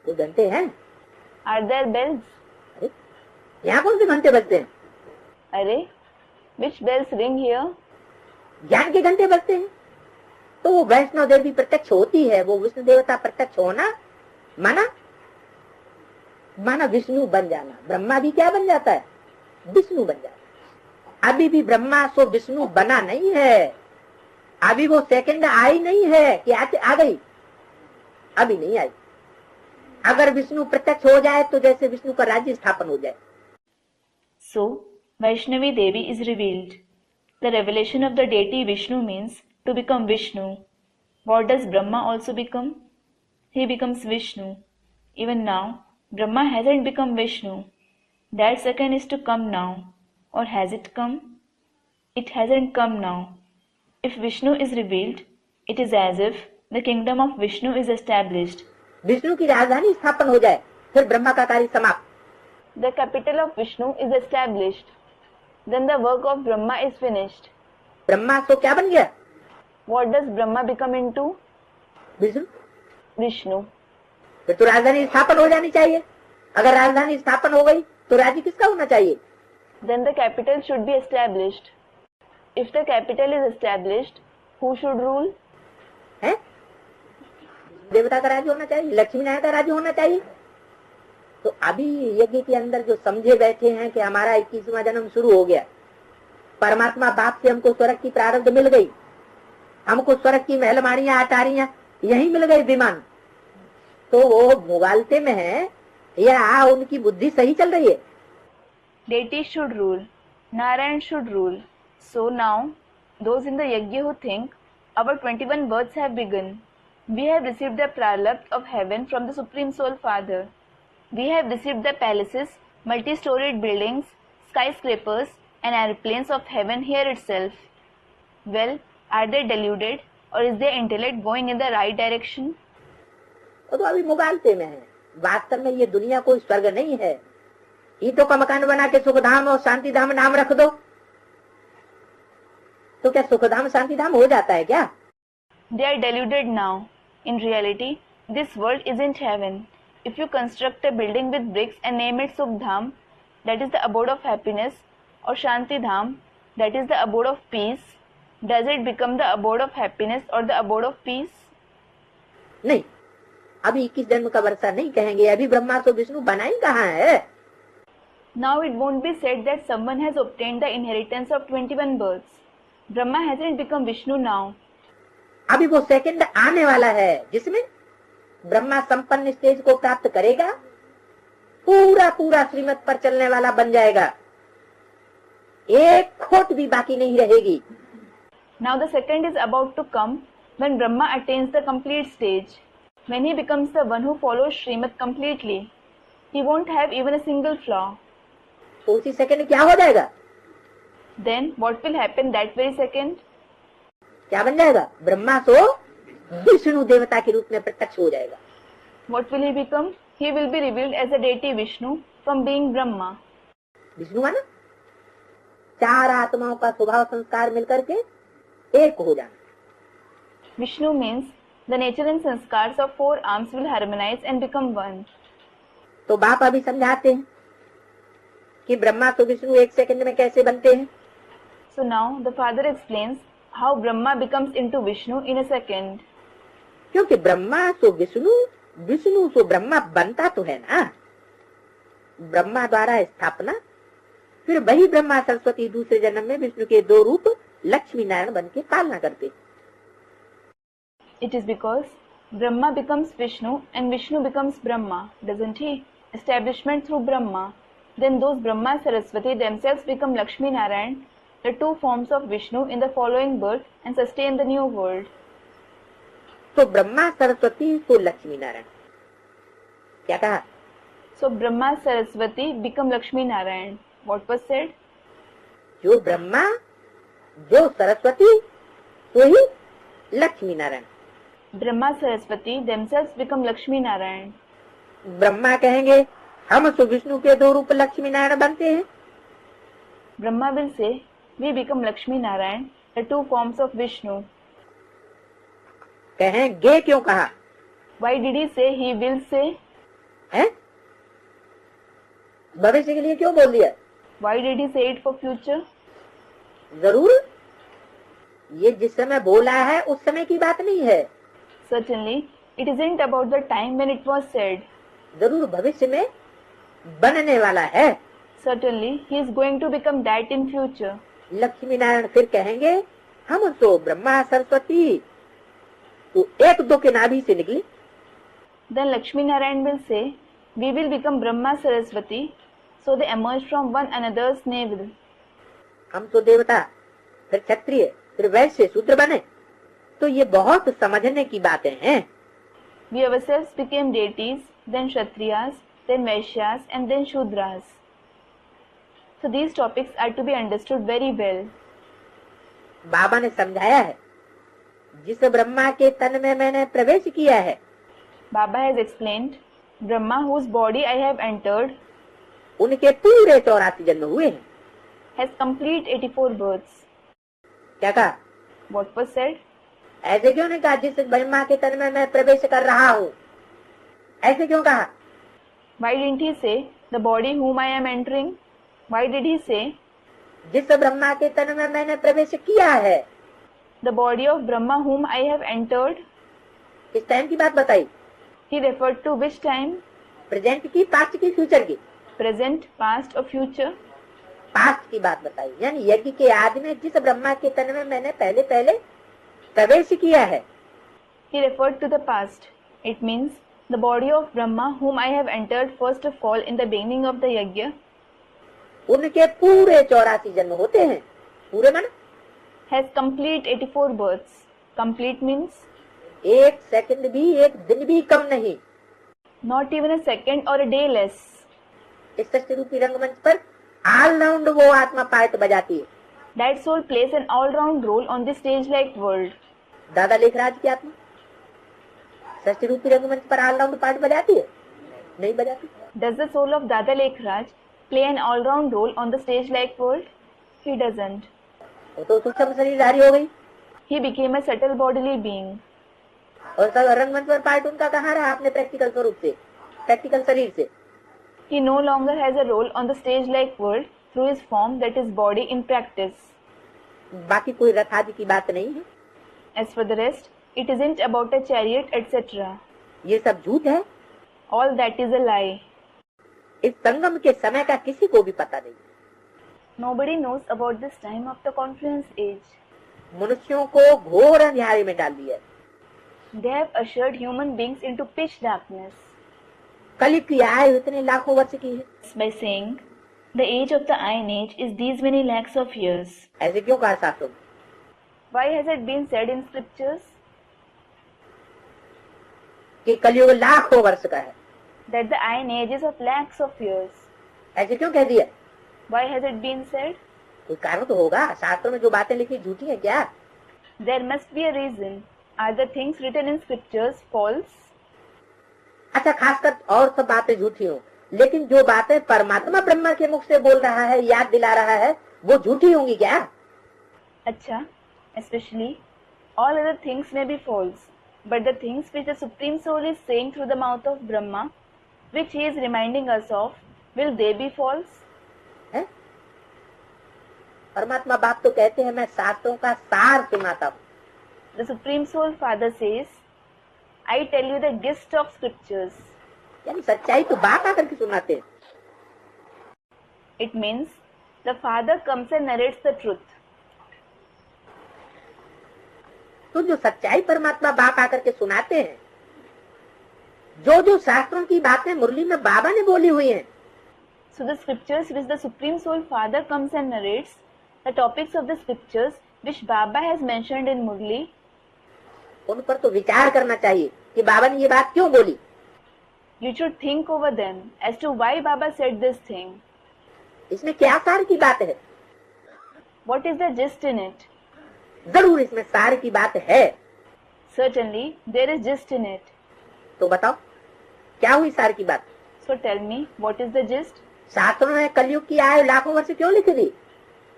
[SPEAKER 2] वो घंटे हैं।
[SPEAKER 3] Are there bells?
[SPEAKER 2] अरे यहाँ कौन से घंटे बजते हैं?
[SPEAKER 3] Arey, which bells ring here?
[SPEAKER 2] ज्ञान के घंटे बजते हैं। तो वो वैष्णव देवी प्रत्यक्ष होती है, वो विष्णु देवता प्रत्यक्ष होना माना विष्णु बन जाना। ब्रह्मा भी क्या बन जाता है? विष्णु बन जाता है। अभी भी ब्रह्मा सो विष्णु बना नहीं है, अभी वो सेकंड आई नहीं है कि आ गई, अभी नहीं आई। अगर विष्णु प्रत्यक्ष हो जाए तो जैसे विष्णु का राज्य स्थापन हो जाए।
[SPEAKER 3] So, Vaishnavi Devi is revealed. The revelation of the deity Vishnu means to become Vishnu. What does Brahma also become? He becomes Vishnu. Even now, Brahma hasn't become Vishnu. That second is to come now. Or has it come? It hasn't come now. If Vishnu is revealed, it is as if the kingdom of Vishnu is established.
[SPEAKER 2] Vishnu की राजधानी स्थापन हो जाए, फिर ब्रह्मा का कार्य समाप्त.
[SPEAKER 3] The capital of Vishnu is established. Then the work of Brahma is finished.
[SPEAKER 2] Brahma तो क्या बन गया?
[SPEAKER 3] What does Brahma become into?
[SPEAKER 2] Vishnu.
[SPEAKER 3] Vishnu.
[SPEAKER 2] फिर तो राजधानी स्थापन हो जानी चाहिए. अगर राजधानी स्थापन हो गई तो राज्य किसका होना चाहिए?
[SPEAKER 3] Then the capital should be established. If the capital is established, who should rule?
[SPEAKER 2] है? देवता का राज्य होना चाहिए, लक्ष्मी नारायण का राज्य होना चाहिए. तो अभी यज्ञ के अंदर जो समझे बैठे हैं कि हमारा 21वां जन्म शुरू हो गया, परमात्मा बाप से हमको स्वर्ग की प्रारब्ध मिल गई, हमको स्वर्ग की महलमाड़ियां अटारियां यही मिल गई विमान, तो वो मुगालते में है या उनकी बुद्धि सही चल रही है?
[SPEAKER 3] Deities should rule. Narayan should rule. So now, those in the yajna who think, our 21 births have begun. We have received the pralabdha of heaven from the Supreme Soul Father. We have received the palaces, multi-storied buildings, skyscrapers, and airplanes of heaven here itself. Well, are they deluded, or is their intellect going in the right direction?
[SPEAKER 2] वो तो अभी मुगालते में है. वास्तव में ये दुनिया कोई स्वर्ग नहीं है. ईंटों का मकान बना के सुखधाम और शांतिधाम नाम रख दो, तो क्या सुखधाम शांतिधाम हो जाता है क्या?
[SPEAKER 3] They are deluded now. In reality, this world isn't heaven. If you construct a building with bricks and name it Sukhdam, that is the abode of happiness, or Shantidham, that is the abode of peace, does it become the abode of happiness or the abode of peace?
[SPEAKER 2] नहीं, अभी 21 जन्म का वर्षा नहीं कहेंगे. अभी ब्रह्मा तो विष्णु बना ही कहाँ है?
[SPEAKER 3] Now it won't be said that someone has obtained the inheritance of 21 births. Brahma hasn't become Vishnu now.
[SPEAKER 2] अभी वो सेकंड आने वाला है जिसमें ब्रह्मा संपन्न स्टेज को प्राप्त करेगा, पूरा पूरा श्रीमत पर चलने वाला बन जाएगा, एक खोट भी बाकी नहीं रहेगी.
[SPEAKER 3] Now the second is about to come when Brahma attains the complete stage, when he becomes the one who follows Srimad completely. He won't have even a single flaw.
[SPEAKER 2] तो उसी सेकंड क्या हो जाएगा?
[SPEAKER 3] Then what will happen that very second?
[SPEAKER 2] क्या बन जाएगा? ब्रह्मा तो विष्णु देवता के रूप में प्रत्यक्ष हो जाएगा.
[SPEAKER 3] What will he become? He will be revealed as a deity Vishnu from being Brahma.
[SPEAKER 2] Vishnu माना चार आत्माओं का स्वभाव संस्कार मिलकर के एक हो जाना.
[SPEAKER 3] Vishnu means the nature and sanskars of four arms will harmonize and become one.
[SPEAKER 2] तो बाप अभी समझाते हैं कि ब्रह्मा तो विष्णु एक सेकंड में कैसे बनते हैं.
[SPEAKER 3] So now the father explains how Brahma becomes into Vishnu in a second.
[SPEAKER 2] क्योंकि ब्रह्मा तो विष्णु, विष्णु तो ब्रह्मा बनता तो है ना. ब्रह्मा द्वारा स्थापना, फिर वही ब्रह्मा सरस्वती दूसरे जन्म में विष्णु के दो रूप लक्ष्मी नारायण बन के पालना करते.
[SPEAKER 3] It is because Brahma becomes Vishnu and Vishnu becomes Brahma, doesn't he? Establishment through Brahma. Then those Brahma Saraswati themselves become Lakshmi Narayan, the two forms of Vishnu in the following birth, and sustain the new world.
[SPEAKER 2] तो ब्रह्मा सरस्वती तो लक्ष्मी नारायण. क्या कहा?
[SPEAKER 3] So Brahma Saraswati become Lakshmi Narayan. What was said?
[SPEAKER 2] जो ब्रह्मा जो सरस्वती तो ही Lakshmi Narayan.
[SPEAKER 3] Brahma Saraswati themselves become Lakshmi Narayan.
[SPEAKER 2] Brahma कहेंगे हम तो विष्णु के दो रूप लक्ष्मी नारायण बनते हैं.
[SPEAKER 3] Brahma will say, we become Lakshmi Narayan, the two forms of Vishnu.
[SPEAKER 2] कहेंगे क्यों कहा?
[SPEAKER 3] Why did he say he will say?
[SPEAKER 2] है? भविष्य के लिए क्यों बोल दिया?
[SPEAKER 3] Why did he say it for future?
[SPEAKER 2] जरूर ये जिस समय बोला है उस समय की बात नहीं है.
[SPEAKER 3] Certainly, it isn't about the time when it was said.
[SPEAKER 2] जरूर भविष्य में बनने वाला है.
[SPEAKER 3] Certainly, he is going to become that in future.
[SPEAKER 2] Lakshmi Narayan फिर कहेंगे हम तो ब्रह्मा सरस्वती तो एक दो के नाभि से निकले.
[SPEAKER 3] Then Lakshmi Narayan will say, we will become Brahma Saraswati, so they emerge from one another's navel.
[SPEAKER 2] हम तो देवता, फिर क्षत्रिय, फिर वैश्य शूद्र बने. तो ये बहुत समझने की बातें हैं.
[SPEAKER 3] We ourselves became deities, then Kshatriyas, then Vaishyas, and then Shudras. So these topics are to be understood very well.
[SPEAKER 2] बाबा ने समझाया है, जिस ब्रह्मा के तन में मैंने प्रवेश किया है,
[SPEAKER 3] Baba has explained, Brahma whose body I have entered
[SPEAKER 2] उनके पूरे 84 जन्म हुए हैं।
[SPEAKER 3] has complete 84 births.
[SPEAKER 2] क्या कहा?
[SPEAKER 3] What was said?
[SPEAKER 2] ऐसे क्यों नहीं कहा जिस ब्रह्मा के तन में मैं प्रवेश कर रहा हूँ? ऐसे क्यों कहा?
[SPEAKER 3] Why didn't he say, the body whom I am entering? Why did he say,
[SPEAKER 2] जिस ब्रह्मा के तन में मैंने प्रवेश किया है?
[SPEAKER 3] the body of Brahma whom I have entered?
[SPEAKER 2] किस टाइम की बात बताई?
[SPEAKER 3] He referred to which time?
[SPEAKER 2] Present की, पास्ट की, फ्यूचर की?
[SPEAKER 3] Present, past or future?
[SPEAKER 2] Past की बात बताई, यानी यज्ञ के आदि में जिस ब्रह्मा के तन में मैंने पहले प्रवेश किया है।
[SPEAKER 3] He referred to the past. It means the body of Brahma whom I have entered first of all in the beginning of the yajna
[SPEAKER 2] उनके पूरे 84 जन्म होते हैं। पूरे मन
[SPEAKER 3] has complete 84 births. Complete means
[SPEAKER 2] एक सेकंड भी, एक दिन भी कम नहीं।
[SPEAKER 3] not even a second or a day less.
[SPEAKER 2] इस सृष्टि रूपी रंगमंच पर ऑल राउंड वो आत्मा पार्ट बजाती है।
[SPEAKER 3] That soul plays an all-round role on the stage-like world.
[SPEAKER 2] दादा लेखराज की आत्मा सृष्टि रूपी रंगमंच पर ऑल राउंड पार्ट बजाती है? नहीं बजाती।
[SPEAKER 3] Does the soul of Dada Lekhraj play an all-round role on the stage-like world? He doesn't.
[SPEAKER 2] वो तो सूक्ष्म शरीरधारी हो गई
[SPEAKER 3] He became a subtle bodily being.
[SPEAKER 2] और सब रंगमंच पर पार्ट उनका कहाँ रहा अपने प्रैक्टिकल स्वरूप से, प्रैक्टिकल शरीर से?
[SPEAKER 3] He no longer has a role on the stage-like world through his form, that is body, in practice.
[SPEAKER 2] बाकी कोई रथ आदि की बात नहीं है।
[SPEAKER 3] As for the rest, it isn't about a chariot, etc.
[SPEAKER 2] ये सब झूठ है।
[SPEAKER 3] All that is a lie.
[SPEAKER 2] इस संगम के समय का किसी को भी पता नहीं।
[SPEAKER 3] Nobody knows about this time of the confluence age.
[SPEAKER 2] मनुष्यों को घोर अंधियारे में डाल दिया।
[SPEAKER 3] They have ushered human beings into pitch darkness.
[SPEAKER 2] कलयुग की आयु इतने लाखों वर्ष की है।
[SPEAKER 3] By saying, the age of the Iron Age is these many lakhs of years.
[SPEAKER 2] ऐसे क्यों कहा शास्त्रों में?
[SPEAKER 3] Why has it been said in scriptures
[SPEAKER 2] कि कलयुग लाखों वर्ष का है?
[SPEAKER 3] that the Iron Age is of lakhs of years?
[SPEAKER 2] ऐसे क्यों कह दिया?
[SPEAKER 3] Why has it been said?
[SPEAKER 2] कोई कारण तो होगा। शास्त्रों में जो बातें लिखी झूठी है क्या?
[SPEAKER 3] There must be a reason. Are the things written in scriptures false?
[SPEAKER 2] अच्छा, खासकर और सब बातें झूठी हो, लेकिन जो बातें परमात्मा ब्रह्मा के मुख से बोल रहा है, याद दिला रहा है, वो झूठी होंगी क्या?
[SPEAKER 3] Acha, especially all other things may be false, but the things which the Supreme Soul is saying through the mouth of Brahma, which he is reminding us of, will they be false?
[SPEAKER 2] है? परमात्मा बाप तो कहते हैं मैं शास्त्रों का सार सुनाता हूँ।
[SPEAKER 3] The Supreme Soul Father says, I tell you the gist of scriptures.
[SPEAKER 2] यानी सच्चाई तो बाप आकर के सुनाते हैं।
[SPEAKER 3] It means the Father comes and narrates the truth.
[SPEAKER 2] तो जो सच्चाई परमात्मा बाप आकर के सुनाते हैं, जो जो शास्त्रों की बातें मुरली में बाबा ने बोली हुई हैं,
[SPEAKER 3] So the scriptures which the Supreme Soul Father comes and narrates, the topics of the scriptures which Baba has mentioned in Murli,
[SPEAKER 2] उन पर तो विचार करना चाहिए कि बाबा ने ये बात क्यों बोली।
[SPEAKER 3] you should think over them as to why Baba said this thing.
[SPEAKER 2] इसमें क्या सार की बात है?
[SPEAKER 3] What is the gist in it?
[SPEAKER 2] जरूर इसमें सार की बात है।
[SPEAKER 3] Certainly, there is gist in it.
[SPEAKER 2] तो बताओ क्या हुई सार की बात?
[SPEAKER 3] So tell me, what is the gist?
[SPEAKER 2] शास्त्रों ने कलयुग की आयु लाखों वर्ष क्यों लिख दी?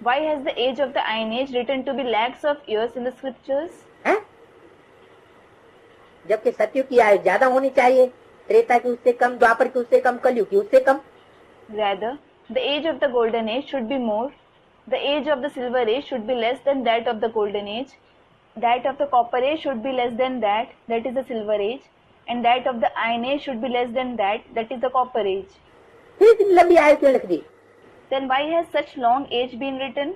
[SPEAKER 3] Why has the age of the Iron Age written to be lakhs of years in the scriptures?
[SPEAKER 2] है? जबकि सतयुग की आयु ज्यादा होनी चाहिए, त्रेता की उससे कम, द्वापर की उससे कम, कलयुग की उससे कम।
[SPEAKER 3] Rather, the age of the Golden Age should be more. The age of the Silver Age should be less than that of the Golden Age. That of the Copper Age should be less than that, that is the Silver Age. And that of the Iron Age should be less than that, that is the Copper Age.
[SPEAKER 2] फिर इतनी लंबी आयु क्यों लिख दी?
[SPEAKER 3] Then why has such long age been written?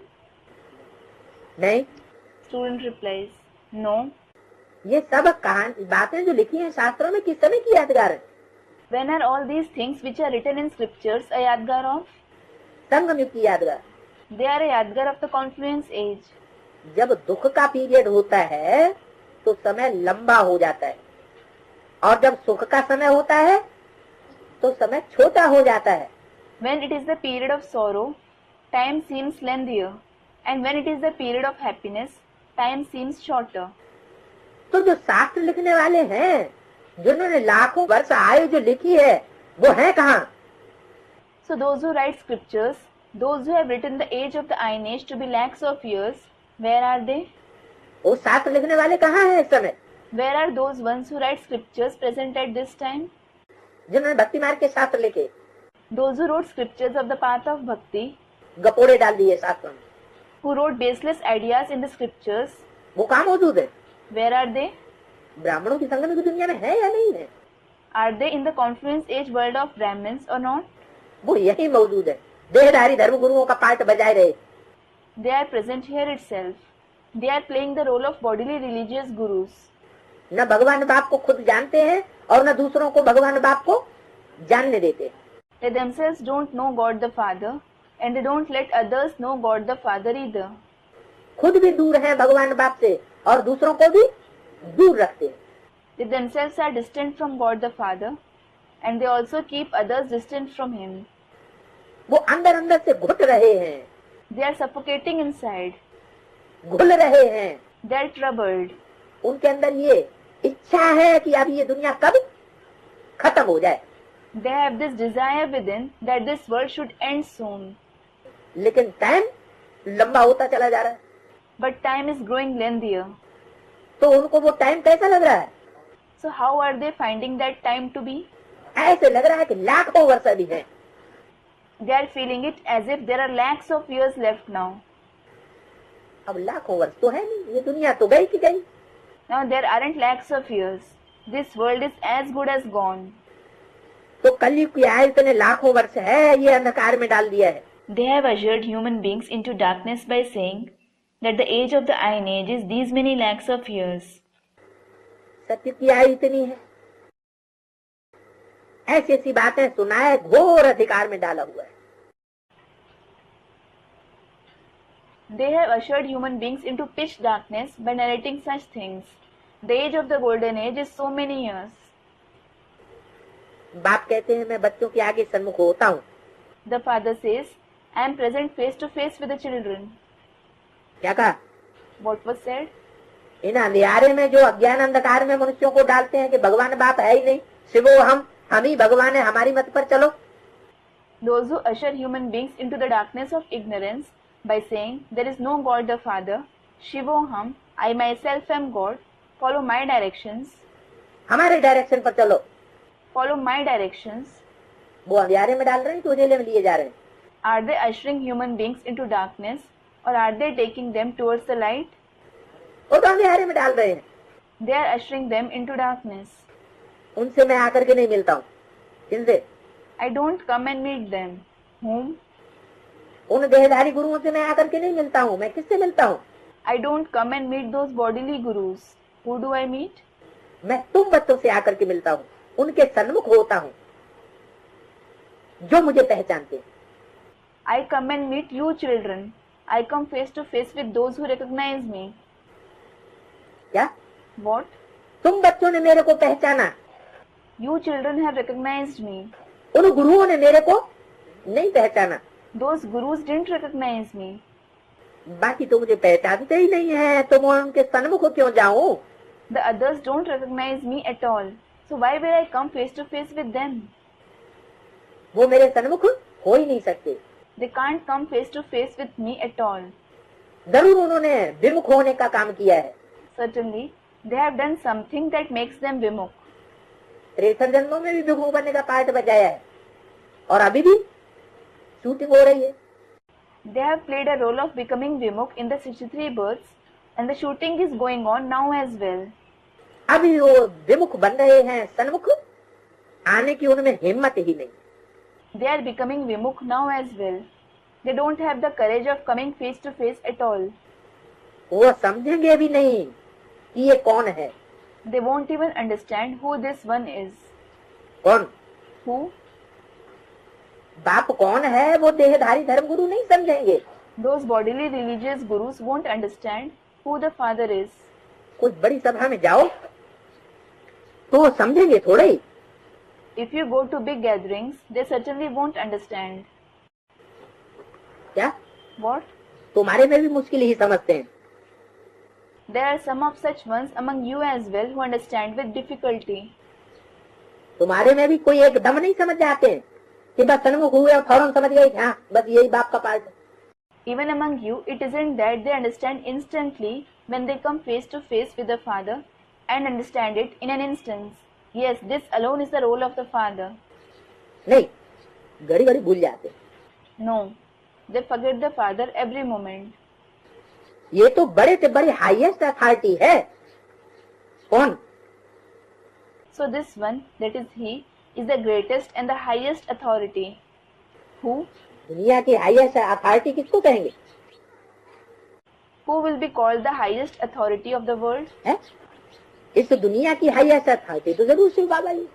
[SPEAKER 2] नहीं,
[SPEAKER 3] Student replies, no.
[SPEAKER 2] ये सब कहानी बातें जो लिखी हैं शास्त्रों में किस समय की यादगार है?
[SPEAKER 3] When are all these things which are written in scriptures a yadgar of?
[SPEAKER 2] संगम युग की यादगार।
[SPEAKER 3] They are a yadgar of the confluence age.
[SPEAKER 2] जब दुख का पीरियड होता है तो समय लंबा हो जाता है, और जब सुख का समय होता है तो समय छोटा हो जाता है।
[SPEAKER 3] When it is the period of sorrow, time seems lengthier, and when it is the period of happiness, time seems shorter.
[SPEAKER 2] तो जो शास्त्र लिखने वाले हैं, जिन्होंने लाखों वर्ष आयु जो लिखी है, वो है कहाँ?
[SPEAKER 3] So those who write scriptures, those who have written the age of the Iron Age to be lakhs of years, where are they?
[SPEAKER 2] वो शास्त्र लिखने वाले कहाँ हैं इस समय?
[SPEAKER 3] Where are those ones who write scriptures present at this time?
[SPEAKER 2] जिन्होंने भक्ति मार्ग के शास्त्र लिखे,
[SPEAKER 3] Those who wrote scriptures of the path of bhakti,
[SPEAKER 2] गपोड़े डाल दिए शास्त्रों में,
[SPEAKER 3] who wrote baseless ideas in the scriptures,
[SPEAKER 2] वो कहाँ मौजूद है?
[SPEAKER 3] where are they?
[SPEAKER 2] ब्राह्मणों की संगम की दुनिया में है या नहीं है?
[SPEAKER 3] Are they in the confluence age world of Brahmins or not?
[SPEAKER 2] वो यही मौजूद है, देहधारी धर्म गुरुओं का पार्ट बजाए रहे।
[SPEAKER 3] They are present here itself. They are playing the role of bodily religious gurus.
[SPEAKER 2] न भगवान बाप को खुद जानते हैं और न दूसरों को भगवान बाप को जानने देते।
[SPEAKER 3] They themselves don't know God the Father, and they don't let others know God the Father either.
[SPEAKER 2] खुद भी दूर हैं भगवान बाप से और दूसरों को भी दूर रखते हैं।
[SPEAKER 3] They themselves are distant from God the Father, and they also keep others distant from Him.
[SPEAKER 2] वो अंदर अंदर से घुट रहे हैं,
[SPEAKER 3] They are suffocating inside.
[SPEAKER 2] घुल रहे हैं।
[SPEAKER 3] They are troubled.
[SPEAKER 2] उनके अंदर ये इच्छा है कि अब ये दुनिया कब खत्म हो जाए,
[SPEAKER 3] They have this desire within that this world should end soon.
[SPEAKER 2] लेकिन टाइम लंबा होता चला जा रहा है।
[SPEAKER 3] But time is growing lengthier.
[SPEAKER 2] तो उनको वो टाइम कैसा लग रहा है?
[SPEAKER 3] So how are they finding that time to be?
[SPEAKER 2] ऐसे लग रहा है कि लाखों वर्ष अभी है।
[SPEAKER 3] They are feeling it as if there are lakhs of years left now.
[SPEAKER 2] अब लाखों वर्ष तो है नहीं, ये दुनिया तो गई की गई।
[SPEAKER 3] Now there aren't lakhs of years. This world is as good as gone.
[SPEAKER 2] तो कलयुग की आयु ने लाखों वर्ष है, ये अंधकार में डाल दिया है।
[SPEAKER 3] They have ushered human beings into darkness by saying that the age of the Iron Age is these many lakhs of years.
[SPEAKER 2] सत्य की आयु इतनी है, ऐसी ऐसी बातें सुनाए, घोर अधिकार में डाला हुआ है।
[SPEAKER 3] They have ushered human beings into pitch darkness by narrating such things. The age of the golden age is so many years.
[SPEAKER 2] बाप कहते हैं मैं बच्चों के आगे सन्मुख होता हूँ।
[SPEAKER 3] The father says, I am present face to face with the children.
[SPEAKER 2] क्या कहा?
[SPEAKER 3] What was said?
[SPEAKER 2] इन अंधियारे में जो अज्ञान अंधकार में मनुष्यों को डालते हैं कि भगवान बाप है ही नहीं, शिवो हम ही भगवान है, हमारी मत पर चलो।
[SPEAKER 3] Those who usher human beings into the darkness of ignorance by saying there is no God the Father, Shivoham, I myself am God, follow my directions,
[SPEAKER 2] हमारे डायरेक्शन पर चलो।
[SPEAKER 3] follow my directions.
[SPEAKER 2] वो अंधियारे में डाल रहे हैं तो उजेले में लिए जा रहे हैं।
[SPEAKER 3] Are they ushering human beings into darkness or are they taking them towards the light?
[SPEAKER 2] वो तो अंधियारे में डाल रहे हैं।
[SPEAKER 3] They are ushering them into darkness.
[SPEAKER 2] उनसे मैं आकर के नहीं मिलता हूँ। किनसे?
[SPEAKER 3] I don't come and meet them. Whom?
[SPEAKER 2] उन देहधारी गुरुओं से मैं आकर के नहीं मिलता हूँ। मैं किससे मिलता हूँ?
[SPEAKER 3] I don't come and meet those bodily gurus. Who do I meet?
[SPEAKER 2] मैं तुम बच्चों से आकर के मिलता हूँ, उनके सन्मुख होता हूँ जो मुझे पहचानते हैं।
[SPEAKER 3] I come and meet you children. I come face to face with those who recognize me.
[SPEAKER 2] क्या?
[SPEAKER 3] What?
[SPEAKER 2] तुम बच्चों ने मेरे को पहचाना,
[SPEAKER 3] You children have recognized me.
[SPEAKER 2] उन गुरुओं ने मेरे को नहीं पहचाना।
[SPEAKER 3] Those gurus didn't recognize me.
[SPEAKER 2] बाकी तो मुझे पहचानते ही नहीं है, तो मैं उनके सन्मुख क्यों जाऊं?
[SPEAKER 3] The others don't recognize me at all. So why will I come face to face with them?
[SPEAKER 2] वो मेरे सन्मुख हो ही नहीं सकते।
[SPEAKER 3] They can't come face to face with me at all.
[SPEAKER 2] जरूर उन्होंने विमुख होने का काम किया है।
[SPEAKER 3] Certainly, they have done something that makes them vimukh.
[SPEAKER 2] त्रेसठ जन्मों में भी विमुख बनने का पार्ट बजाया है और अभी भी शूटिंग हो रही है।
[SPEAKER 3] They have played a role of becoming vimukh in the 63 births and the shooting is going on now as well.
[SPEAKER 2] अभी वो विमुख बन रहे हैं, सन्मुख आने की उनमें हिम्मत ही नहीं।
[SPEAKER 3] They are becoming vimukh now as well. They don't have the courage of coming face to face at all.
[SPEAKER 2] वो समझेंगे भी नहीं कि ये कौन है।
[SPEAKER 3] They won't even understand who this one is.
[SPEAKER 2] कौन?
[SPEAKER 3] Who?
[SPEAKER 2] बाप कौन है वो देहधारी धर्म गुरु नहीं समझेंगे।
[SPEAKER 3] Those bodily religious gurus won't understand who the father is.
[SPEAKER 2] कुछ बड़ी सभा में जाओ तो वो समझेंगे थोड़े ही।
[SPEAKER 3] If you go to big gatherings, they certainly won't understand.
[SPEAKER 2] क्या?
[SPEAKER 3] What?
[SPEAKER 2] तुम्हारे में भी मुश्किल ही समझते हैं।
[SPEAKER 3] There are some of such ones among you as well who understand with difficulty.
[SPEAKER 2] तुम्हारे में भी कोई एकदम नहीं समझ जाते हैं कि बस सन्मुख हुए और फौरन समझ गए कि हाँ बस यही बाप का पार्ट है।
[SPEAKER 3] Even among you, it isn't that they understand instantly when they come face to face with the Father and understand it in an instance. Yes, this alone is the role of the Father.
[SPEAKER 2] नहीं, घड़ी घड़ी भूल जाते।
[SPEAKER 3] No, they forget the Father every moment.
[SPEAKER 2] ये तो बड़े से बड़ी हाईएस्ट अथॉरिटी है। कौन?
[SPEAKER 3] So this one, that is He, is the greatest and the highest authority. Who?
[SPEAKER 2] दुनिया की हाईएस्ट अथॉरिटी किसको कहेंगे?
[SPEAKER 3] Who will be called the highest authority of the world?
[SPEAKER 2] है? इस दुनिया की हाईएस्ट अथॉरिटी तो जरूर शिव बाबा ही।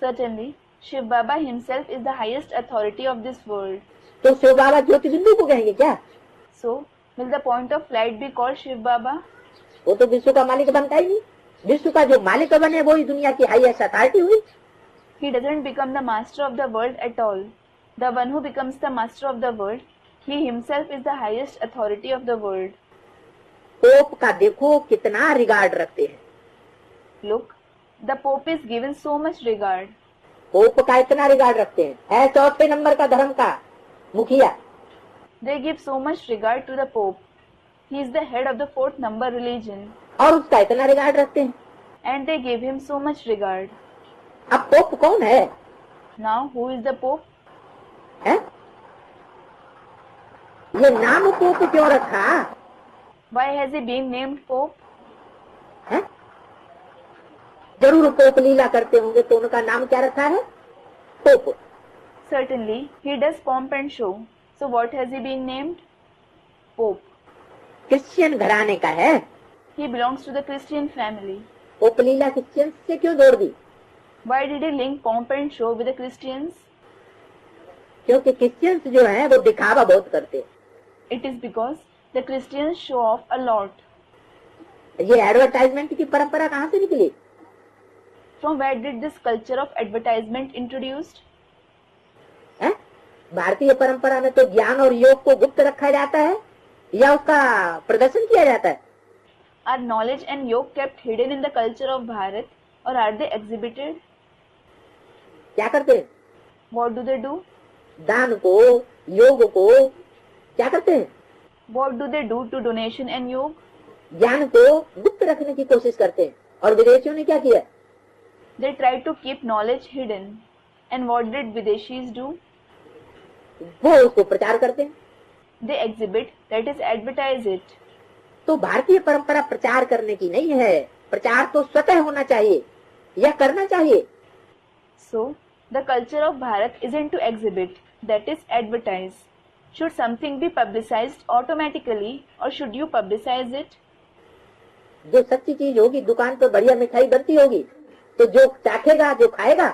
[SPEAKER 3] Certainly, Shiv Baba himself is the highest authority of this world.
[SPEAKER 2] तो शिव बाबा ज्योतिबिंदु को कहेंगे क्या?
[SPEAKER 3] So, will the point of light be called Shiv Baba?
[SPEAKER 2] वो तो विश्व का मालिक बनता ही नहीं। विश्व का जो मालिक बने वो ही दुनिया की हाईएस्ट अथॉरिटी हुई।
[SPEAKER 3] He doesn't become the master of the world at all. The one who becomes the master of the world, he himself is the highest authority of the world.
[SPEAKER 2] Pope का देखो कितना regard रखते हैं।
[SPEAKER 3] Look, the Pope is given so much regard.
[SPEAKER 2] Pope का इतना regard रखते हैं, है चौथे नंबर का धर्म का मुखिया।
[SPEAKER 3] They give so much regard to the Pope. He is the head of the 4th number religion.
[SPEAKER 2] और उसका इतना रिगार्ड रखते हैं।
[SPEAKER 3] And they give him so much regard.
[SPEAKER 2] अब पोप कौन है?
[SPEAKER 3] Now, who is the Pope?
[SPEAKER 2] है? ये नाम पोप क्यों रखा?
[SPEAKER 3] Why has he been named Pope?
[SPEAKER 2] है? जरूर पोप लीला करते होंगे तो उनका नाम क्या रखा है? Pope.
[SPEAKER 3] Certainly, he does pomp and show. So what has he been named? Pope.
[SPEAKER 2] Christian घराने का है।
[SPEAKER 3] He belongs to the Christian family.
[SPEAKER 2] Pope Leela Christian से क्यों जोड़ दी?
[SPEAKER 3] Why did he link pomp and show with the Christians?
[SPEAKER 2] क्योंकि Christians जो हैं वो दिखावा बहुत करते हैं।
[SPEAKER 3] It is because the Christians show off a lot.
[SPEAKER 2] ये एडवर्टाइजमेंट की परंपरा कहाँ से निकली?
[SPEAKER 3] From where did this culture of advertisement introduced?
[SPEAKER 2] है? भारतीय परंपरा में तो ज्ञान और योग को गुप्त रखा जाता है या उसका प्रदर्शन किया जाता है?
[SPEAKER 3] Are knowledge and yoga kept hidden in the culture of Bharat, or are they exhibited?
[SPEAKER 2] क्या करते हैं?
[SPEAKER 3] What do they do?
[SPEAKER 2] दान को, योग को क्या करते हैं?
[SPEAKER 3] What do they do to donation and yoga?
[SPEAKER 2] ज्ञान को गुप्त रखने की कोशिश करते हैं। और विदेशियों ने क्या किया?
[SPEAKER 3] They try to keep knowledge hidden. And what did Videshis do?
[SPEAKER 2] वो उसको प्रचार करते हैं।
[SPEAKER 3] They exhibit, that is advertise it.
[SPEAKER 2] तो भारतीय परंपरा प्रचार करने की नहीं है। प्रचार तो स्वतः होना चाहिए या करना चाहिए।
[SPEAKER 3] So, the culture of Bharat isn't to exhibit, that is advertise. Should something be publicized automatically or should you publicize it?
[SPEAKER 2] जो सच्ची चीज होगी, दुकान पर बढ़िया मिठाई बनती होगी तो जो चाखेगा, जो खाएगा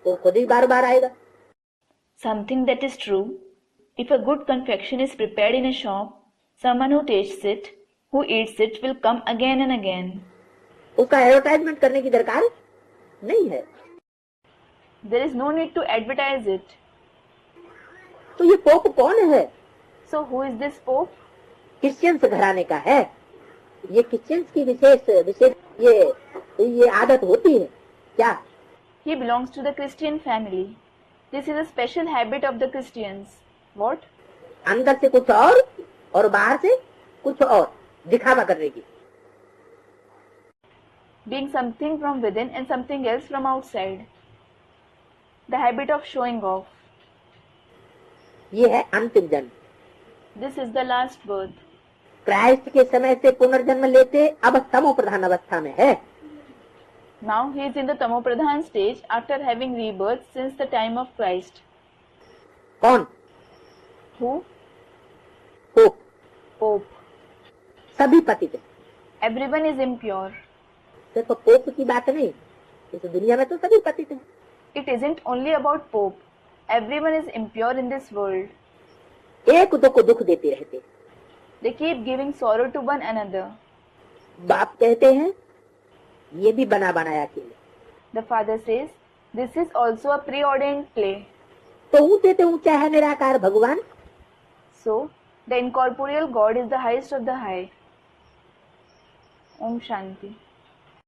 [SPEAKER 2] वो खुद ही बार बार आएगा।
[SPEAKER 3] Something that is true. If a good confection is prepared in a shop, someone who tastes it, who eats it will come again and again.
[SPEAKER 2] उसका एडवर्टाइजमेंट करने की दरकार नहीं है।
[SPEAKER 3] There is no need to advertise it.
[SPEAKER 2] तो ये pope कौन है?
[SPEAKER 3] So who is this Pope?
[SPEAKER 2] Christians घराने का है। ये क्रिश्चियंस की विशेष ये आदत होती है क्या?
[SPEAKER 3] He belongs to the Christian family. This is a special habit of the Christians. What?
[SPEAKER 2] अंदर से कुछ और बाहर से कुछ और दिखावा करने की।
[SPEAKER 3] Being something from within and something else from outside. The habit of showing off.
[SPEAKER 2] ये है अंतिम जन्म।
[SPEAKER 3] This is the last birth.
[SPEAKER 2] Christ के समय से पुनर्जन्म लेते अब तमो प्रधान अवस्था में है।
[SPEAKER 3] Now he is in the Tamopradhan stage after having rebirth since the time of Christ.
[SPEAKER 2] कौन?
[SPEAKER 3] Who?
[SPEAKER 2] पोप।
[SPEAKER 3] Pope.
[SPEAKER 2] सभी पतित हैं।
[SPEAKER 3] Everyone is impure.
[SPEAKER 2] सिर्फ पोप की बात नहीं, इस दुनिया में तो सभी पतित हैं।
[SPEAKER 3] It isn't only about Pope. Everyone is impure in this world.
[SPEAKER 2] एक दो को दुख देते रहते।
[SPEAKER 3] They keep giving sorrow to one another.
[SPEAKER 2] बाप कहते हैं ये भी बना बनाया खेल।
[SPEAKER 3] The father says, This is also a preordained play.
[SPEAKER 2] तो ऊंचे से ऊंचा है निराकार भगवान।
[SPEAKER 3] So, the incorporeal God is the highest of the high. Om Shanti.